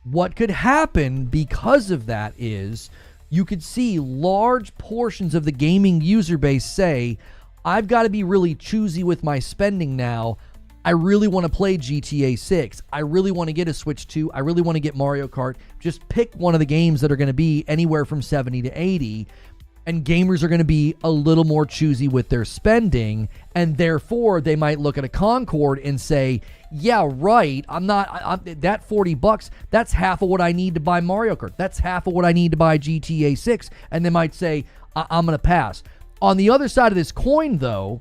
Speaker 1: What could happen because of that is you could see large portions of the gaming user base say, I've got to be really choosy with my spending now. I really want to play GTA 6. I really want to get a Switch 2. I really want to get Mario Kart. Just pick one of the games that are going to be anywhere from 70 to 80. And gamers are going to be a little more choosy with their spending. And therefore, they might look at a Concord and say, yeah, right. That $40, that's half of what I need to buy Mario Kart. That's half of what I need to buy GTA 6. And they might say, I'm going to pass. On the other side of this coin, though,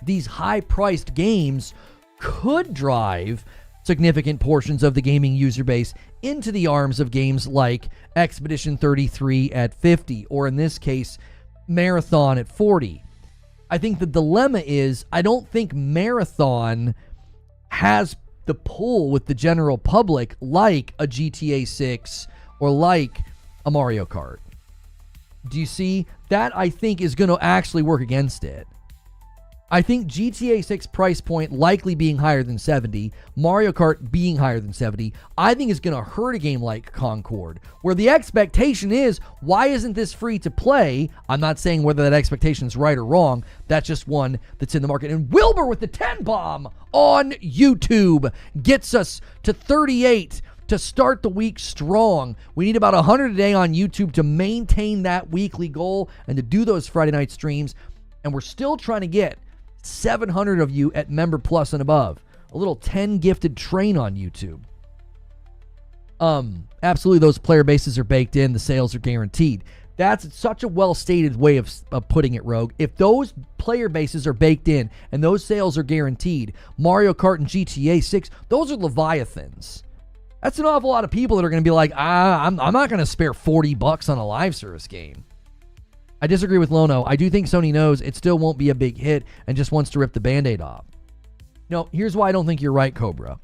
Speaker 1: these high-priced games could drive significant portions of the gaming user base into the arms of games like Expedition 33 at 50, or in this case, Marathon at 40. I think the dilemma is, I don't think Marathon has the pull with the general public like a GTA 6 or like a Mario Kart. Do you see? That, I think, is going to actually work against it. I think GTA 6 price point likely being higher than 70, Mario Kart being higher than 70, I think is going to hurt a game like Concord, where the expectation is, why isn't this free to play? I'm not saying whether that expectation is right or wrong. That's just one that's in the market. And Wilbur with the 10 bomb on YouTube gets us to 38 to start the week strong. We need about 100 a day on YouTube to maintain that weekly goal and to do those Friday night streams. And we're still trying to get 700 of you at Member Plus and above. A little 10 gifted train on YouTube. Absolutely, those player bases are baked in. The sales are guaranteed. That's such a well-stated way of putting it, Rogue. If those player bases are baked in and those sales are guaranteed, Mario Kart and GTA 6, those are Leviathans. That's an awful lot of people that are going to be like, I'm not going to spare $40 on a live service game. I disagree with Lono. I do think Sony knows it still won't be a big hit and just wants to rip the Band-Aid off. No, here's why I don't think you're right, Cobra.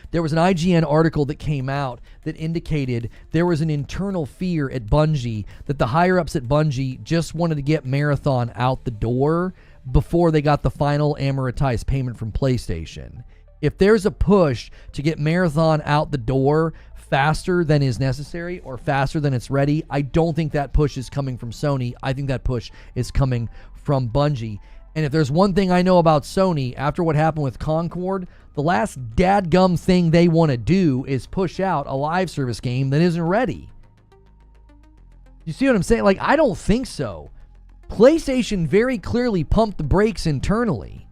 Speaker 1: There was an IGN article that came out that indicated there was an internal fear at Bungie that the higher-ups at Bungie just wanted to get Marathon out the door before they got the final amortized payment from PlayStation. If there's a push to get Marathon out the door faster than is necessary or faster than it's ready, I don't think that push is coming from Sony. I think that push is coming from Bungie. And if there's one thing I know about Sony, after what happened with Concord, the last dadgum thing they want to do is push out a live service game that isn't ready. You see what I'm saying? Like, I don't think so. PlayStation very clearly pumped the brakes internally.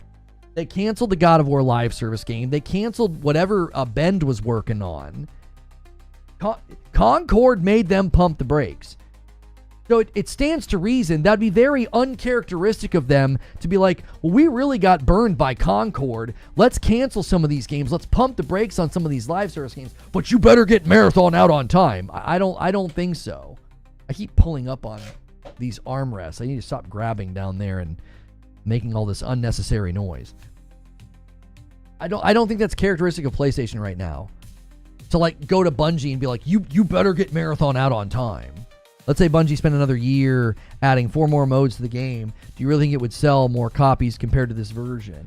Speaker 1: They canceled the God of War live service game. They canceled whatever Bend was working on. Concord made them pump the brakes. So it stands to reason that'd be very uncharacteristic of them to be like, well, we really got burned by Concord. Let's cancel some of these games. Let's pump the brakes on some of these live service games. But you better get Marathon out on time. I don't think so. I keep pulling up on these armrests. I need to stop grabbing down there and making all this unnecessary noise. I don't think that's characteristic of PlayStation right now. To like go to Bungie and be like, you better get Marathon out on time. Let's say Bungie spent another year adding 4 more modes to the game. Do you really think it would sell more copies compared to this version?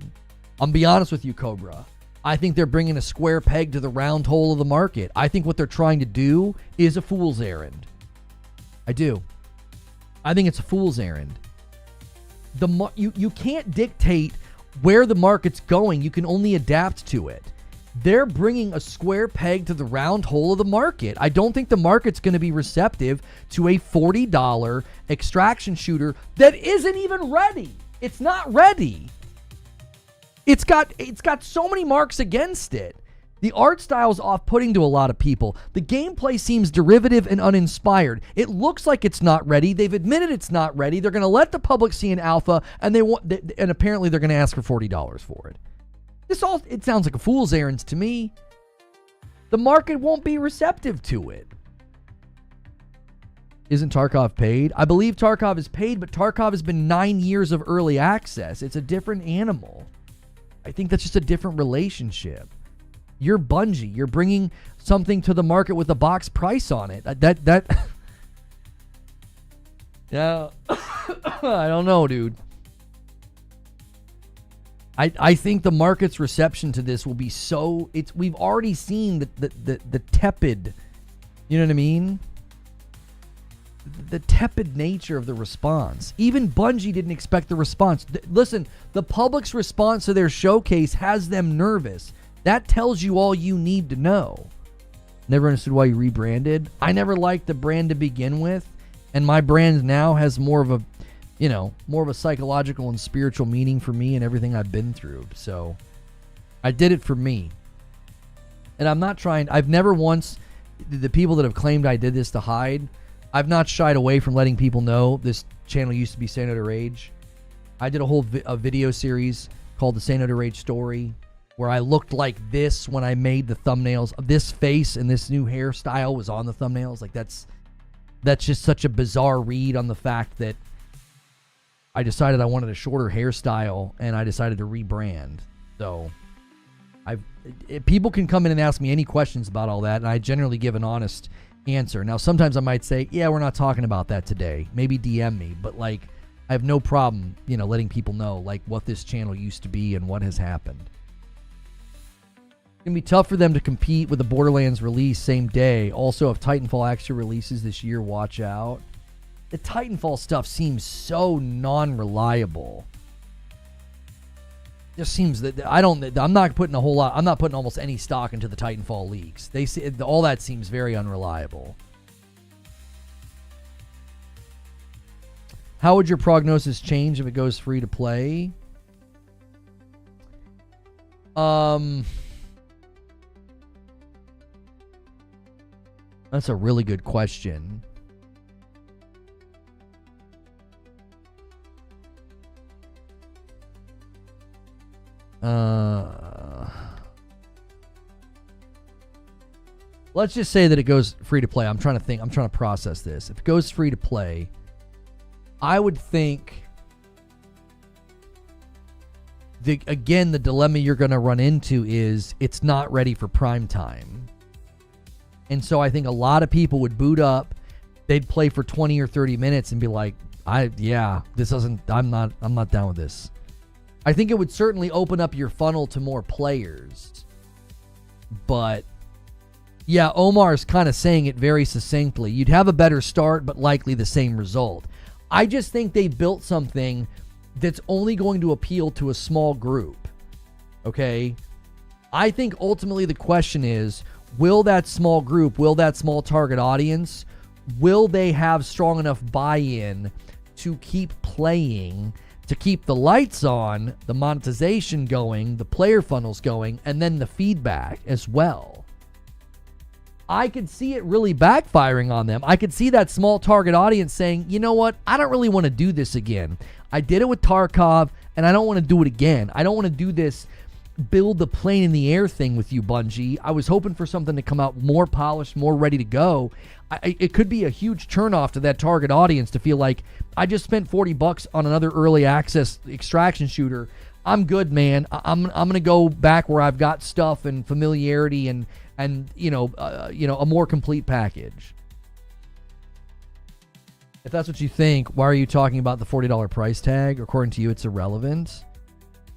Speaker 1: I'm be honest with you, Cobra. I think they're bringing a square peg to the round hole of the market. I think what they're trying to do is a fool's errand. I do. I think it's a fool's errand. You can't dictate where the market's going. You can only adapt to it. They're bringing a square peg to the round hole of the market. I don't think the market's going to be receptive to a $40 extraction shooter that isn't even ready. It's not ready. It's got so many marks against it. The art style is off-putting to a lot of people. The gameplay seems derivative and uninspired. It looks like it's not ready. They've admitted it's not ready. They're going to let the public see an alpha, and apparently they're going to ask for $40 for it. It sounds like a fool's errand to me. The market won't be receptive to it. Isn't Tarkov paid? I believe Tarkov is paid, but Tarkov has been 9 years of early access. It's a different animal. I think that's just a different relationship. You're Bungie. You're bringing something to the market with a box price on it. Yeah. I don't know, dude. I think the market's reception to this will be so... We've already seen the tepid... You know what I mean? The tepid nature of the response. Even Bungie didn't expect the response. Listen, the public's response to their showcase has them nervous. That tells you all you need to know. Never understood why you rebranded. I never liked the brand to begin with, and my brand now has more of a psychological and spiritual meaning for me and everything I've been through. So I did it for me. And I've never once, the people that have claimed I did this to hide, I've not shied away from letting people know this channel used to be Say No to Rage. I did a whole video series called the Say No to Rage story, where I looked like this when I made the thumbnails. This face and this new hairstyle was on the thumbnails. Like that's just such a bizarre read on the fact that I decided I wanted a shorter hairstyle and I decided to rebrand. So people can come in and ask me any questions about all that, and I generally give an honest answer. Now, sometimes I might say, yeah, we're not talking about that today. Maybe DM me, but like I have no problem, letting people know like what this channel used to be and what has happened. It's going to be tough for them to compete with the Borderlands release same day. Also, if Titanfall actually releases this year, watch out. The Titanfall stuff seems so non-reliable. Just seems that I'm not putting almost any stock into the Titanfall leaks. All that seems very unreliable. How would your prognosis change if it goes free to play? That's a really good question. Let's just say that it goes free to play. I'm trying to process this. If it goes free to play, I would think the dilemma you're going to run into is it's not ready for prime time. And so I think a lot of people would boot up, they'd play for 20 or 30 minutes and be like, I'm not down with this. I think it would certainly open up your funnel to more players. But yeah, Omar's kind of saying it very succinctly. You'd have a better start, but likely the same result. I just think they built something that's only going to appeal to a small group. Okay? I think ultimately the question is, will that small target audience, will they have strong enough buy-in to keep playing, to keep the lights on, the monetization going, the player funnels going, and then the feedback as well? I could see it really backfiring on them. I could see that small target audience saying, you know what, I don't really want to do this again. I did it with Tarkov, and I don't want to do it again. I don't want to do this build the plane in the air thing with you, Bungie. I was hoping for something to come out more polished, more ready to go. It could be a huge turnoff to that target audience to feel like, I just spent $40 on another early access extraction shooter. I'm good, man. I'm gonna go back where I've got stuff and familiarity and a more complete package. If that's what you think, why are you talking about the $40 price tag? According to you, it's irrelevant.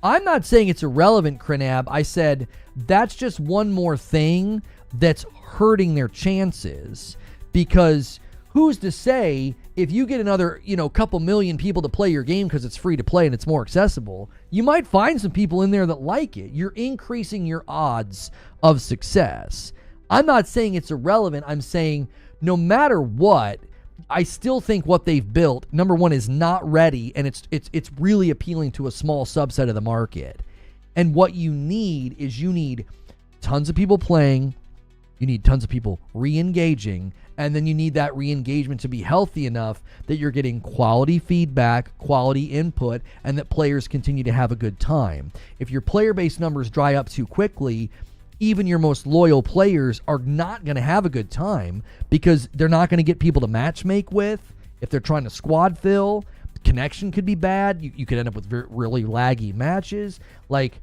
Speaker 1: I'm not saying it's irrelevant, Crinab. I said that's just one more thing that's hurting their chances, because who's to say if you get another, couple million people to play your game because it's free to play and it's more accessible, you might find some people in there that like it. You're increasing your odds of success. I'm not saying it's irrelevant. I'm saying no matter what, I still think what they've built, number one, is not ready, and it's really appealing to a small subset of the market. And what you need is tons of people playing, you need tons of people re-engaging, and then you need that re-engagement to be healthy enough that you're getting quality feedback, quality input, and that players continue to have a good time. If your player base numbers dry up too quickly, even your most loyal players are not going to have a good time because they're not going to get people to matchmake with. If they're trying to squad fill, the connection could be bad. You could end up with really laggy matches. Like,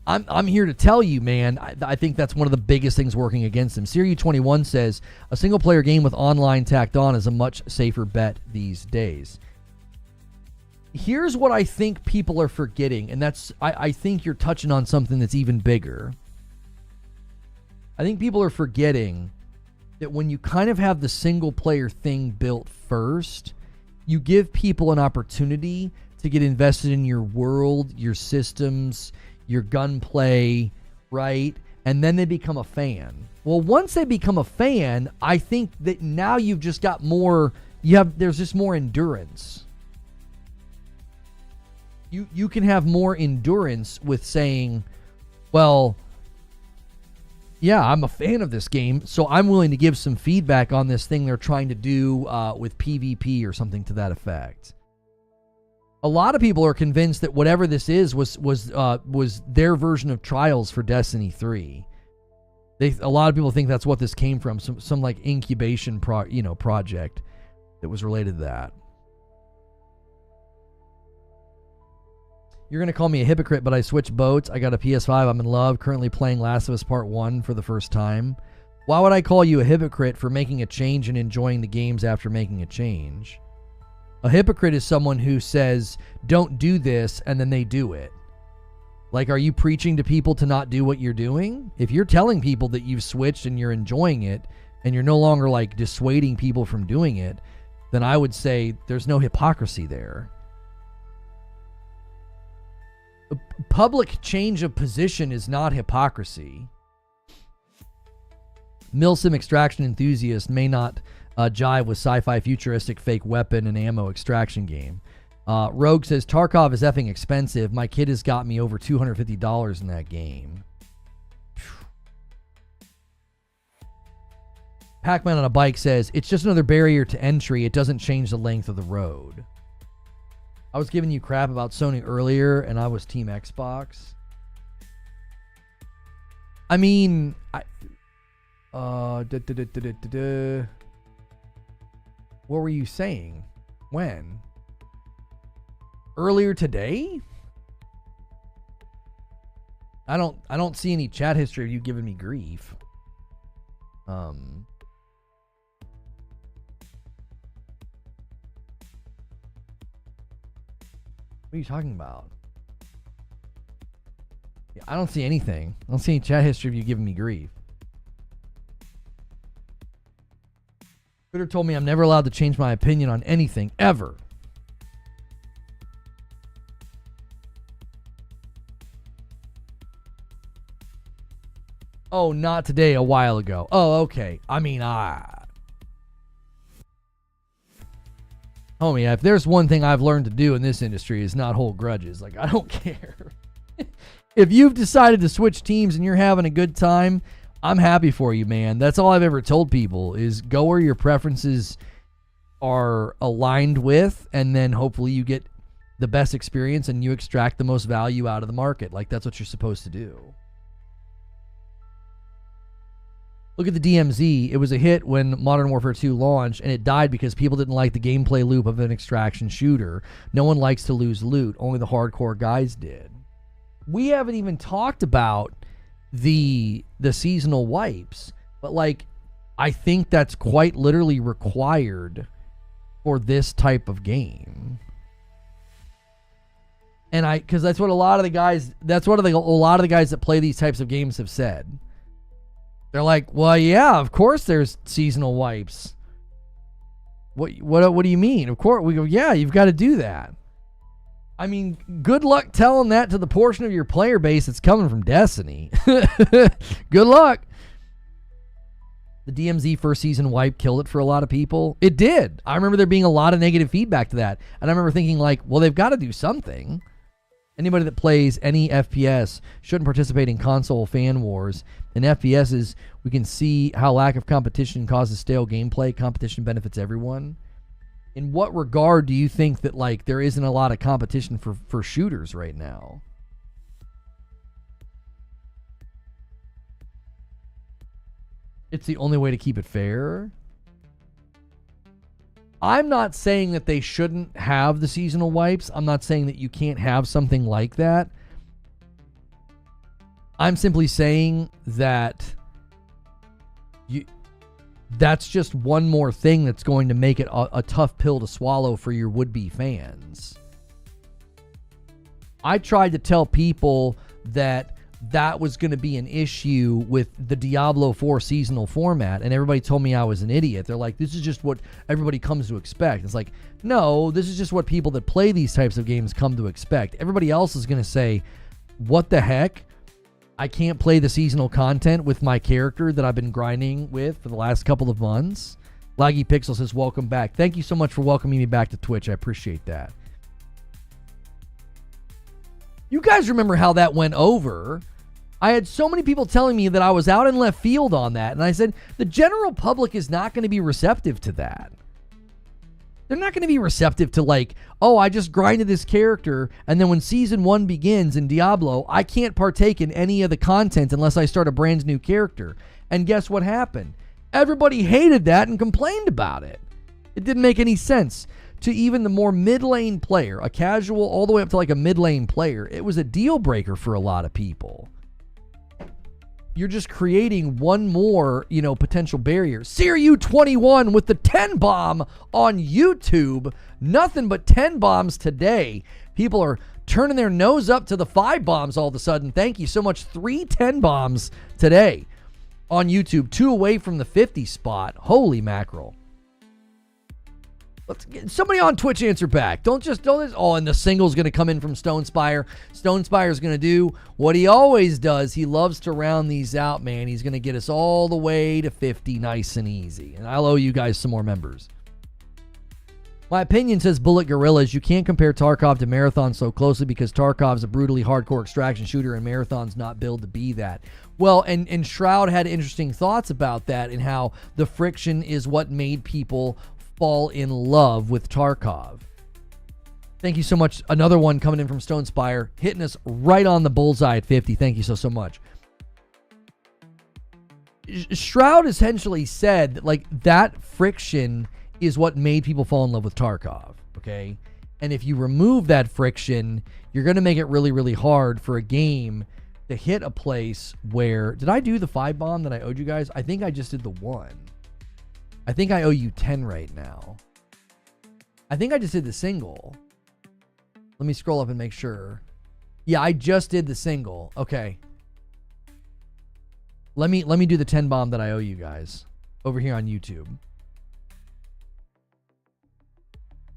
Speaker 1: I'm here to tell you, man, I think that's one of the biggest things working against them. Siriu21 says, a single-player game with online tacked on is a much safer bet these days. Here's what I think people are forgetting, and that's, I think you're touching on something that's even bigger. I think people are forgetting that when you kind of have the single-player thing built first, you give people an opportunity to get invested in your world, your systems, your gunplay, right? And then they become a fan. Well, once they become a fan, I think that now you've just got more, there's just more endurance. You can have more endurance with saying, well, yeah, I'm a fan of this game, so I'm willing to give some feedback on this thing they're trying to do with PvP or something to that effect. A lot of people are convinced that whatever this is was their version of Trials for Destiny 3. A lot of people think that's what this came from, some like incubation project that was related to that. You're going to call me a hypocrite, but I switched boats. I got a PS5. I'm in love. Currently playing Last of Us Part 1 for the first time. Why would I call you a hypocrite for making a change and enjoying the games after making a change? A hypocrite is someone who says, don't do this, and then they do it. Like, are you preaching to people to not do what you're doing? If you're telling people that you've switched and you're enjoying it, and you're no longer, like, dissuading people from doing it, then I would say there's no hypocrisy there. Public change of position is not hypocrisy. Milsim extraction enthusiast may not jive with sci-fi futuristic fake weapon and ammo extraction game. Rogue says, Tarkov is effing expensive. My kid has got me over $250 in that game. Pac-Man on a bike says, it's just another barrier to entry. It doesn't change the length of the road. I was giving you crap about Sony earlier, and I was Team Xbox. I mean, what were you saying? When? Earlier today? I don't see any chat history of you giving me grief. What are you talking about? Yeah, I don't see anything. I don't see any chat history of you giving me grief. Twitter told me I'm never allowed to change my opinion on anything, ever. Oh, not today, a while ago. Oh, okay. I mean, homie, if there's one thing I've learned to do in this industry is not hold grudges. Like, I don't care. If you've decided to switch teams and you're having a good time, I'm happy for you, man. That's all I've ever told people is go where your preferences are aligned with, and then hopefully you get the best experience and you extract the most value out of the market. Like, that's what you're supposed to do. Look at the DMZ. It was a hit when Modern Warfare 2 launched, and it died because people didn't like the gameplay loop of an extraction shooter. No one likes to lose loot. Only the hardcore guys did. We haven't even talked about the seasonal wipes, but like, I think that's quite literally required for this type of game. And because that's what a lot of the guys that play these types of games have said. They're like, well, yeah, of course there's seasonal wipes. What do you mean? Of course. We go, yeah, you've got to do that. I mean, good luck telling that to the portion of your player base that's coming from Destiny. Good luck. The DMZ first season wipe killed it for a lot of people. It did. I remember there being a lot of negative feedback to that. And I remember thinking like, well, they've got to do something. Anybody that plays any FPS shouldn't participate in console fan wars. In FPSs, we can see how lack of competition causes stale gameplay. Competition benefits everyone. In what regard do you think that like there isn't a lot of competition for shooters right now? It's the only way to keep it fair. I'm not saying that they shouldn't have the seasonal wipes. I'm not saying that you can't have something like that. I'm simply saying that that's just one more thing that's going to make it a tough pill to swallow for your would-be fans. I tried to tell people that was going to be an issue with the Diablo 4 seasonal format, and everybody told me I was an idiot. They're like, this is just what everybody comes to expect. It's like, no, this is just what people that play these types of games come to expect. Everybody else is going to say, what the heck? I can't play the seasonal content with my character that I've been grinding with for the last couple of months. Laggy Pixel says, welcome back. Thank you so much for welcoming me back to Twitch. I appreciate that. You guys remember how that went over. I had so many people telling me that I was out in left field on that. And I said, the general public is not going to be receptive to that. They're not going to be receptive to like, oh, I just grinded this character, and then when season 1 begins in Diablo, I can't partake in any of the content unless I start a brand new character. And guess what happened? Everybody hated that and complained about it. It didn't make any sense. To even the more mid-lane player, a casual all the way up to like a mid-lane player, it was a deal breaker for a lot of people. You're just creating one more, potential barrier. Seru21 with the 10 bomb on YouTube. Nothing but 10 bombs today. People are turning their nose up to the 5 bombs all of a sudden. Thank you so much. 3 10 bombs today on YouTube. 2 away from the 50 spot. Holy mackerel. Let's get somebody on Twitch answer back. Don't and the single's going to come in from Stonespire. Stonespire's going to do what he always does. He loves to round these out, man. He's going to get us all the way to 50 nice and easy. And I'll owe you guys some more members. My opinion, says Bullet Gorillas, you can't compare Tarkov to Marathon so closely because Tarkov's a brutally hardcore extraction shooter and Marathon's not built to be that. Well, and Shroud had interesting thoughts about that and how the friction is what made people fall in love with Tarkov. Thank you so much. Another one coming in from Stonespire, hitting us right on the bullseye at 50. Thank you so much. Shroud essentially said that, like, that friction is what made people fall in love with Tarkov, okay? And if you remove that friction, you're going to make it really, really hard for a game to hit a place where... Did I do the 5 bomb that I owed you guys? I think I just did the 1. I think I owe you 10 right now. I think I just did the single. Let me scroll up and make sure. Yeah, I just did the single. Okay. Let me do the 10 bomb that I owe you guys over here on YouTube.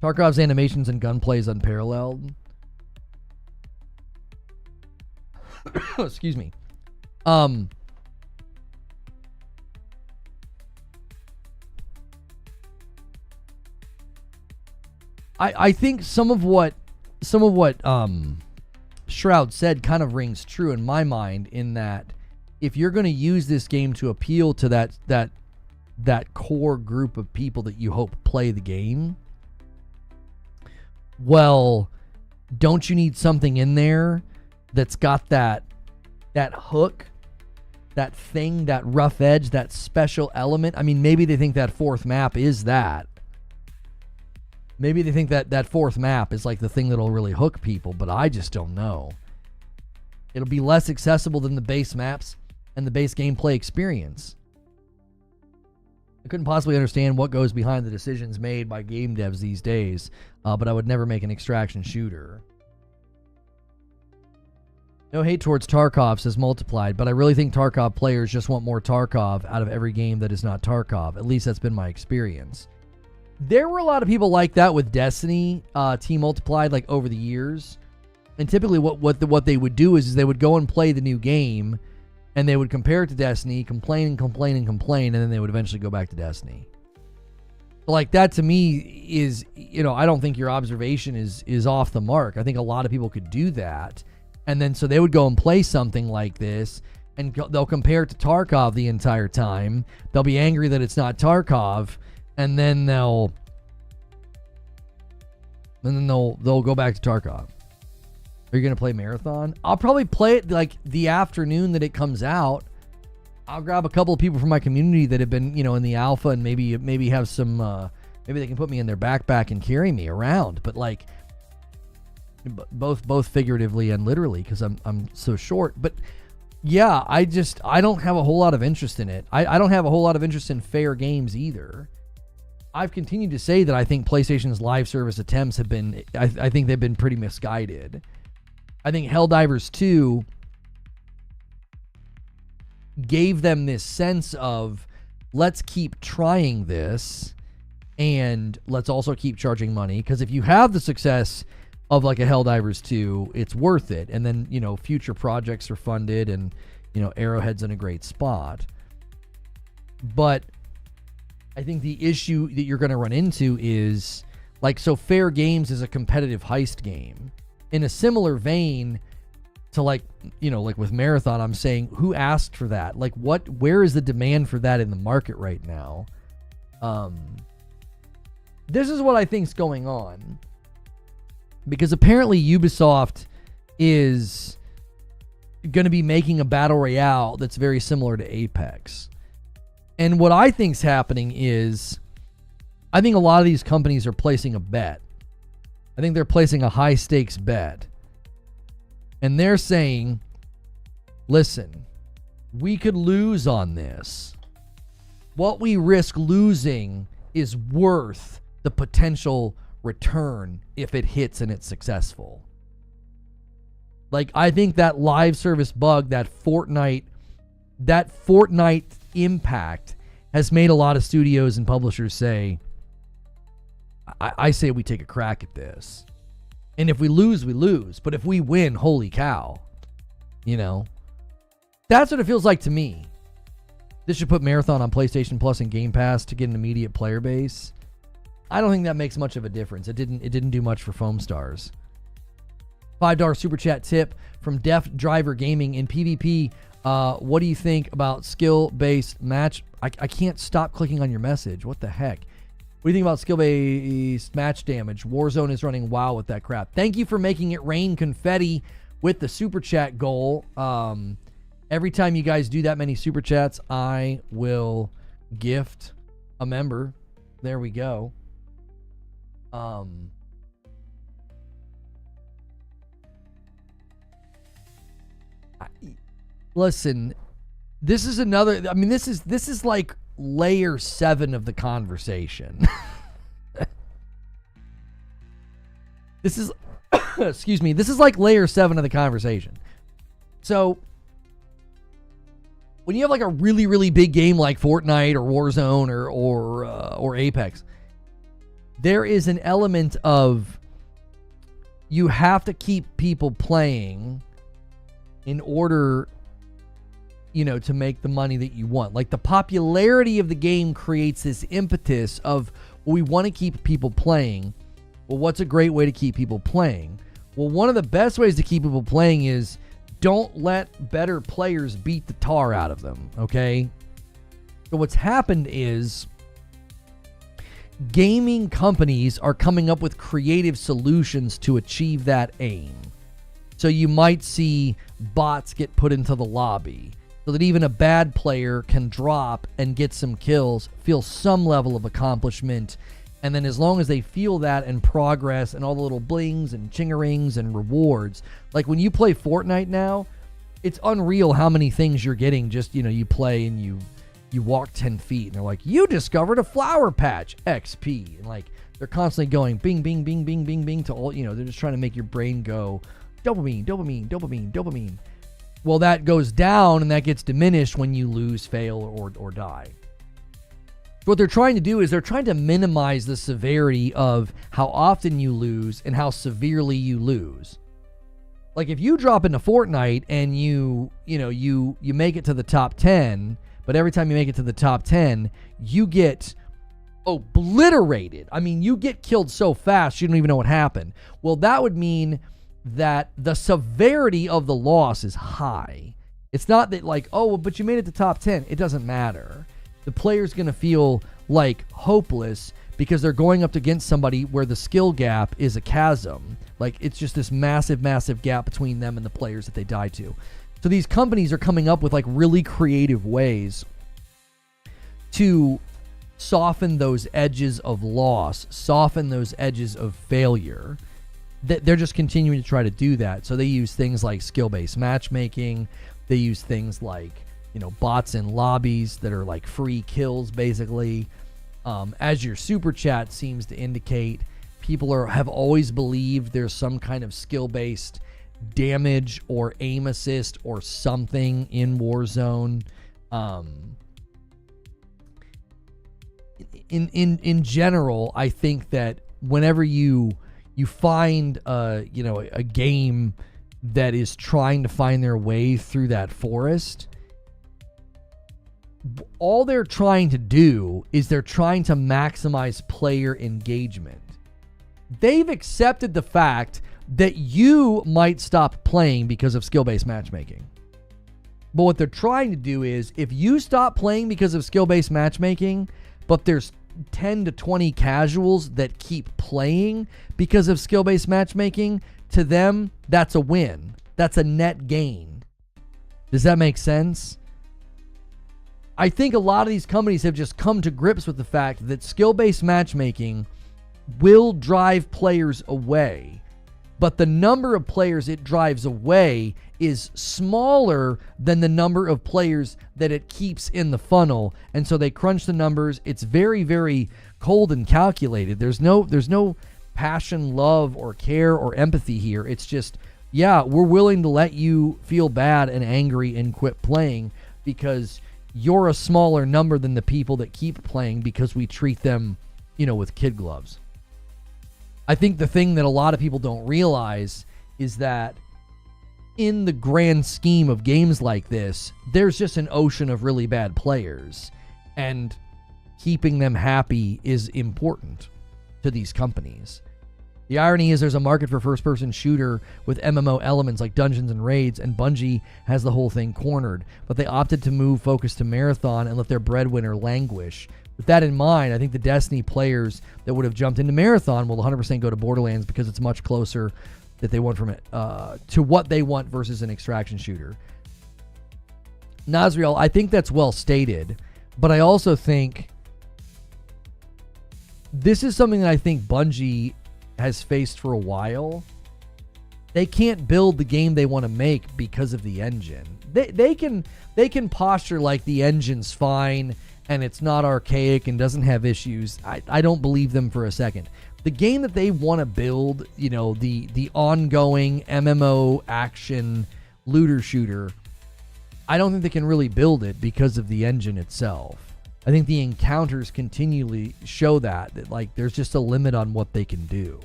Speaker 1: Tarkov's animations and gunplay is unparalleled. Excuse me. I think some of what Shroud said kind of rings true in my mind, in that if you're going to use this game to appeal to that core group of people that you hope play the game, well, don't you need something in there that's got that hook, that thing, that rough edge, that special element? I mean, maybe they think that fourth map is that. Maybe they think that fourth map is like the thing that'll really hook people, but I just don't know. It'll be less accessible than the base maps and the base gameplay experience. I couldn't possibly understand what goes behind the decisions made by game devs these days, but I would never make an extraction shooter. No hate towards Tarkov, says Multiplied, but I really think Tarkov players just want more Tarkov out of every game that is not Tarkov. At least that's been my experience. There were a lot of people like that with Destiny, Team Multiplied, like over the years. And typically what they would do is they would go and play the new game, and they would compare it to Destiny, complain, and then they would eventually go back to Destiny. But like, that to me is, I don't think your observation is off the mark. I think a lot of people could do that. And then so they would go and play something like this, and they'll compare it to Tarkov the entire time. They'll be angry that it's not Tarkov, and then they'll go back to Tarkov. Are you going to play Marathon? I'll probably play it like the afternoon that it comes out. I'll grab a couple of people from my community that have been, in the alpha, and maybe have some, maybe they can put me in their backpack and carry me around. But like, both figuratively and literally, because I'm so short. But yeah, I don't have a whole lot of interest in it. I don't have a whole lot of interest in fair games either. I've continued to say that I think PlayStation's live service attempts have been, I think they've been pretty misguided. I think Helldivers 2 gave them this sense of, let's keep trying this, and let's also keep charging money, because if you have the success of like a Helldivers 2, it's worth it. And then, future projects are funded, and, Arrowhead's in a great spot. But I think the issue that you're going to run into is, like, so Fair Games is a competitive heist game. In a similar vein to like with Marathon, I'm saying, who asked for that? Like, where is the demand for that in the market right now? This is what I think's going on. Because apparently Ubisoft is going to be making a battle royale that's very similar to Apex. And what I think's happening is, I think a lot of these companies are placing a bet. I think they're placing a high stakes bet. And they're saying, listen, we could lose on this. What we risk losing is worth the potential return if it hits and it's successful. Like, I think that live service bug, that Fortnite impact has made a lot of studios and publishers say, I say we take a crack at this. And if we lose, we lose. But if we win, holy cow. That's what it feels like to me. This should put Marathon on PlayStation Plus and Game Pass to get an immediate player base. I don't think that makes much of a difference. It didn't do much for Foam Stars. $5 super chat tip from Def Driver Gaming. In PvP, what do you think about skill-based match? I can't stop clicking on your message. What the heck? What do you think about skill-based match damage? Warzone is running WoW with that crap. Thank you for making it rain confetti with the super chat goal. Every time you guys do that many super chats, I will gift a member. There we go. Listen, this is another, this is like layer 7 of the conversation. This is excuse me, this is like layer 7 of the conversation. So when you have like a really, really big game like Fortnite or Warzone or Apex, there is an element of, you have to keep people playing in order, to make the money that you want. Like, the popularity of the game creates this impetus of, well, we want to keep people playing. Well, what's a great way to keep people playing? Well, one of the best ways to keep people playing is don't let better players beat the tar out of them, okay? So what's happened is gaming companies are coming up with creative solutions to achieve that aim. So you might see bots get put into the lobby so that even a bad player can drop and get some kills, feel some level of accomplishment, and then as long as they feel that and progress and all the little blings and chingarings and rewards, like when you play Fortnite now, it's unreal how many things you're getting. Just, you play and you walk 10 feet and they're like, you discovered a flower patch, XP. And like, they're constantly going bing, bing, bing, bing, bing, bing to all, they're just trying to make your brain go dopamine, dopamine, dopamine, dopamine. Well, that goes down and that gets diminished when you lose, fail, or die. What they're trying to do is they're trying to minimize the severity of how often you lose and how severely you lose. Like if you drop into Fortnite and you make it to the top 10, but every time you make it to the top 10, you get obliterated. I mean, you get killed so fast, you don't even know what happened. Well, that would mean that the severity of the loss is high. It's not that like, but you made it to top 10. It doesn't matter. The player's going to feel like hopeless because they're going up against somebody where the skill gap is a chasm. Like it's just this massive, massive gap between them and the players that they die to. So these companies are coming up with like really creative ways to soften those edges of loss, soften those edges of failure. They're just continuing to try to do that. So they use things like skill-based matchmaking. They use things like, bots in lobbies that are like free kills, basically. As your super chat seems to indicate, people have always believed there's some kind of skill-based damage or aim assist or something in Warzone. In general, I think that whenever you find a game that is trying to find their way through that forest, all they're trying to do is they're trying to maximize player engagement. They've accepted the fact that you might stop playing because of skill-based matchmaking. But what they're trying to do is, if you stop playing because of skill-based matchmaking, but there's 10 to 20 casuals that keep playing because of skill-based matchmaking, to them, that's a win. That's a net gain. Does that make sense? I think a lot of these companies have just come to grips with the fact that skill-based matchmaking will drive players away, but the number of players it drives away is smaller than the number of players that it keeps in the funnel. And so they crunch the numbers. It's very, very cold and calculated. There's no passion, love, or care or empathy here. It's just, we're willing to let you feel bad and angry and quit playing because you're a smaller number than the people that keep playing because we treat them, with kid gloves. I think the thing that a lot of people don't realize is that in the grand scheme of games like this, there's just an ocean of really bad players, and keeping them happy is important to these companies. The irony is there's a market for first-person shooter with MMO elements like dungeons and raids, and Bungie has the whole thing cornered, but they opted to move focus to Marathon and let their breadwinner languish. With that in mind, I think the Destiny players that would have jumped into Marathon will 100% go to Borderlands because it's much closer that they want from it to what they want versus an extraction shooter. Nazriel, I think that's well stated, but I also think this is something that I think Bungie has faced for a while. They can't build the game they want to make because of the engine. They can posture like the engine's fine and it's not archaic and doesn't have issues. I don't believe them for a second. The game that they want to build, the ongoing MMO action looter shooter, I don't think they can really build it because of the engine itself. I think the encounters continually show that like there's just a limit on what they can do.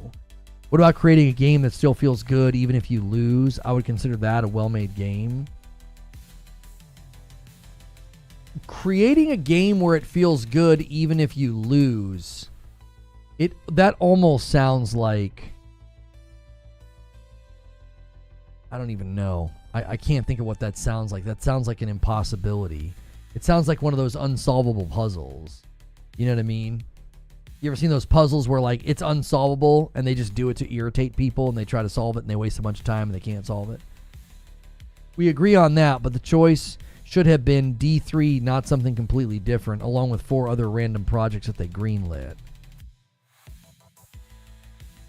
Speaker 1: What about creating a game that still feels good even if you lose? I would consider that a well-made game. Creating a game where it feels good even if you lose That almost sounds like, I don't even know. I can't think of what that sounds like. That sounds like an impossibility. It sounds like one of those unsolvable puzzles. You know what I mean? You ever seen those puzzles where, like, it's unsolvable and they just do it to irritate people and they try to solve it and they waste a bunch of time and they can't solve it? We agree on that, but the choice should have been D3, not something completely different, along with 4 other random projects that they greenlit.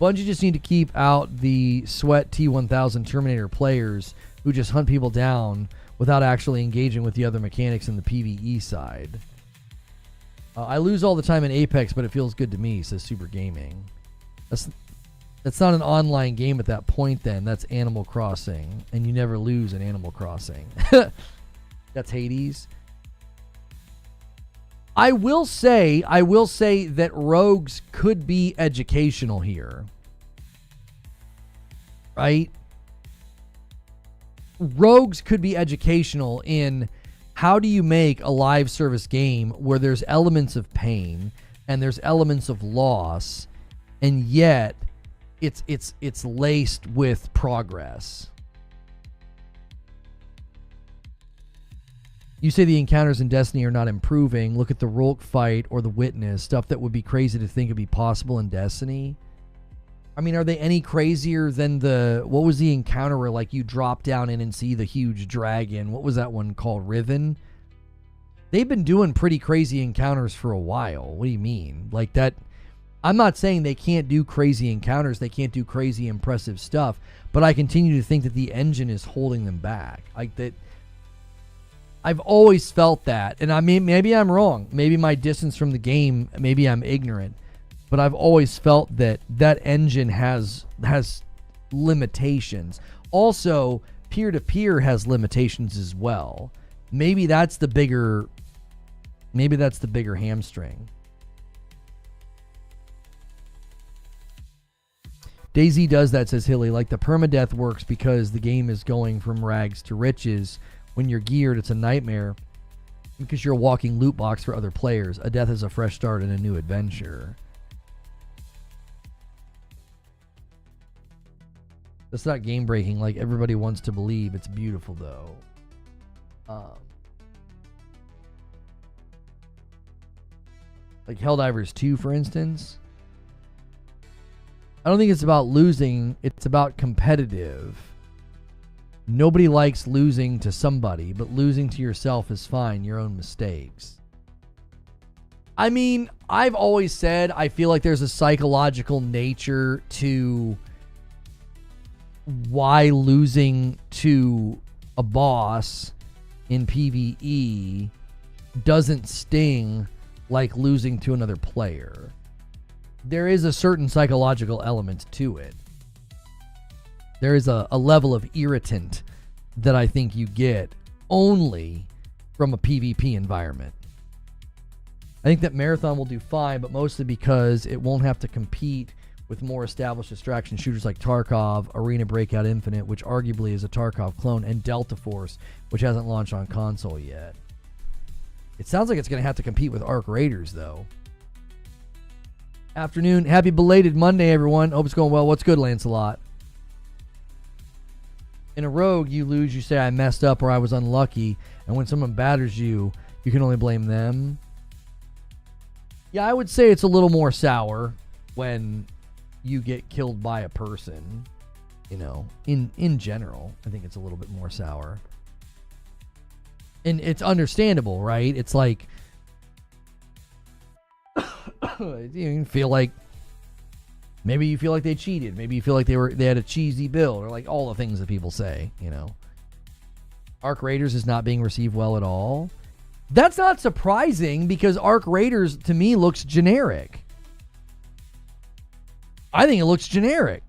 Speaker 1: Bungie just need to keep out the sweat T1000 Terminator players who just hunt people down without actually engaging with the other mechanics in the PvE side. I lose all the time in Apex, but it feels good to me, says Super Gaming. That's not an online game at that point then. That's Animal Crossing, and you never lose in Animal Crossing. That's Hades. I will say that rogues could be educational here. Right? Rogues could be educational in how do you make a live service game where there's elements of pain and there's elements of loss, and yet it's laced with progress. You say the encounters in Destiny are not improving. Look at the Rolk fight or the Witness, stuff that would be crazy to think would be possible in Destiny. I mean, are they any crazier than what was the encounter where, like, you drop down in and see the huge dragon? What was that one called? Riven? They've been doing pretty crazy encounters for a while. What do you mean? Like that, I'm not saying they can't do crazy encounters. They can't do crazy impressive stuff, but I continue to think that the engine is holding them back. Like that, I've always felt that, and I mean, maybe I'm wrong. Maybe my distance from the game, maybe I'm ignorant. But I've always felt that engine has limitations. Also, peer-to-peer has limitations as well. Maybe that's the bigger hamstring. DayZ does that, says Hilly. Like, the permadeath works because the game is going from rags to riches. When you're geared, it's a nightmare because you're a walking loot box for other players. A death is a fresh start and a new adventure. That's not game breaking like everybody wants to believe. It's beautiful though. Like Helldivers 2, for instance. I don't think it's about losing. It's about competitive. Nobody likes losing to somebody, but losing to yourself is fine. Your own mistakes. I mean, I've always said I feel like there's a psychological nature to why losing to a boss in PvE doesn't sting like losing to another player. There is a certain psychological element to it. There is a level of irritant that I think you get only from a PvP environment. I think that Marathon will do fine, but mostly because it won't have to compete with more established distraction shooters like Tarkov, Arena Breakout Infinite, which arguably is a Tarkov clone, and Delta Force, which hasn't launched on console yet. It sounds like it's going to have to compete with Arc Raiders, though. Afternoon. Happy belated Monday, everyone. Hope it's going well. What's good, Lancelot? In a rogue, you lose, you say, I messed up or I was unlucky, and when someone batters you, you can only blame them. Yeah, I would say it's a little more sour when you get killed by a person, you know, in general. I think it's a little bit more sour. And it's understandable, right? It's like, you feel like, maybe you feel like they cheated. Maybe you feel like they had a cheesy build, or like all the things that people say, you know. Arc Raiders is not being received well at all. That's not surprising because Arc Raiders, to me, looks generic. I think it looks generic.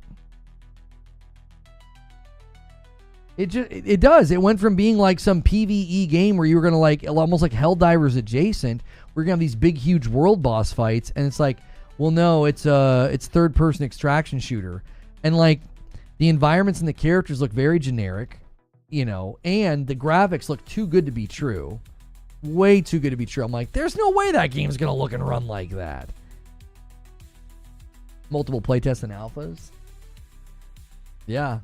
Speaker 1: It does. It went from being like some PvE game where you were going to like, almost like Helldivers adjacent. We're going to have these big, huge world boss fights. And it's like, well, no, it's third person extraction shooter. And like the environments and the characters look very generic, you know, and the graphics look too good to be true. Way too good to be true. I'm like, there's no way that game's going to look and run like that. Multiple playtests and alphas. Yeah.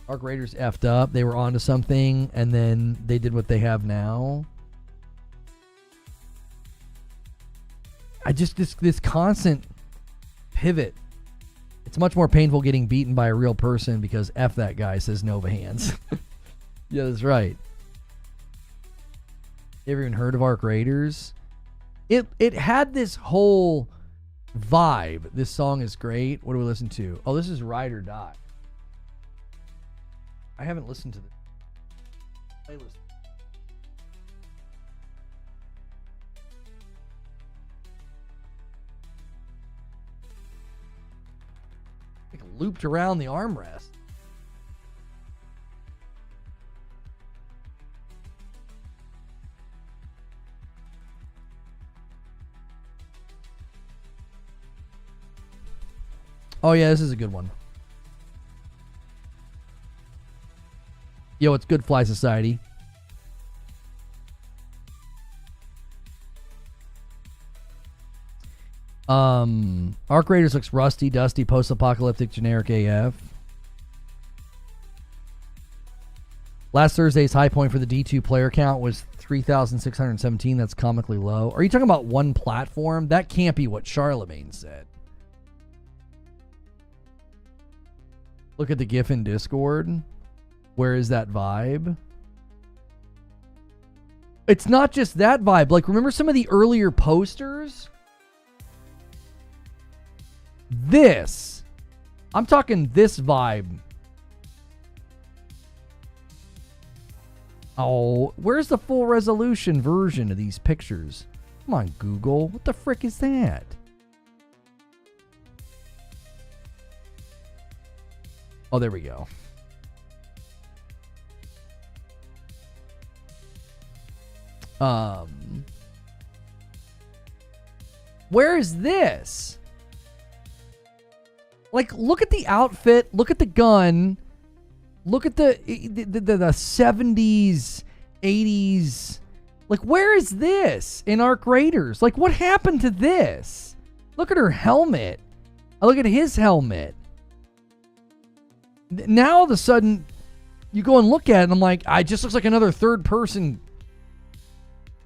Speaker 1: Arc Raiders effed up. They were onto something, and then they did what they have now. This constant pivot. It's much more painful getting beaten by a real person because F that guy, says Nova Hands. Yeah, that's right. You ever even heard of Arc Raiders? It had this whole vibe. This song is great. What do we listen to? Oh, this is Ride or Die. I haven't listened to the playlist. Like looped around the armrest. Oh yeah, this is a good one. Yo, it's Good Fly Society. Arc Raiders looks rusty, dusty, post-apocalyptic, generic AF. Last Thursday's high point for the D2 player count was 3,617. That's comically low. Are you talking about one platform? That can't be what Charlemagne said. Look at the GIF in Discord. Where is that vibe? It's not just that vibe. Like, remember some of the earlier posters? This. I'm talking this vibe. Oh, where's the full resolution version of these pictures? Come on, Google. What the frick is that? Oh, there we go. Where is this? Like, look at the outfit, look at the gun, look at the 70s, 80s. Like, where is this in Arc Raiders? Like, what happened to this? Look at her helmet. I look at his helmet. Now all of a sudden, you go and look at it, and I'm like, it just looks like another third person,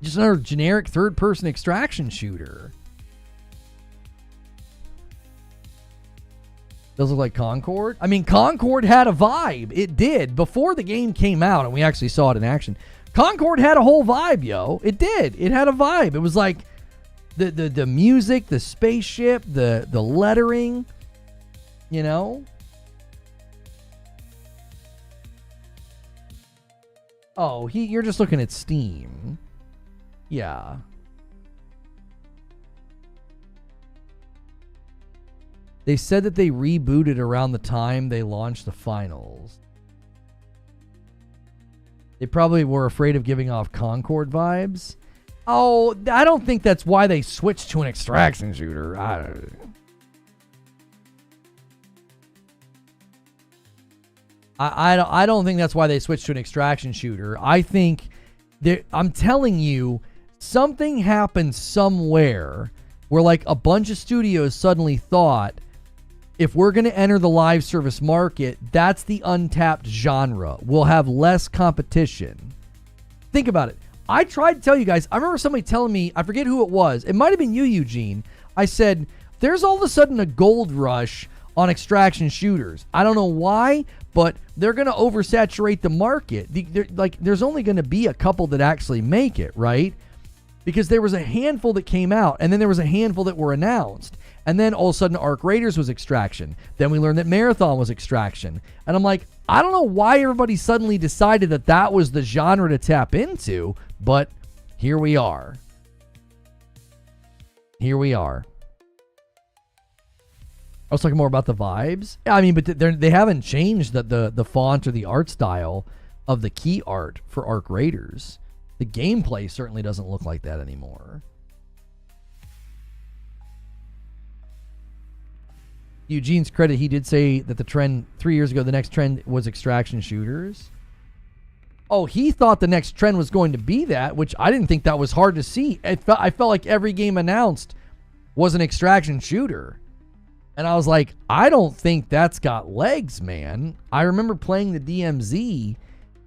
Speaker 1: just another generic third person extraction shooter. Does it look like Concord? I mean, Concord had a vibe. It did. Before the game came out and we actually saw it in action, Concord had a whole vibe, yo. It did. It had a vibe. It was like the music, the spaceship, the lettering, you know? Oh, you're just looking at Steam. Yeah. They said that they rebooted around the time they launched the finals. They probably were afraid of giving off Concord vibes. Oh, I don't think that's why they switched to an extraction shooter. I don't think that's why they switched to an extraction shooter. I think I'm telling you, something happened somewhere where like a bunch of studios suddenly thought, if we're going to enter the live service market, that's the untapped genre. We'll have less competition. Think about it. I tried to tell you guys. I remember somebody telling me, I forget who it was. It might have been you, Eugene. I said, there's all of a sudden a gold rush on extraction shooters. I don't know why, but they're going to oversaturate the market. There's only going to be a couple that actually make it, right? Because there was a handful that came out, and then there was a handful that were announced. And then all of a sudden, Arc Raiders was extraction. Then we learned that Marathon was extraction. And I'm like, I don't know why everybody suddenly decided that that was the genre to tap into, but here we are. Here we are. I was talking more about the vibes. I mean, but they haven't changed the font or the art style of the key art for Arc Raiders. The gameplay certainly doesn't look like that anymore. Eugene's credit, he did say that the trend 3 years ago, the next trend was extraction shooters. Oh, he thought the next trend was going to be that, which I didn't think that was hard to see. I felt like every game announced was an extraction shooter. And I was like, I don't think that's got legs, man. I remember playing the DMZ,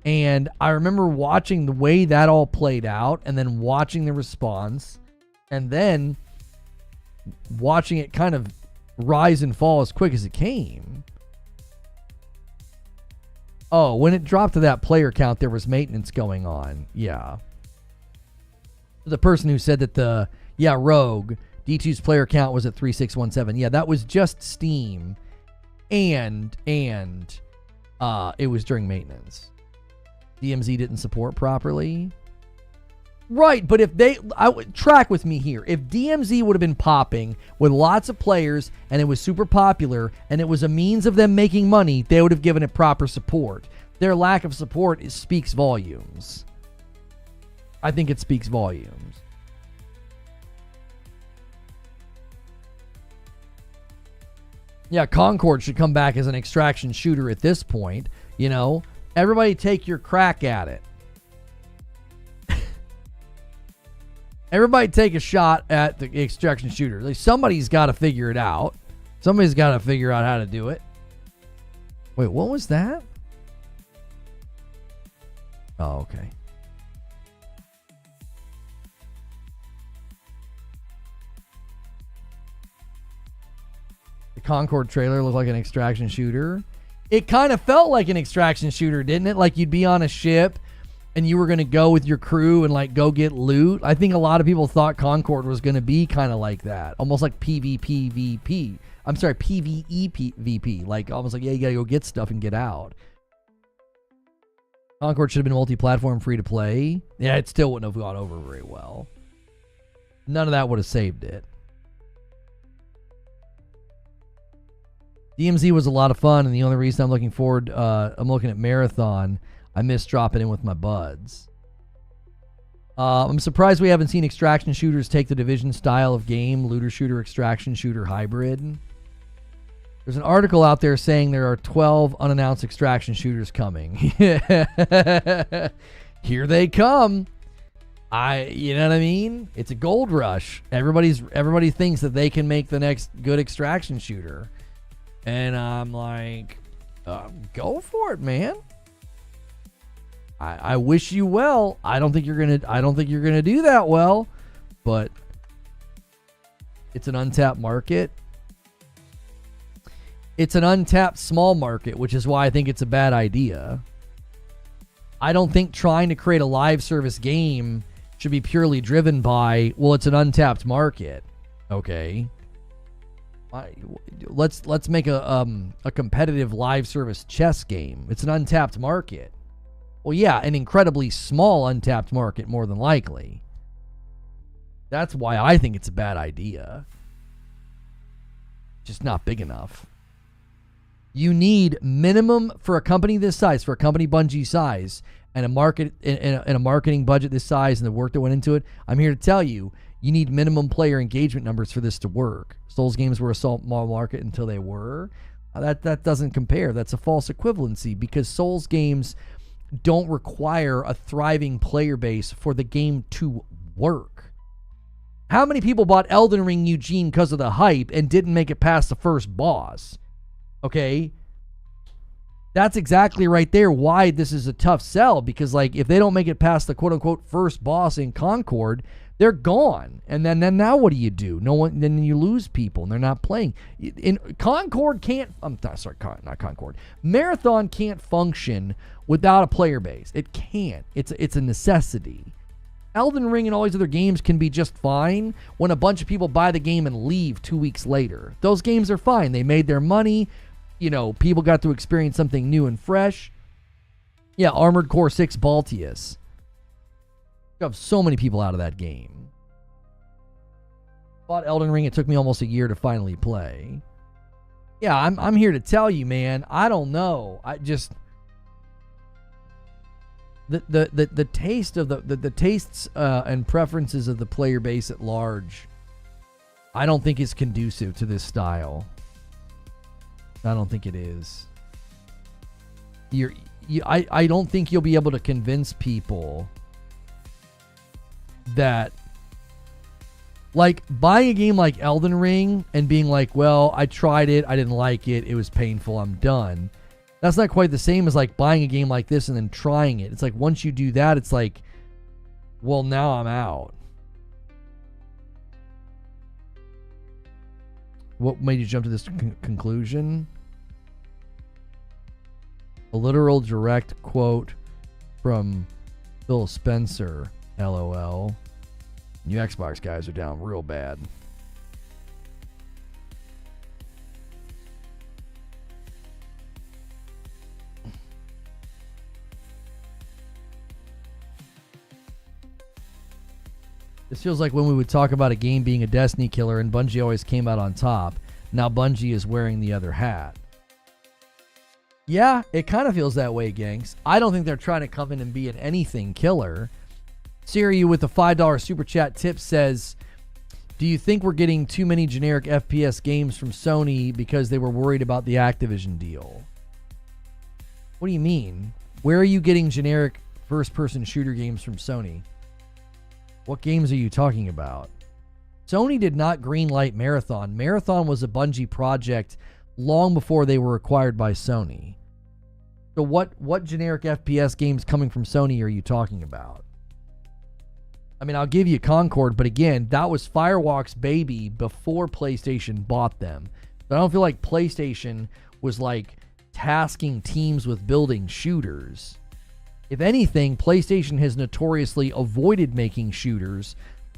Speaker 1: and I remember watching the way that all played out, and then watching the response, and then watching it kind of rise and fall as quick as it came. Oh, when it dropped to that player count, there was maintenance going on. Yeah. The person who said that Rogue, D2's player count was at 3617. Yeah, that was just Steam, and it was during maintenance. DMZ didn't support properly. Right, but if track with me here. If DMZ would have been popping with lots of players and it was super popular and it was a means of them making money, they would have given it proper support. Their lack of support speaks volumes. I think it speaks volumes. Yeah, Concord should come back as an extraction shooter at this point. You know, everybody take your crack at it. Everybody take a shot at the extraction shooter. Like, somebody's got to figure it out. Somebody's got to figure out how to do it. Wait, what was that? Oh, okay. The Concord trailer looked like an extraction shooter. It kind of felt like an extraction shooter, didn't it? Like you'd be on a ship and you were going to go with your crew and like go get loot. I think a lot of people thought Concord was going to be kind of like that. Almost like PvPvP. I'm sorry, PvEPVP. Like almost like, yeah, you got to go get stuff and get out. Concord should have been multi-platform, free to play. Yeah, it still wouldn't have gone over very well. None of that would have saved it. DMZ was a lot of fun, and the only reason I'm looking at Marathon. I miss dropping in with my buds. I'm surprised we haven't seen extraction shooters take the Division style of game, looter shooter, extraction shooter hybrid. There's an article out there saying there are 12 unannounced extraction shooters coming. Here they come. You know what I mean? It's a gold rush. Everybody thinks that they can make the next good extraction shooter. And I'm like, go for it, man. I wish you well. I don't think you're gonna do that well, but it's an untapped market. It's an untapped small market, which is why I think it's a bad idea. I don't think trying to create a live service game should be purely driven by, well, it's an untapped market. Okay. Let's make a competitive live service chess game. It's an untapped market. Well, yeah, an incredibly small untapped market, more than likely. That's why I think it's a bad idea. Just not big enough. You need minimum for a company this size, for a company Bungie size, and a market and a marketing budget this size, and the work that went into it. I'm here to tell you, you need minimum player engagement numbers for this to work. Souls games were a small market until they were. That doesn't compare. That's a false equivalency because Souls games don't require a thriving player base for the game to work. How many people bought Elden Ring, Eugene, because of the hype and didn't make it past the first boss? Okay? That's exactly right there why this is a tough sell, because like if they don't make it past the quote-unquote first boss in Concord, they're gone. And then now what do? Then you lose people and they're not playing. In Concord can't, not Concord. Marathon can't function without a player base. It can't. It's a necessity. Elden Ring and all these other games can be just fine when a bunch of people buy the game and leave 2 weeks later. Those games are fine. They made their money. You know, people got to experience something new and fresh. Yeah, Armored Core 6 Baltius. You have so many people out of that game. Bought Elden Ring. It took me almost a year to finally play. Yeah, I'm here to tell you, man. I don't know. I just the taste of the tastes and preferences of the player base at large, I don't think is conducive to this style. I don't think it is. I don't think you'll be able to convince people that Like, buying a game like Elden Ring and being like, well, I tried it, I didn't like it, it was painful, I'm done. That's not quite the same as like buying a game like this and then trying it. It's like once you do that, it's like, well, now I'm out. What made you jump to this conclusion? A literal direct quote from Phil Spencer, LOL. You Xbox guys are down real bad. This feels like when we would talk about a game being a Destiny killer and Bungie always came out on top. Now Bungie is wearing the other hat. Yeah, it kind of feels that way, gangs. I don't think they're trying to come in and be an anything killer. Siri with the $5 super chat tip says, do you think we're getting too many generic FPS games from Sony because they were worried about the Activision deal? What do you mean? Where are you getting generic first-person shooter games from Sony? What games are you talking about? Sony did not greenlight Marathon. Marathon was a Bungie project long before they were acquired by Sony. So what generic FPS games coming from Sony are you talking about? I mean, I'll give you Concord, but again, that was Firewalk's baby before PlayStation bought them. But I don't feel like PlayStation was like tasking teams with building shooters. If anything, PlayStation has notoriously avoided making shooters,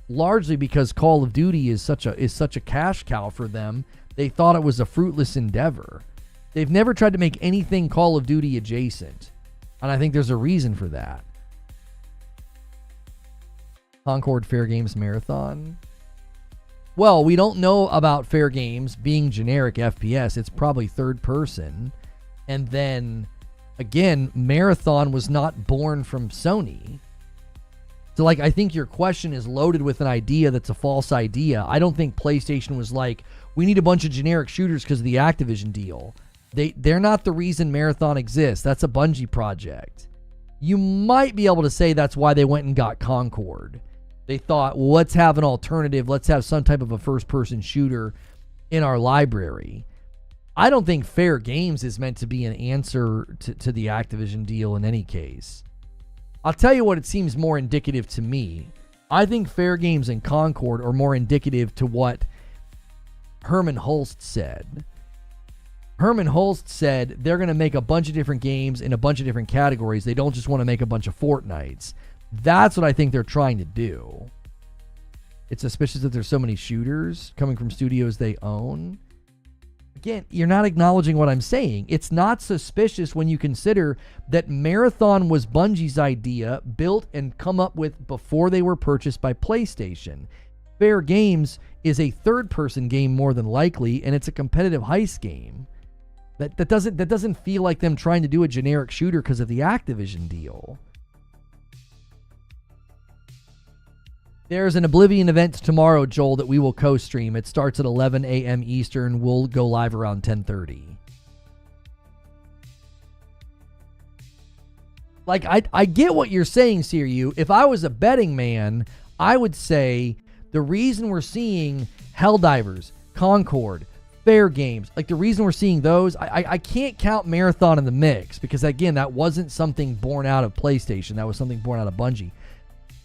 Speaker 1: largely because Call of Duty is such a cash cow for them. They thought it was a fruitless endeavor. They've never tried to make anything Call of Duty adjacent, and I think there's a reason for that. Concord Fair Games Marathon. Well, we don't know about Fair Games being generic FPS. It's probably third person. And then, again, Marathon was not born from Sony. So, like, I think your question is loaded with an idea that's a false idea. I don't think PlayStation was like, we need a bunch of generic shooters because of the Activision deal. They're not the reason Marathon exists. That's a Bungie project. You might be able to say that's why they went and got Concord. They thought, well, let's have an alternative. Let's have some type of a first-person shooter in our library. I don't think Fair Games is meant to be an answer to the Activision deal in any case. I'll tell you what it seems more indicative to me. I think Fair Games and Concord are more indicative to what Herman Hulst said. Herman Hulst said they're going to make a bunch of different games in a bunch of different categories. They don't just want to make a bunch of Fortnites. That's what I think they're trying to do. It's suspicious that there's so many shooters coming from studios they own. Again, you're not acknowledging what I'm saying. It's not suspicious when you consider that Marathon was Bungie's idea, built and come up with before they were purchased by PlayStation. Fair Games is a third-person game more than likely, and it's a competitive heist game. That doesn't feel like them trying to do a generic shooter because of the Activision deal. There's an Oblivion event tomorrow, Joel, that we will co-stream. It starts at 11 a.m. Eastern. We'll go live around 10:30. Like, I get what you're saying, Siriu. If I was a betting man, I would say the reason we're seeing Helldivers, Concord, Fair Games, like the reason we're seeing those, I can't count Marathon in the mix because, again, that wasn't something born out of PlayStation. That was something born out of Bungie.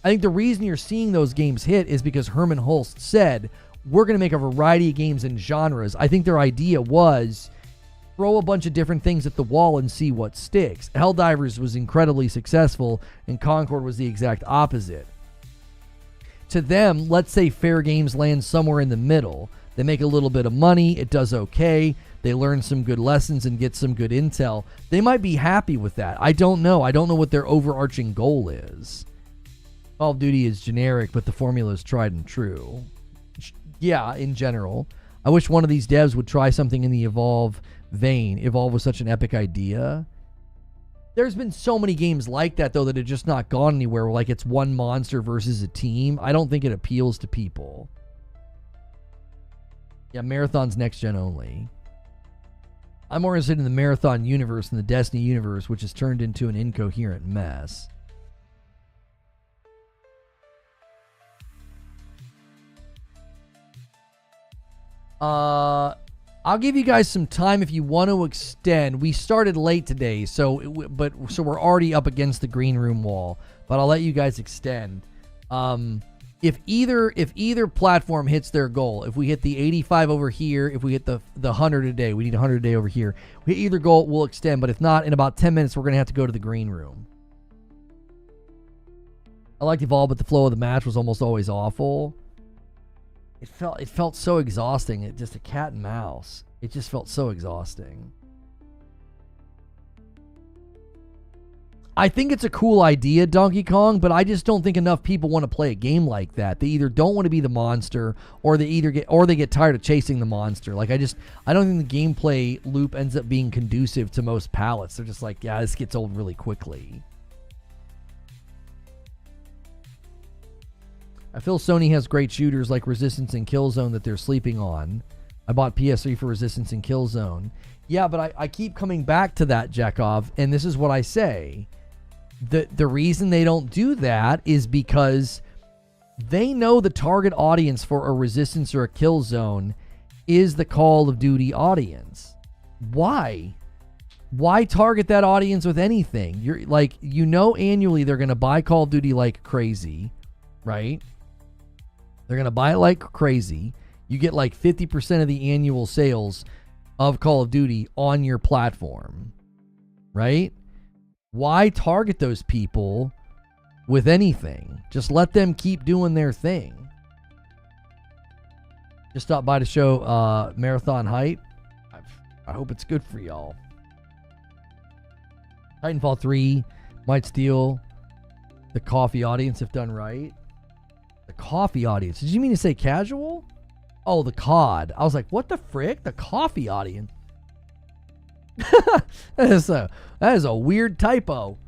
Speaker 1: I think the reason you're seeing those games hit is because Herman Hulst said, we're going to make a variety of games and genres. I think their idea was throw a bunch of different things at the wall and see what sticks. Helldivers was incredibly successful, and Concord was the exact opposite. To them, let's say Fair Games lands somewhere in the middle. They make a little bit of money. It does okay. They learn some good lessons and get some good intel. They might be happy with that. I don't know. I don't know what their overarching goal is. Call of Duty is generic, but the formula is tried and true. Yeah, in general. I wish one of these devs would try something in the Evolve vein. Evolve was such an epic idea. There's been so many games like that, though, that have just not gone anywhere. Where, like, it's one monster versus a team. I don't think it appeals to people. Yeah, Marathon's next gen only. I'm more interested in the Marathon universe than the Destiny universe, which has turned into an incoherent mess. I'll give you guys some time if you want to extend. We started late today, so we're already up against the green room wall. But I'll let you guys extend. If either platform hits their goal, if we hit the 85 over here, if we hit the 100 a day, we need 100 a day over here. We hit either goal, we'll extend. But if not, in about 10 minutes, we're gonna have to go to the green room. I liked Evolve, but the flow of the match was almost always awful. It felt so exhausting. It just a cat and mouse. It just felt so exhausting. I think it's a cool idea, Donkey Kong, but I just don't think enough people want to play a game like that. They either don't want to be the monster, or they get tired of chasing the monster. Like I don't think the gameplay loop ends up being conducive to most palates. They're just like, yeah, this gets old really quickly. I feel Sony has great shooters like Resistance and Killzone that they're sleeping on. I bought PS3 for Resistance and Killzone. Yeah, but I keep coming back to that, Jekov, and this is what I say. The reason they don't do that is because they know the target audience for a Resistance or a Killzone is the Call of Duty audience. Why? Why target that audience with anything? You're like, annually they're going to buy Call of Duty like crazy, right? They're going to buy it like crazy. You get like 50% of the annual sales of Call of Duty on your platform, right? Why target those people with anything? Just let them keep doing their thing. Just stopped by to show Marathon Height. I hope it's good for y'all. Titanfall 3 might steal the coffee audience if done right. The coffee audience. Did you mean to say casual? Oh, the COD. I was like, what the frick? The coffee audience. That is a weird typo.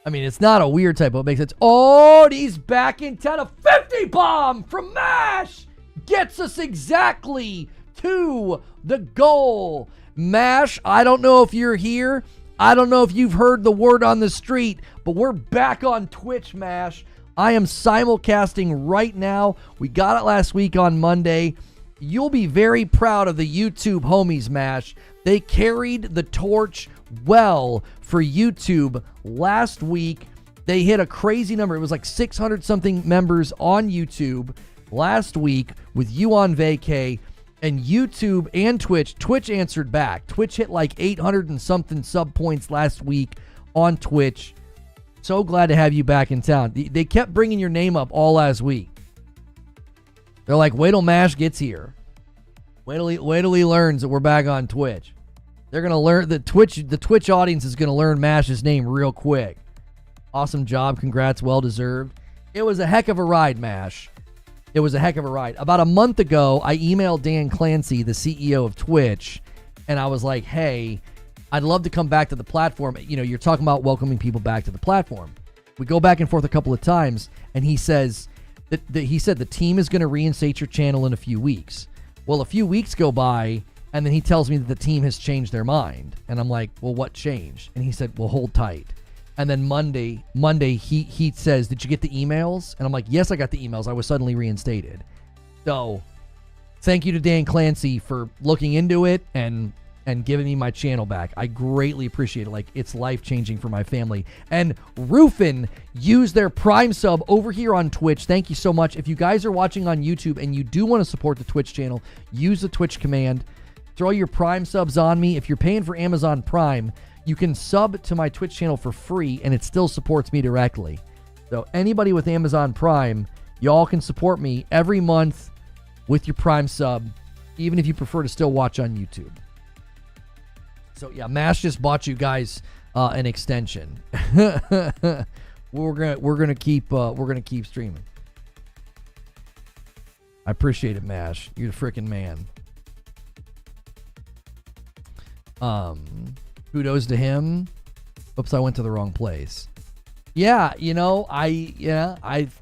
Speaker 1: I mean, it's not a weird typo. It makes sense. Oh, he's back in town. A 50 bomb from MASH gets us exactly to the goal. MASH, I don't know if you're here. I don't know if you've heard the word on the street, but we're back on Twitch, MASH. I am simulcasting right now. We got it last week on Monday. You'll be very proud of the YouTube homies, MASH. They carried the torch well for YouTube last week. They hit a crazy number. It was like 600 something members on YouTube last week with you on vacay. And YouTube and Twitch answered back. Twitch hit like 800 and something sub points last week on Twitch. So glad to have you back in town. They kept bringing your name up all last week. They're like, wait till MASH gets here. Wait till he learns that we're back on Twitch. They're going to learn the Twitch audience is going to learn MASH's name real quick. Awesome job. Congrats. Well deserved. It was a heck of a ride, MASH. It was a heck of a ride. About a month ago, I emailed Dan Clancy, the CEO of Twitch, and I was like, hey, I'd love to come back to the platform. You're talking about welcoming people back to the platform. We go back and forth a couple of times, and he says that he said the team is going to reinstate your channel in a few weeks. Well, a few weeks go by, and then he tells me that the team has changed their mind. And I'm like, well, what changed? And he said, well, hold tight. And then Monday he says, did you get the emails? And I'm like, yes, I got the emails. I was suddenly reinstated. So thank you to Dan Clancy for looking into it and giving me my channel back. I greatly appreciate it. Like, it's life-changing for my family. And Rufin used their Prime sub over here on Twitch. Thank you so much. If you guys are watching on YouTube and you do want to support the Twitch channel, use the Twitch command. Throw your Prime subs on me. If you're paying for Amazon Prime, you can sub to my Twitch channel for free, and it still supports me directly. So anybody with Amazon Prime, y'all can support me every month with your Prime sub, even if you prefer to still watch on YouTube. So yeah, MASH just bought you guys an extension. we're gonna keep streaming. I appreciate it, MASH. You're the freaking man. Kudos to him. Oops, I went to the wrong place. Yeah, I've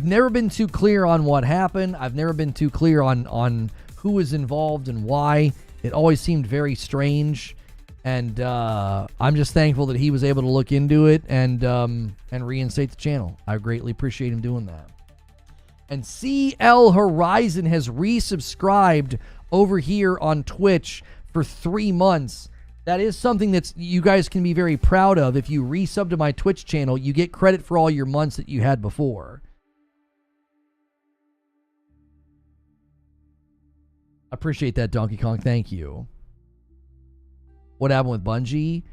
Speaker 1: never been too clear on what happened. I've never been too clear on who was involved and why. It always seemed very strange, and I'm just thankful that he was able to look into it and reinstate the channel. I greatly appreciate him doing that. And CL Horizon has resubscribed over here on Twitch for 3 months. That is something that you guys can be very proud of. If you resub to my Twitch channel, you get credit for all your months that you had before. I appreciate that, Donkey Kong. Thank you. What happened with Bungie?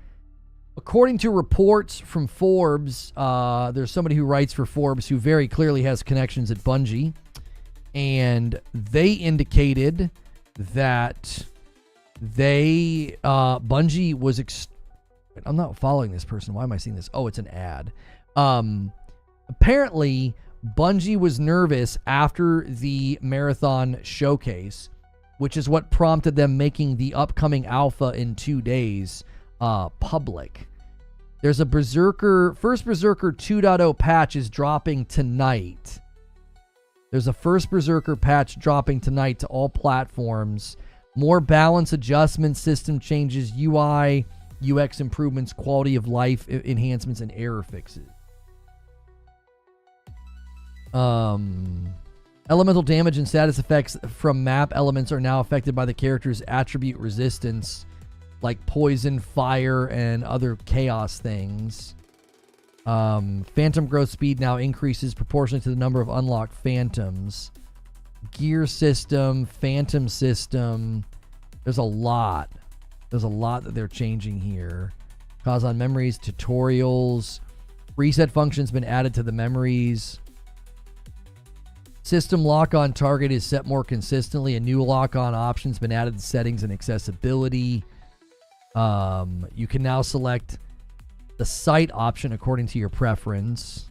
Speaker 1: According to reports from Forbes, there's somebody who writes for Forbes who very clearly has connections at Bungie. And they indicated that Bungie was... I'm not following this person. Why am I seeing this? Oh, it's an ad. Apparently, Bungie was nervous after the Marathon showcase, which is what prompted them making the upcoming alpha in 2 days public. There's a first Berserker 2.0 patch is dropping tonight. There's a first Berserker patch dropping tonight to all platforms. More balance adjustments, system changes, UI, UX improvements, quality of life enhancements, and error fixes. Elemental damage and status effects from map elements are now affected by the character's attribute resistance, like poison, fire, and other chaos things. Phantom growth speed now increases proportionally to the number of unlocked phantoms. Gear system, phantom system. There's a lot. There's a lot that they're changing here. Kazan memories, tutorials. Reset function's been added to the memories. System lock-on target is set more consistently. A new lock-on option's been added to settings and accessibility. You can now select the sight option according to your preference.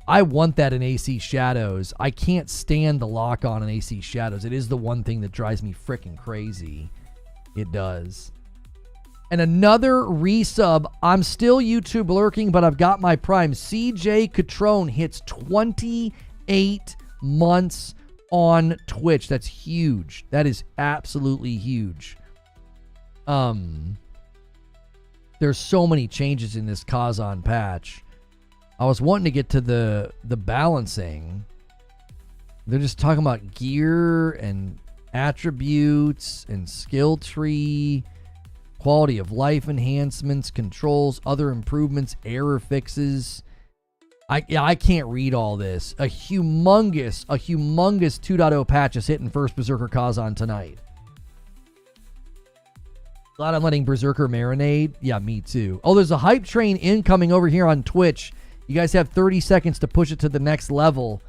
Speaker 1: I want that in AC Shadows. I can't stand the lock-on in AC Shadows. It is the one thing that drives me freaking crazy. It does. And another resub. I'm still YouTube lurking, but I've got my Prime. CJ Catrone hits 28 months on Twitch. That's huge. That is absolutely huge. There's so many changes in this Kazan patch. I was wanting to get to the balancing. They're just talking about gear and attributes and skill tree, quality of life enhancements, controls, other improvements, error fixes. I can't read all this. A humongous 2.0 patch is hitting first Berserker Kazan tonight. Glad I'm letting Berserker marinate. Yeah, me too. Oh, there's a hype train incoming over here on Twitch. You guys have 30 seconds to push it to the next level.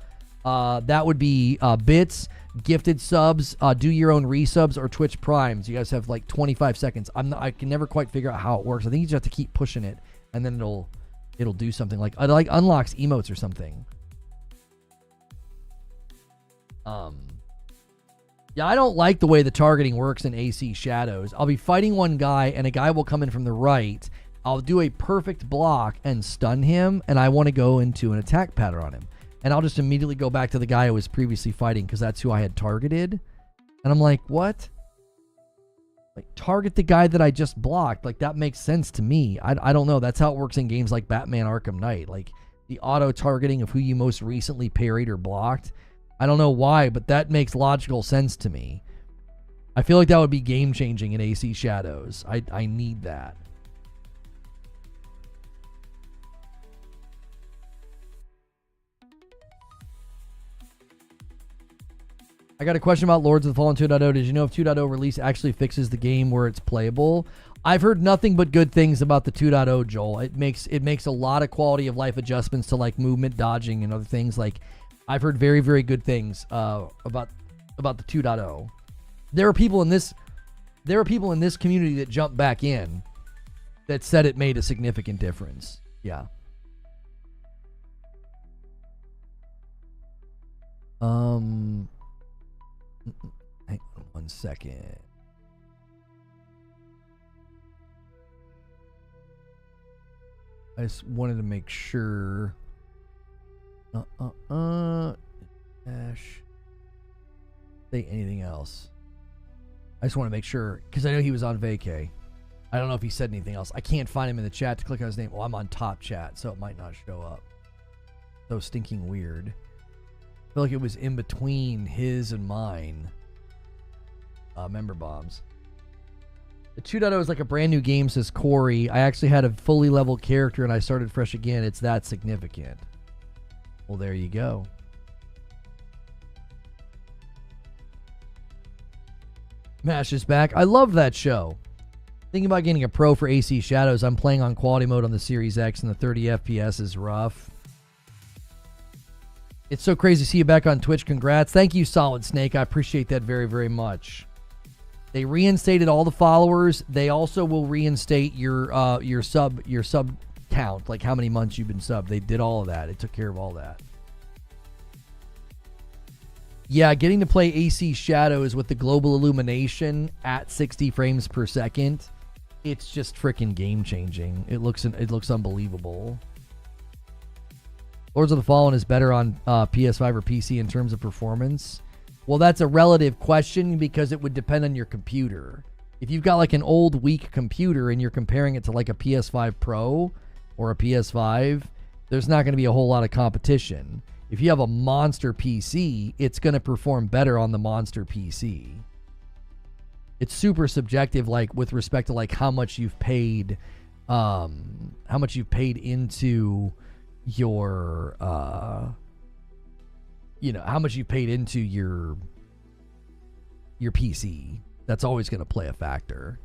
Speaker 1: That would be bits, gifted subs, do your own resubs, or Twitch primes. You guys have like 25 seconds. I can never quite figure out how it works. I think you just have to keep pushing it, and then it'll do something like unlocks emotes or something. Yeah, I don't like the way the targeting works in AC Shadows. I'll be fighting one guy, and a guy will come in from the right. I'll do a perfect block and stun him, and I want to go into an attack pattern on him. And I'll just immediately go back to the guy I was previously fighting because that's who I had targeted. And I'm like, what? Like, target the guy that I just blocked. Like, that makes sense to me. I don't know. That's how it works in games like Batman Arkham Knight. Like, the auto-targeting of who you most recently parried or blocked. I don't know why, but that makes logical sense to me. I feel like that would be game-changing in AC Shadows. I need that. I got a question about Lords of the Fallen 2.0. Did you know if 2.0 release actually fixes the game where it's playable? I've heard nothing but good things about the 2.0, Joel. It makes a lot of quality of life adjustments to like movement, dodging, and other things. Like, I've heard very, very good things about the 2.0. There are people in this community that jumped back in that said it made a significant difference. Yeah. Hang on 1 second. I just wanted to make sure. Dash. Say anything else. I just want to make sure, because I know he was on vacay. I don't know if he said anything else. I can't find him in the chat to click on his name. Well, I'm on top chat, so it might not show up. So stinking weird. I feel like it was in between his and mine. Member bombs. The 2.0 is like a brand new game, says Corey. I actually had a fully leveled character and I started fresh again. It's that significant. Well, there you go. Mash is back. I love that show. Thinking about getting a Pro for AC Shadows. I'm playing on quality mode on the Series X and the 30 FPS is rough. It's so crazy to see you back on Twitch. Congrats. Thank you, Solid Snake. I appreciate that very, very much. They reinstated all the followers. They also will reinstate your sub count, like how many months you've been subbed. They did all of that. It took care of all that. Yeah, getting to play AC Shadows with the global illumination at 60 frames per second, it's just freaking game changing. It looks unbelievable. Lords of the Fallen is better on PS5 or PC in terms of performance. Well, that's a relative question because it would depend on your computer. If you've got like an old, weak computer and you're comparing it to like a PS5 Pro or a PS5, there's not going to be a whole lot of competition. If you have a monster PC, it's going to perform better on the monster PC. It's super subjective, like with respect to like how much you've paid into your how much you paid into your PC. That's always going to play a factor.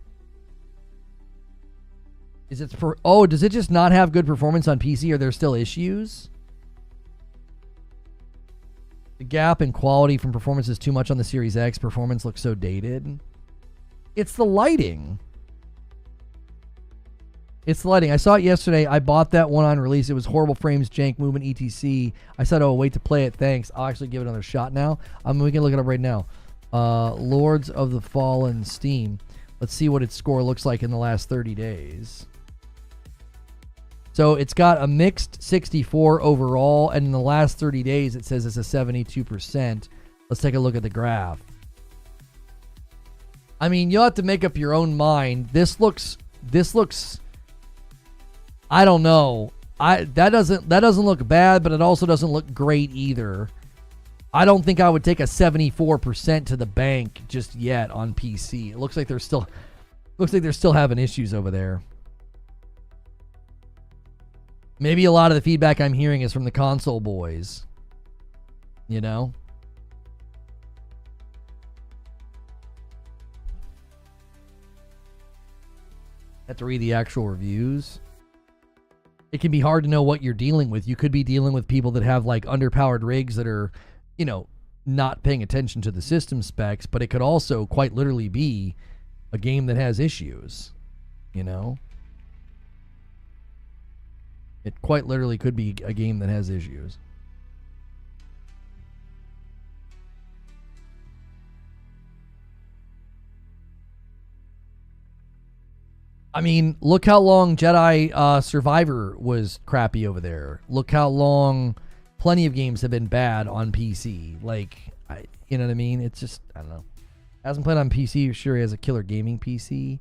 Speaker 1: Does it just not have good performance on PC? Are there still issues? The gap in quality from performance is too much on the Series X. Performance looks so dated. It's the lighting. It's the lighting. I saw it yesterday. I bought that one on release. It was horrible frames, jank, movement, etc. I said, oh, wait to play it. Thanks. I'll actually give it another shot now. We can look it up right now. Lords of the Fallen Steam. Let's see what its score looks like in the last 30 days. So it's got a mixed 64 overall, and in the last 30 days, it says it's a 72%. Let's take a look at the graph. I mean, you'll have to make up your own mind. This looks. I don't know. That doesn't look bad, but it also doesn't look great either. I don't think I would take a 74% to the bank just yet on PC. It looks like they're still having issues over there. Maybe a lot of the feedback I'm hearing is from the console boys. You know? Have to read the actual reviews. It can be hard to know what you're dealing with. You could be dealing with people that have like underpowered rigs that are, not paying attention to the system specs, but it could also quite literally be a game that has issues, It quite literally could be a game that has issues. I mean, look how long Jedi Survivor was crappy over there. Look how long plenty of games have been bad on PC. You know what I mean? It's just, I don't know. Hasn't played on PC, sure he has a killer gaming PC.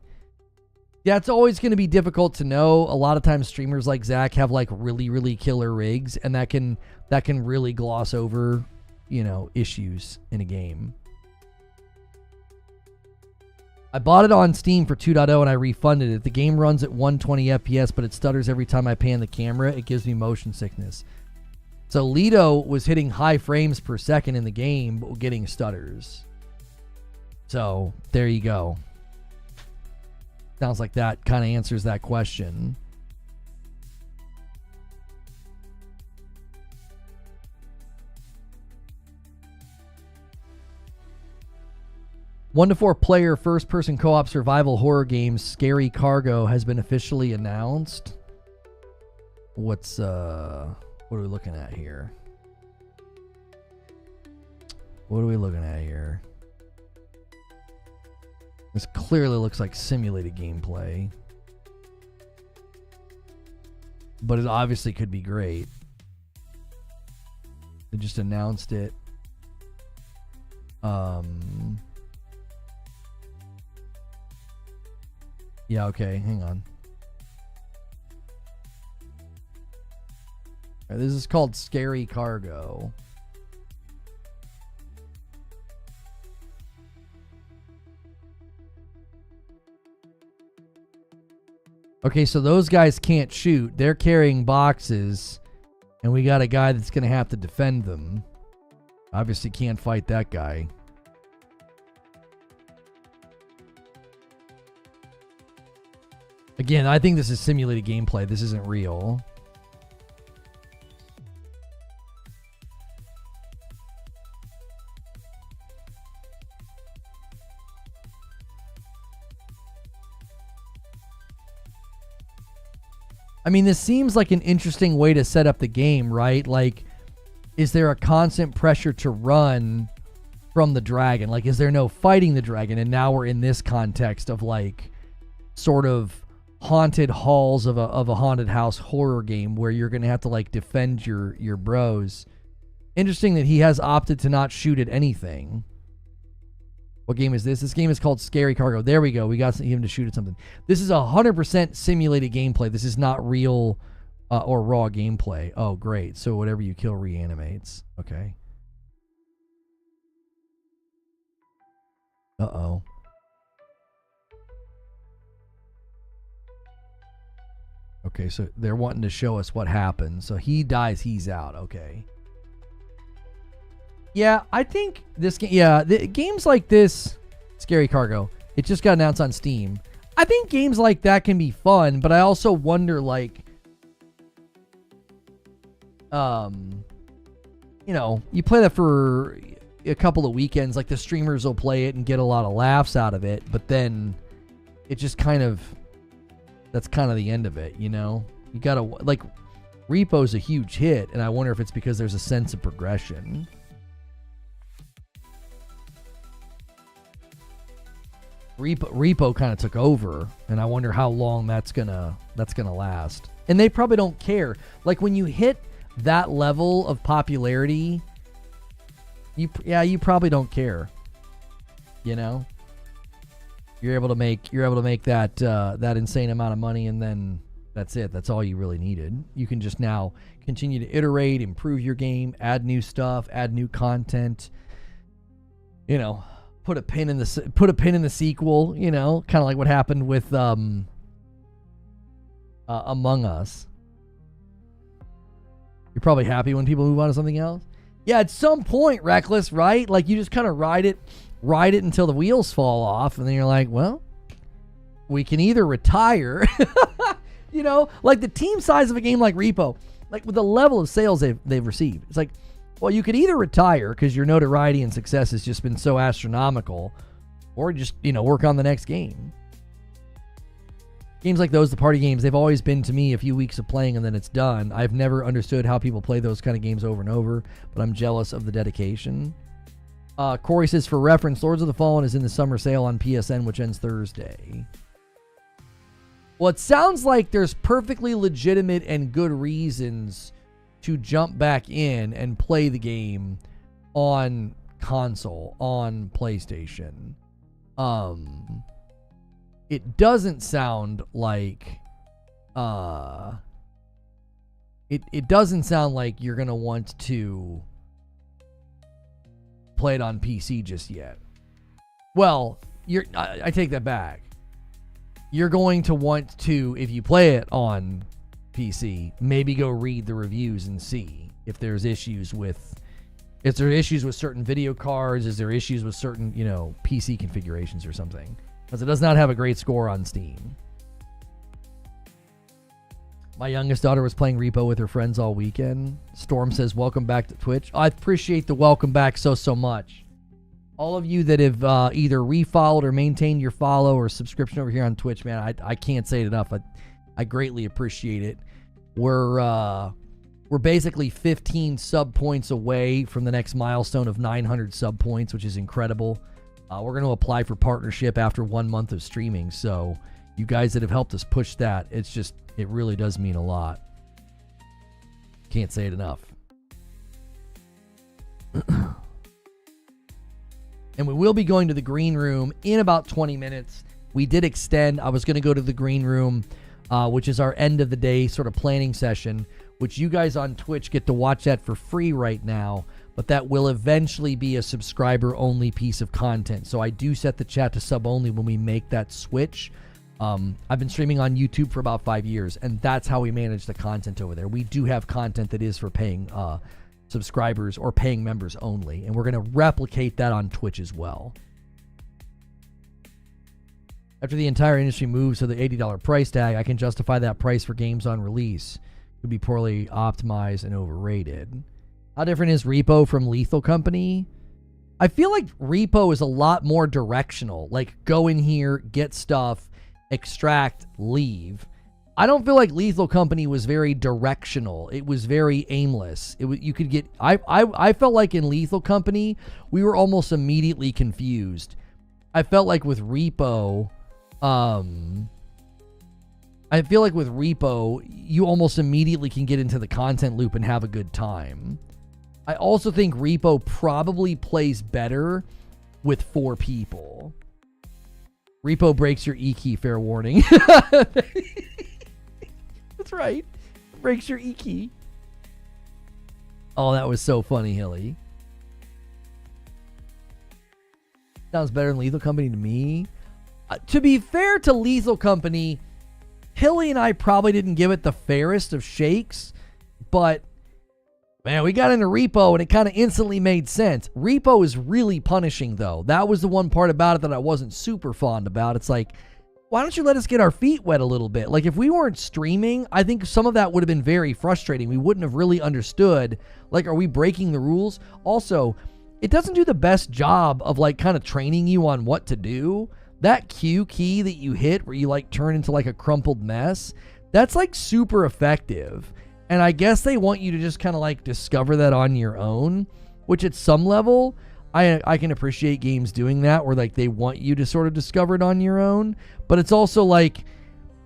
Speaker 1: Yeah, it's always going to be difficult to know. A lot of times streamers like Zach have like really, really killer rigs, and that can really gloss over, issues in a game. I bought it on Steam for 2.0 and I refunded it. The game runs at 120 FPS, but it stutters every time I pan the camera. It gives me motion sickness. So Lido was hitting high frames per second in the game, but getting stutters. So there you go. Sounds like that kind of answers that question. One to 4 player first-person co-op survival horror game Scary Cargo has been officially announced. What are we looking at here? This clearly looks like simulated gameplay. But it obviously could be great. They just announced it. Yeah, okay, hang on. All right, this is called Scary Cargo. Okay, so those guys can't shoot. They're carrying boxes, and we got a guy that's going to have to defend them. Obviously can't fight that guy. Again, I think this is simulated gameplay. This isn't real. I mean, this seems like an interesting way to set up the game, right? Like, is there a constant pressure to run from the dragon? Like, is there no fighting the dragon? And now we're in this context of, like, sort of haunted halls of a haunted house horror game where you're going to have to, like, defend your bros. Interesting that he has opted to not shoot at anything. What game is this? This game is called Scary Cargo. There we go. We got him to shoot at something. This is 100% simulated gameplay. This is not real or raw gameplay. Oh, great. So whatever you kill reanimates. Okay. Uh-oh. Okay, so they're wanting to show us what happens. So he dies, he's out. Okay. Yeah, I think this game... Yeah, games like this... Scary Cargo. It just got announced on Steam. I think games like that can be fun, but I also wonder, like... you know, you play that for a couple of weekends. Like, the streamers will play it and get a lot of laughs out of it, but then it just kind of... That's kind of the end of it, you know? You gotta... Like, Repo's a huge hit, and I wonder if it's because there's a sense of progression. Repo kind of took over, and I wonder how long that's gonna last. And they probably don't care. Like, when you hit that level of popularity, you probably don't care. You know, you're able to make that that insane amount of money, and then that's it. That's all you really needed. You can just now continue to iterate, improve your game, add new stuff, add new content. You know. Put a pin in the sequel, you know, kind of like what happened with Among Us. You're probably happy when people move on to something else. Yeah, at some point, Reckless, right? Like, you just kind of ride it until the wheels fall off, and then you're like, well, we can either retire, you know, like the team size of a game like Repo, like with the level of sales they've received. It's like, well, you could either retire because your notoriety and success has just been so astronomical, or just, you know, work on the next game. Games like those, the party games, they've always been, to me, a few weeks of playing and then it's done. I've never understood how people play those kind of games over and over, but I'm jealous of the dedication. Corey says, for reference, Lords of the Fallen is in the summer sale on PSN, which ends Thursday. Well, it sounds like there's perfectly legitimate and good reasons to jump back in and play the game on console, on PlayStation. It doesn't sound like it doesn't sound like you're gonna want to play it on PC just yet. Well, I take that back. You're going to want to, if you play it on PC, maybe go read the reviews and see if there's issues with certain video cards, is there issues with certain, you know, PC configurations or something, because it does not have a great score on Steam. My youngest daughter was playing Repo with her friends all weekend. Storm says, welcome back to Twitch. I appreciate the welcome back so much. All of you that have either refollowed or maintained your follow or subscription over here on Twitch, man, I can't say it enough. I greatly appreciate it. We're basically 15 sub points away from the next milestone of 900 sub points, which is incredible. We're going to apply for partnership after 1 month of streaming. So you guys that have helped us push that, it really does mean a lot. Can't say it enough. And we will be going to the green room in about 20 minutes. We did extend. I was going to go to the green room, which is our end of the day sort of planning session, which you guys on Twitch get to watch that for free right now, but that will eventually be a subscriber-only piece of content. So I do set the chat to sub-only when we make that switch. I've been streaming on YouTube for about 5 years, and that's how we manage the content over there. We do have content that is for paying subscribers or paying members only, and we're going to replicate that on Twitch as well. After the entire industry moves to the $80 price tag, I can justify that price for games on release. It could be poorly optimized and overrated. How different is Repo from Lethal Company? I feel like Repo is a lot more directional. Like, go in here, get stuff, extract, leave. I don't feel like Lethal Company was very directional. It was very aimless. You could get... I felt like in Lethal Company, we were almost immediately confused. I felt like with Repo... I feel like with Repo, you almost immediately can get into the content loop and have a good time. I also think Repo probably plays better with 4 people. Repo breaks your E key, fair warning. That's right. Breaks your E key. Oh, that was so funny, Hilly. Sounds better than Lethal Company to me. To be fair to Lethal Company, Hilly and I probably didn't give it the fairest of shakes, but man, we got into Repo and it kind of instantly made sense. Repo is really punishing, though. That was the one part about it that I wasn't super fond about. It's like, why don't you let us get our feet wet a little bit? Like, if we weren't streaming, I think some of that would have been very frustrating. We wouldn't have really understood, like, are we breaking the rules? Also, it doesn't do the best job of, like, kind of training you on what to do. That Q key that you hit where you, like, turn into, like, a crumpled mess, that's, like, super effective. And I guess they want you to just kind of, like, discover that on your own, which at some level, I can appreciate games doing that, where, like, they want you to sort of discover it on your own. But it's also, like,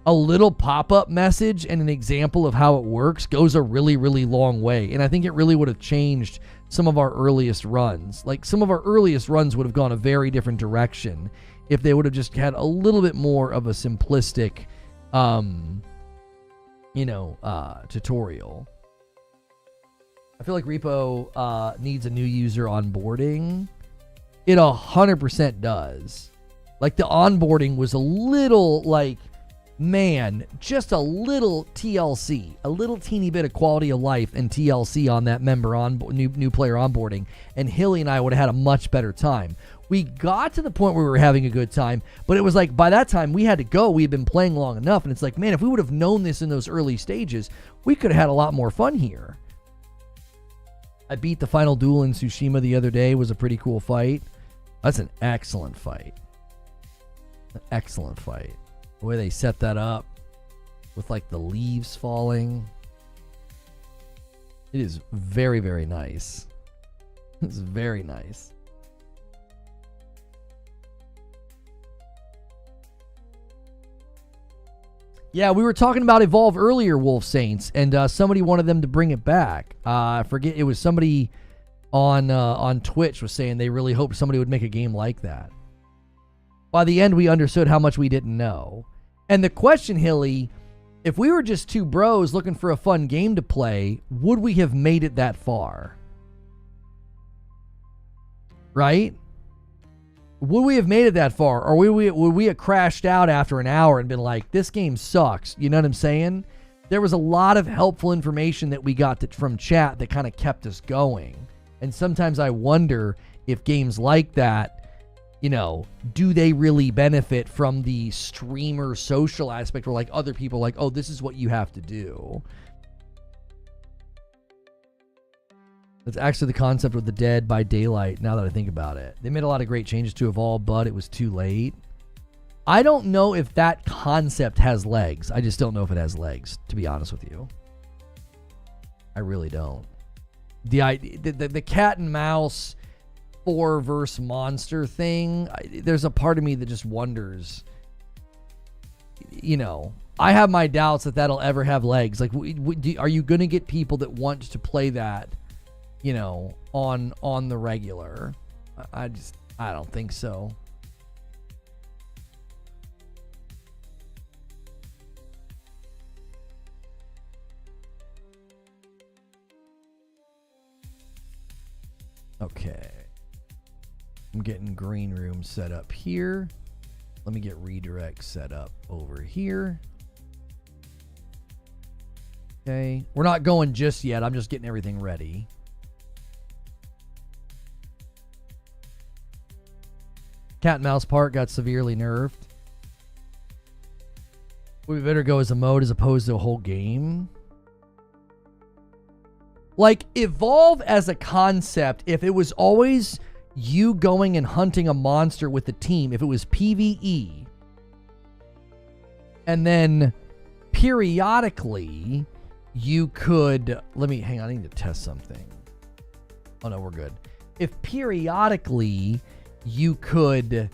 Speaker 1: a little pop-up message and an example of how it works goes a really, really long way. And I think it really would have changed some of our earliest runs. Like, some of our earliest runs would have gone a very different direction if they would have just had a little bit more of a simplistic, tutorial. I feel like Repo needs a new user onboarding. It 100% does. Like, the onboarding was a little, like, man, just a little TLC, a little teeny bit of quality of life and TLC on that member new player onboarding, and Hilly and I would have had a much better time. We got to the point where we were having a good time, but it was like, by that time, we had to go. We had been playing long enough, and it's like, man, if we would have known this in those early stages, we could have had a lot more fun here. I beat the final duel in Tsushima the other day. It was a pretty cool fight. That's an excellent fight. An excellent fight. The way they set that up with, like, the leaves falling. It is very, very nice. It's very nice. Yeah, we were talking about Evolve earlier, Wolf Saints, and somebody wanted them to bring it back. I forget, it was somebody on Twitch was saying they really hoped somebody would make a game like that. By the end, we understood how much we didn't know. And the question, Hilly, if we were just 2 bros looking for a fun game to play, would we have made it that far? Right? Would we have made it that far? Or would we have crashed out after an hour and been like, this game sucks? You know what I'm saying? There was a lot of helpful information that we got from chat that kind of kept us going. And sometimes I wonder if games like that, do they really benefit from the streamer social aspect where, like, other people are like, oh, this is what you have to do? That's actually the concept of the Dead by Daylight, now that I think about it. They made a lot of great changes to Evolve, but it was too late. I don't know if that concept has legs. I just don't know if it has legs, to be honest with you. I really don't. The cat and mouse 4 verse monster thing, there's a part of me that just wonders, I have my doubts that that'll ever have legs. Like, are you going to get people that want to play that, on the regular? I don't think so. Okay. I'm getting green room set up here. Let me get redirect set up over here. Okay. We're not going just yet. I'm just getting everything ready. Cat and mouse part got severely nerfed. We better go as a mode as opposed to a whole game. Like, Evolve as a concept, if it was always you going and hunting a monster with the team, if it was PvE, and then periodically you could... hang on, I need to test something. Oh no, we're good. If periodically you could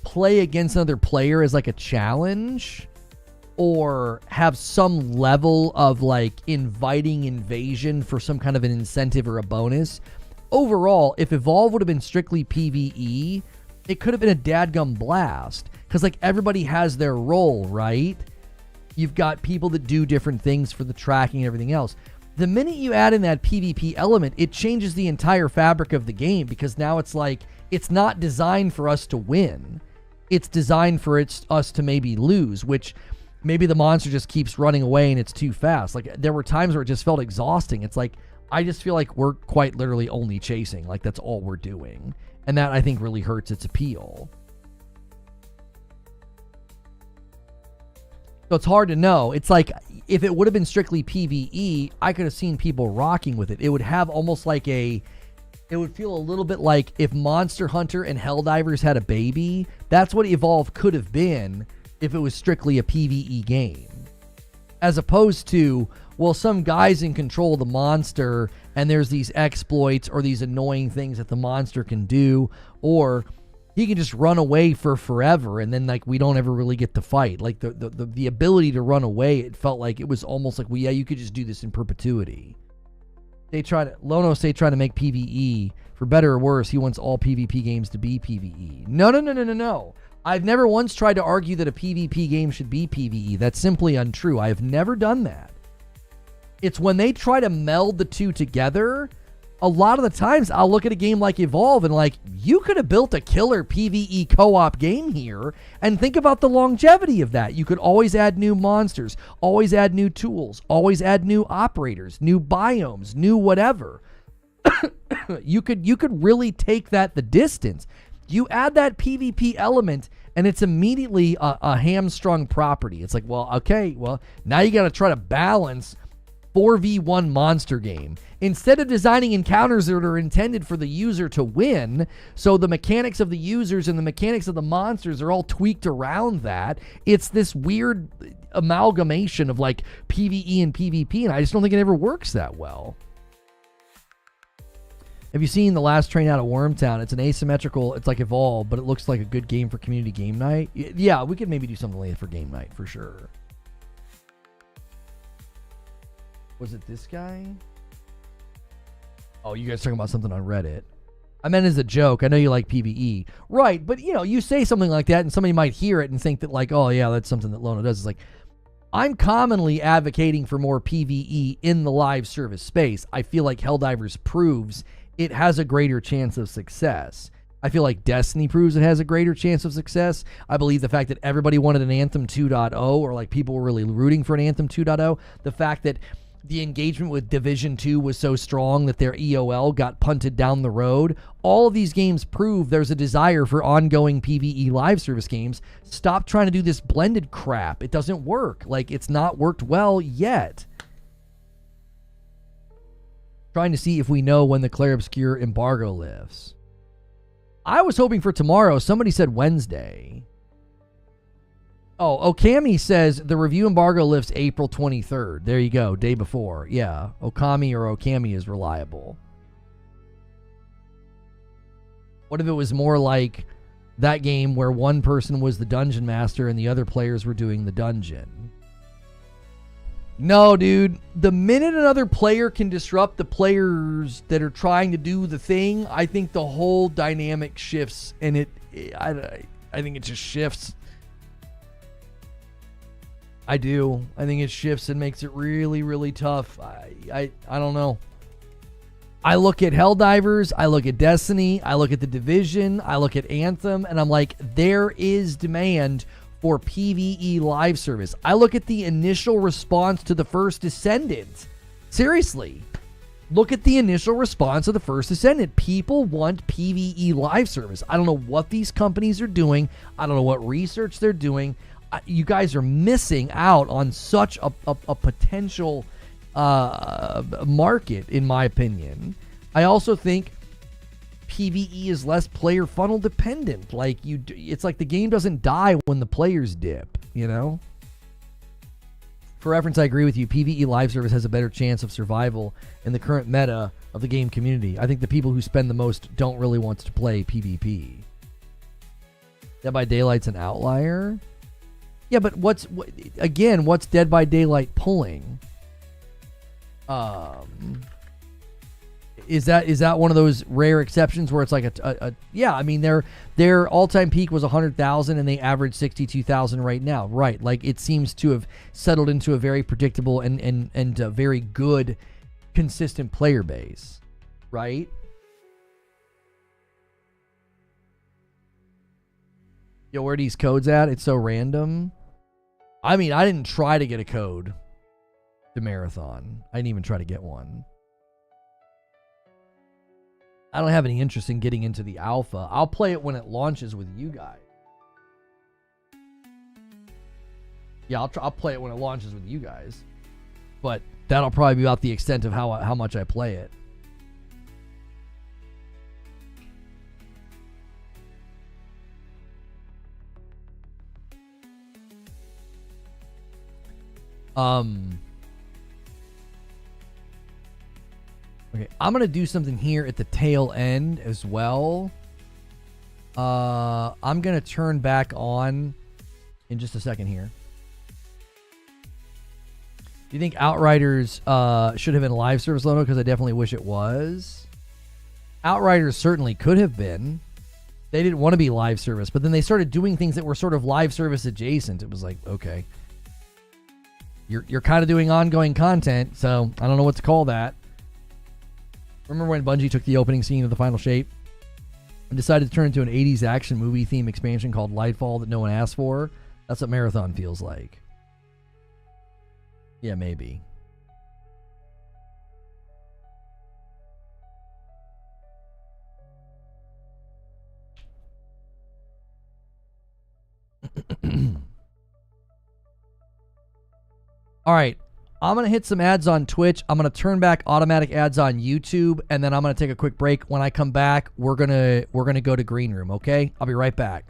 Speaker 1: play against another player as like a challenge, or have some level of like inviting invasion for some kind of an incentive or a bonus. Overall, if Evolve would have been strictly PvE, it could have been a dadgum blast. Because like everybody has their role, right? You've got people that do different things for the tracking and everything else. The minute you add in that PvP element, it changes the entire fabric of the game, because now it's like, it's not designed for us to win. It's designed for us to maybe lose, which... maybe the monster just keeps running away and it's too fast. Like, there were times where it just felt exhausting. It's like, I just feel like we're quite literally only chasing. Like, that's all we're doing. And that, I think, really hurts its appeal. So it's hard to know. It's like, if it would have been strictly PvE, I could have seen people rocking with it. It would have almost like it would feel a little bit like if Monster Hunter and Helldivers had a baby. That's what Evolve could have been if it was strictly a PvE game. As opposed to, well, some guy's in control of the monster and there's these exploits or these annoying things that the monster can do, or he can just run away for forever and then like we don't ever really get to fight. Like the ability to run away, it felt like it was almost like, well, yeah, you could just do this in perpetuity. Lonos, they try to make PvE, for better or worse, he wants all PvP games to be PvE. No. I've never once tried to argue that a PvP game should be PvE. That's simply untrue. I have never done that. It's when they try to meld the two together, a lot of the times I'll look at a game like Evolve and like, you could have built a killer PvE co-op game here, and think about the longevity of that. You could always add new monsters, always add new tools, always add new operators, new biomes, new whatever. You could really take that the distance. You add that PvP element, and it's immediately a hamstrung property. It's like, well, okay, well, now you got to try to balance 4v1 monster game. Instead of designing encounters that are intended for the user to win, so the mechanics of the users and the mechanics of the monsters are all tweaked around that, it's this weird amalgamation of like PvE and PvP, and I just don't think it ever works that well. Have you seen The Last Train Out of Wormtown? It's an asymmetrical, it's like Evolve, but it looks like a good game for community game night. Yeah, we could maybe do something like that for game night, for sure. Was it this guy? Oh, you guys talking about something on Reddit. I meant as a joke. I know you like PvE. Right, but you know, you say something like that and somebody might hear it and think that like, oh yeah, that's something that Lono does. It's like, I'm commonly advocating for more PvE in the live service space. I feel like Helldivers proves it has a greater chance of success. I feel like Destiny proves it has a greater chance of success. I believe the fact that everybody wanted an Anthem 2.0, or like people were really rooting for an Anthem 2.0, the fact that the engagement with Division 2 was so strong that their EOL got punted down the road. All of these games prove there's a desire for ongoing PvE live service games. Stop trying to do this blended crap. It doesn't work. Like, it's not worked well yet. Trying to see if we know when the Clair Obscur embargo lifts. I was hoping for tomorrow. Somebody said Wednesday. Oh, Okami says the review embargo lifts April 23rd. There you go, day before. Yeah, Okami is reliable. What if it was more like that game where one person was the dungeon master and the other players were doing the dungeon? No, dude. The minute another player can disrupt the players that are trying to do the thing, I think the whole dynamic shifts, and I think it just shifts. I do. I think it shifts and makes it really, really tough. I don't know. I look at Helldivers, I look at Destiny, I look at The Division, I look at Anthem, and I'm like, there is demand for PvE live service. I look at the initial response to the first Descendant. Seriously. Look at the initial response of the first Descendant. People want PvE live service. I don't know what these companies are doing. I don't know what research they're doing. You guys are missing out on such a potential market, in my opinion. I also think PvE is less player funnel dependent. Like it's like the game doesn't die when the players dip, you know? For reference, I agree with you. PvE live service has a better chance of survival in the current meta of the game community. I think the people who spend the most don't really want to play PvP. Dead by Daylight's an outlier? Yeah, but what's Dead by Daylight pulling? Is that one of those rare exceptions where it's like yeah, I mean their all-time peak was 100,000 and they average 62,000 right now, right? Like it seems to have settled into a very predictable and very good consistent player base, right? Yo, where are these codes at? It's so random. I mean, I didn't try to get a code to Marathon. I didn't even try to get one. I don't have any interest in getting into the alpha. I'll play it when it launches with you guys. Yeah, I'll play it when it launches with you guys. But that'll probably be about the extent of how much I play it. Okay, I'm going to do something here at the tail end as well. I'm going to turn back on in just a second here. Do you think Outriders should have been live service logo? Because I definitely wish it was. Outriders certainly could have been. They didn't want to be live service, but then they started doing things that were sort of live service adjacent. It was like, okay, you're kind of doing ongoing content, so I don't know what to call that. Remember when Bungie took the opening scene of The Final Shape and decided to turn it into an 80s action movie theme expansion called Lightfall that no one asked for? That's what Marathon feels like. Yeah, maybe. All right. I'm going to hit some ads on Twitch. I'm going to turn back automatic ads on YouTube, and then I'm going to take a quick break. When I come back, we're going to go to Green Room, okay? I'll be right back.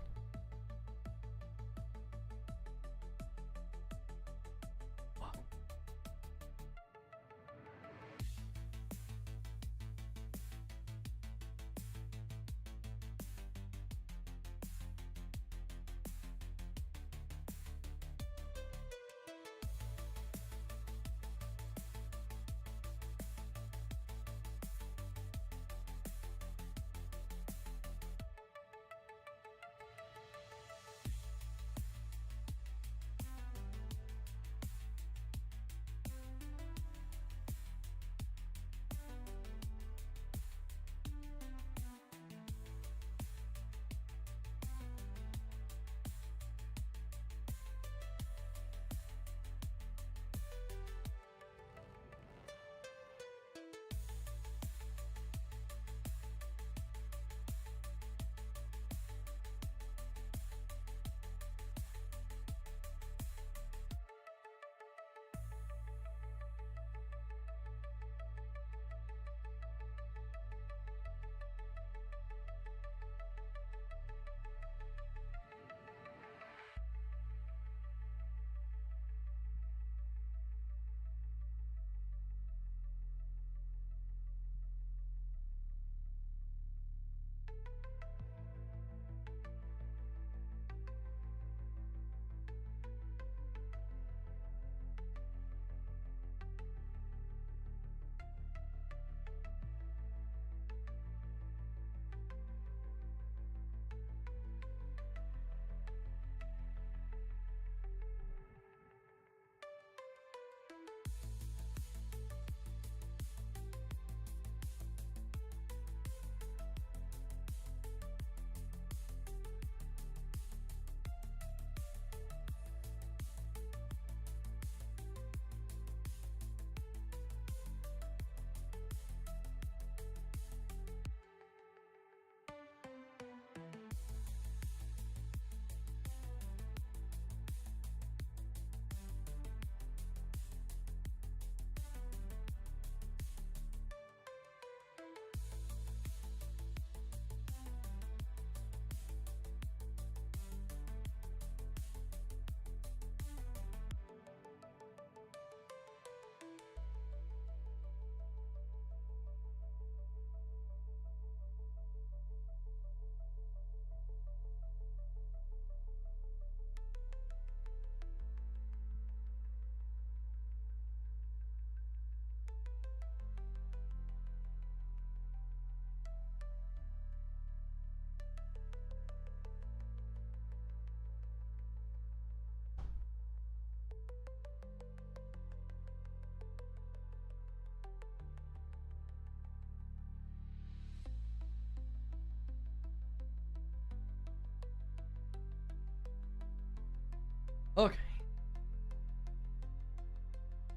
Speaker 1: Okay.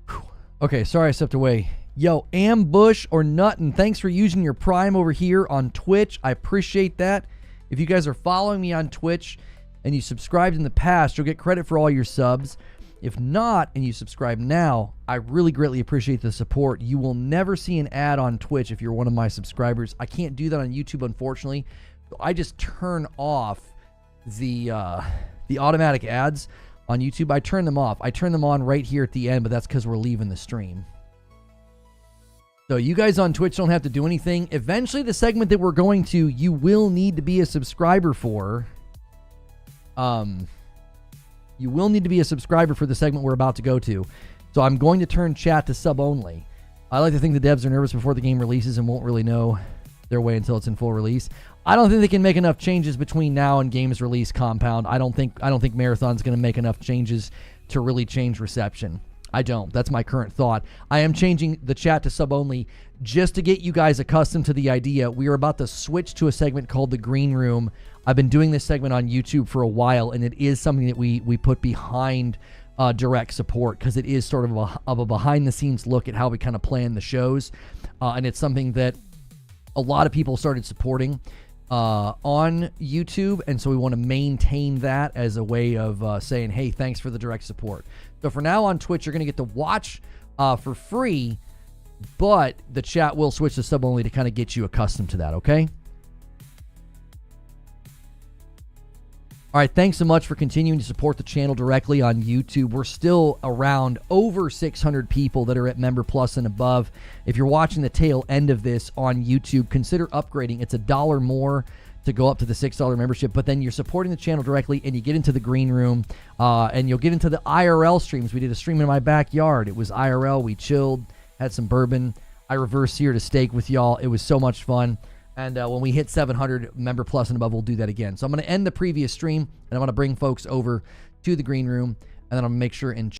Speaker 1: Whew. Okay, sorry I stepped away. Yo, Ambush or Nuttin, thanks for using your Prime over here on Twitch. I appreciate that. If you guys are following me on Twitch and you subscribed in the past, you'll get credit for all your subs. If not, and you subscribe now, I really greatly appreciate the support. You will never see an ad on Twitch if you're one of my subscribers. I can't do that on YouTube, unfortunately. So I just turn off the automatic ads on YouTube. I turn them off. I turn them on right here at the end, but that's because we're leaving the stream. So you guys on Twitch don't have to do anything. Eventually, the segment that we're going to, you will need to be a subscriber for. You will need to be a subscriber for the segment we're about to go to. So I'm going to turn chat to sub only. I like to think the devs are nervous before the game releases and won't really know their way until it's in full release. I don't think they can make enough changes between now and game's release compound. I don't think Marathon's going to make enough changes to really change reception. I don't. That's my current thought. I am changing the chat to sub only just to get you guys accustomed to the idea. We are about to switch to a segment called The Green Room. I've been doing this segment on YouTube for a while, and it is something that we put behind direct support because it is sort of a behind-the-scenes look at how we kind of plan the shows. And it's something that a lot of people started supporting on YouTube, and so we want to maintain that as a way of saying, hey, thanks for the direct support. So for now on Twitch, you're going to get to watch for free, but the chat will switch to sub only to kind of get you accustomed to that, okay? All right, thanks so much for continuing to support the channel directly on YouTube. We're still around over 600 people that are at Member Plus and above. If you're watching the tail end of this on YouTube, consider upgrading. It's $1 more to go up to the $6 membership, but then you're supporting the channel directly and you get into the green room and you'll get into the IRL streams. We did a stream in my backyard. It was IRL. We chilled, had some bourbon. I reverse seared a steak with y'all. It was so much fun. And when we hit 700 Member Plus and above, we'll do that again. So I'm going to end the previous stream, and I'm going to bring folks over to the green room, and then I'm going to make sure and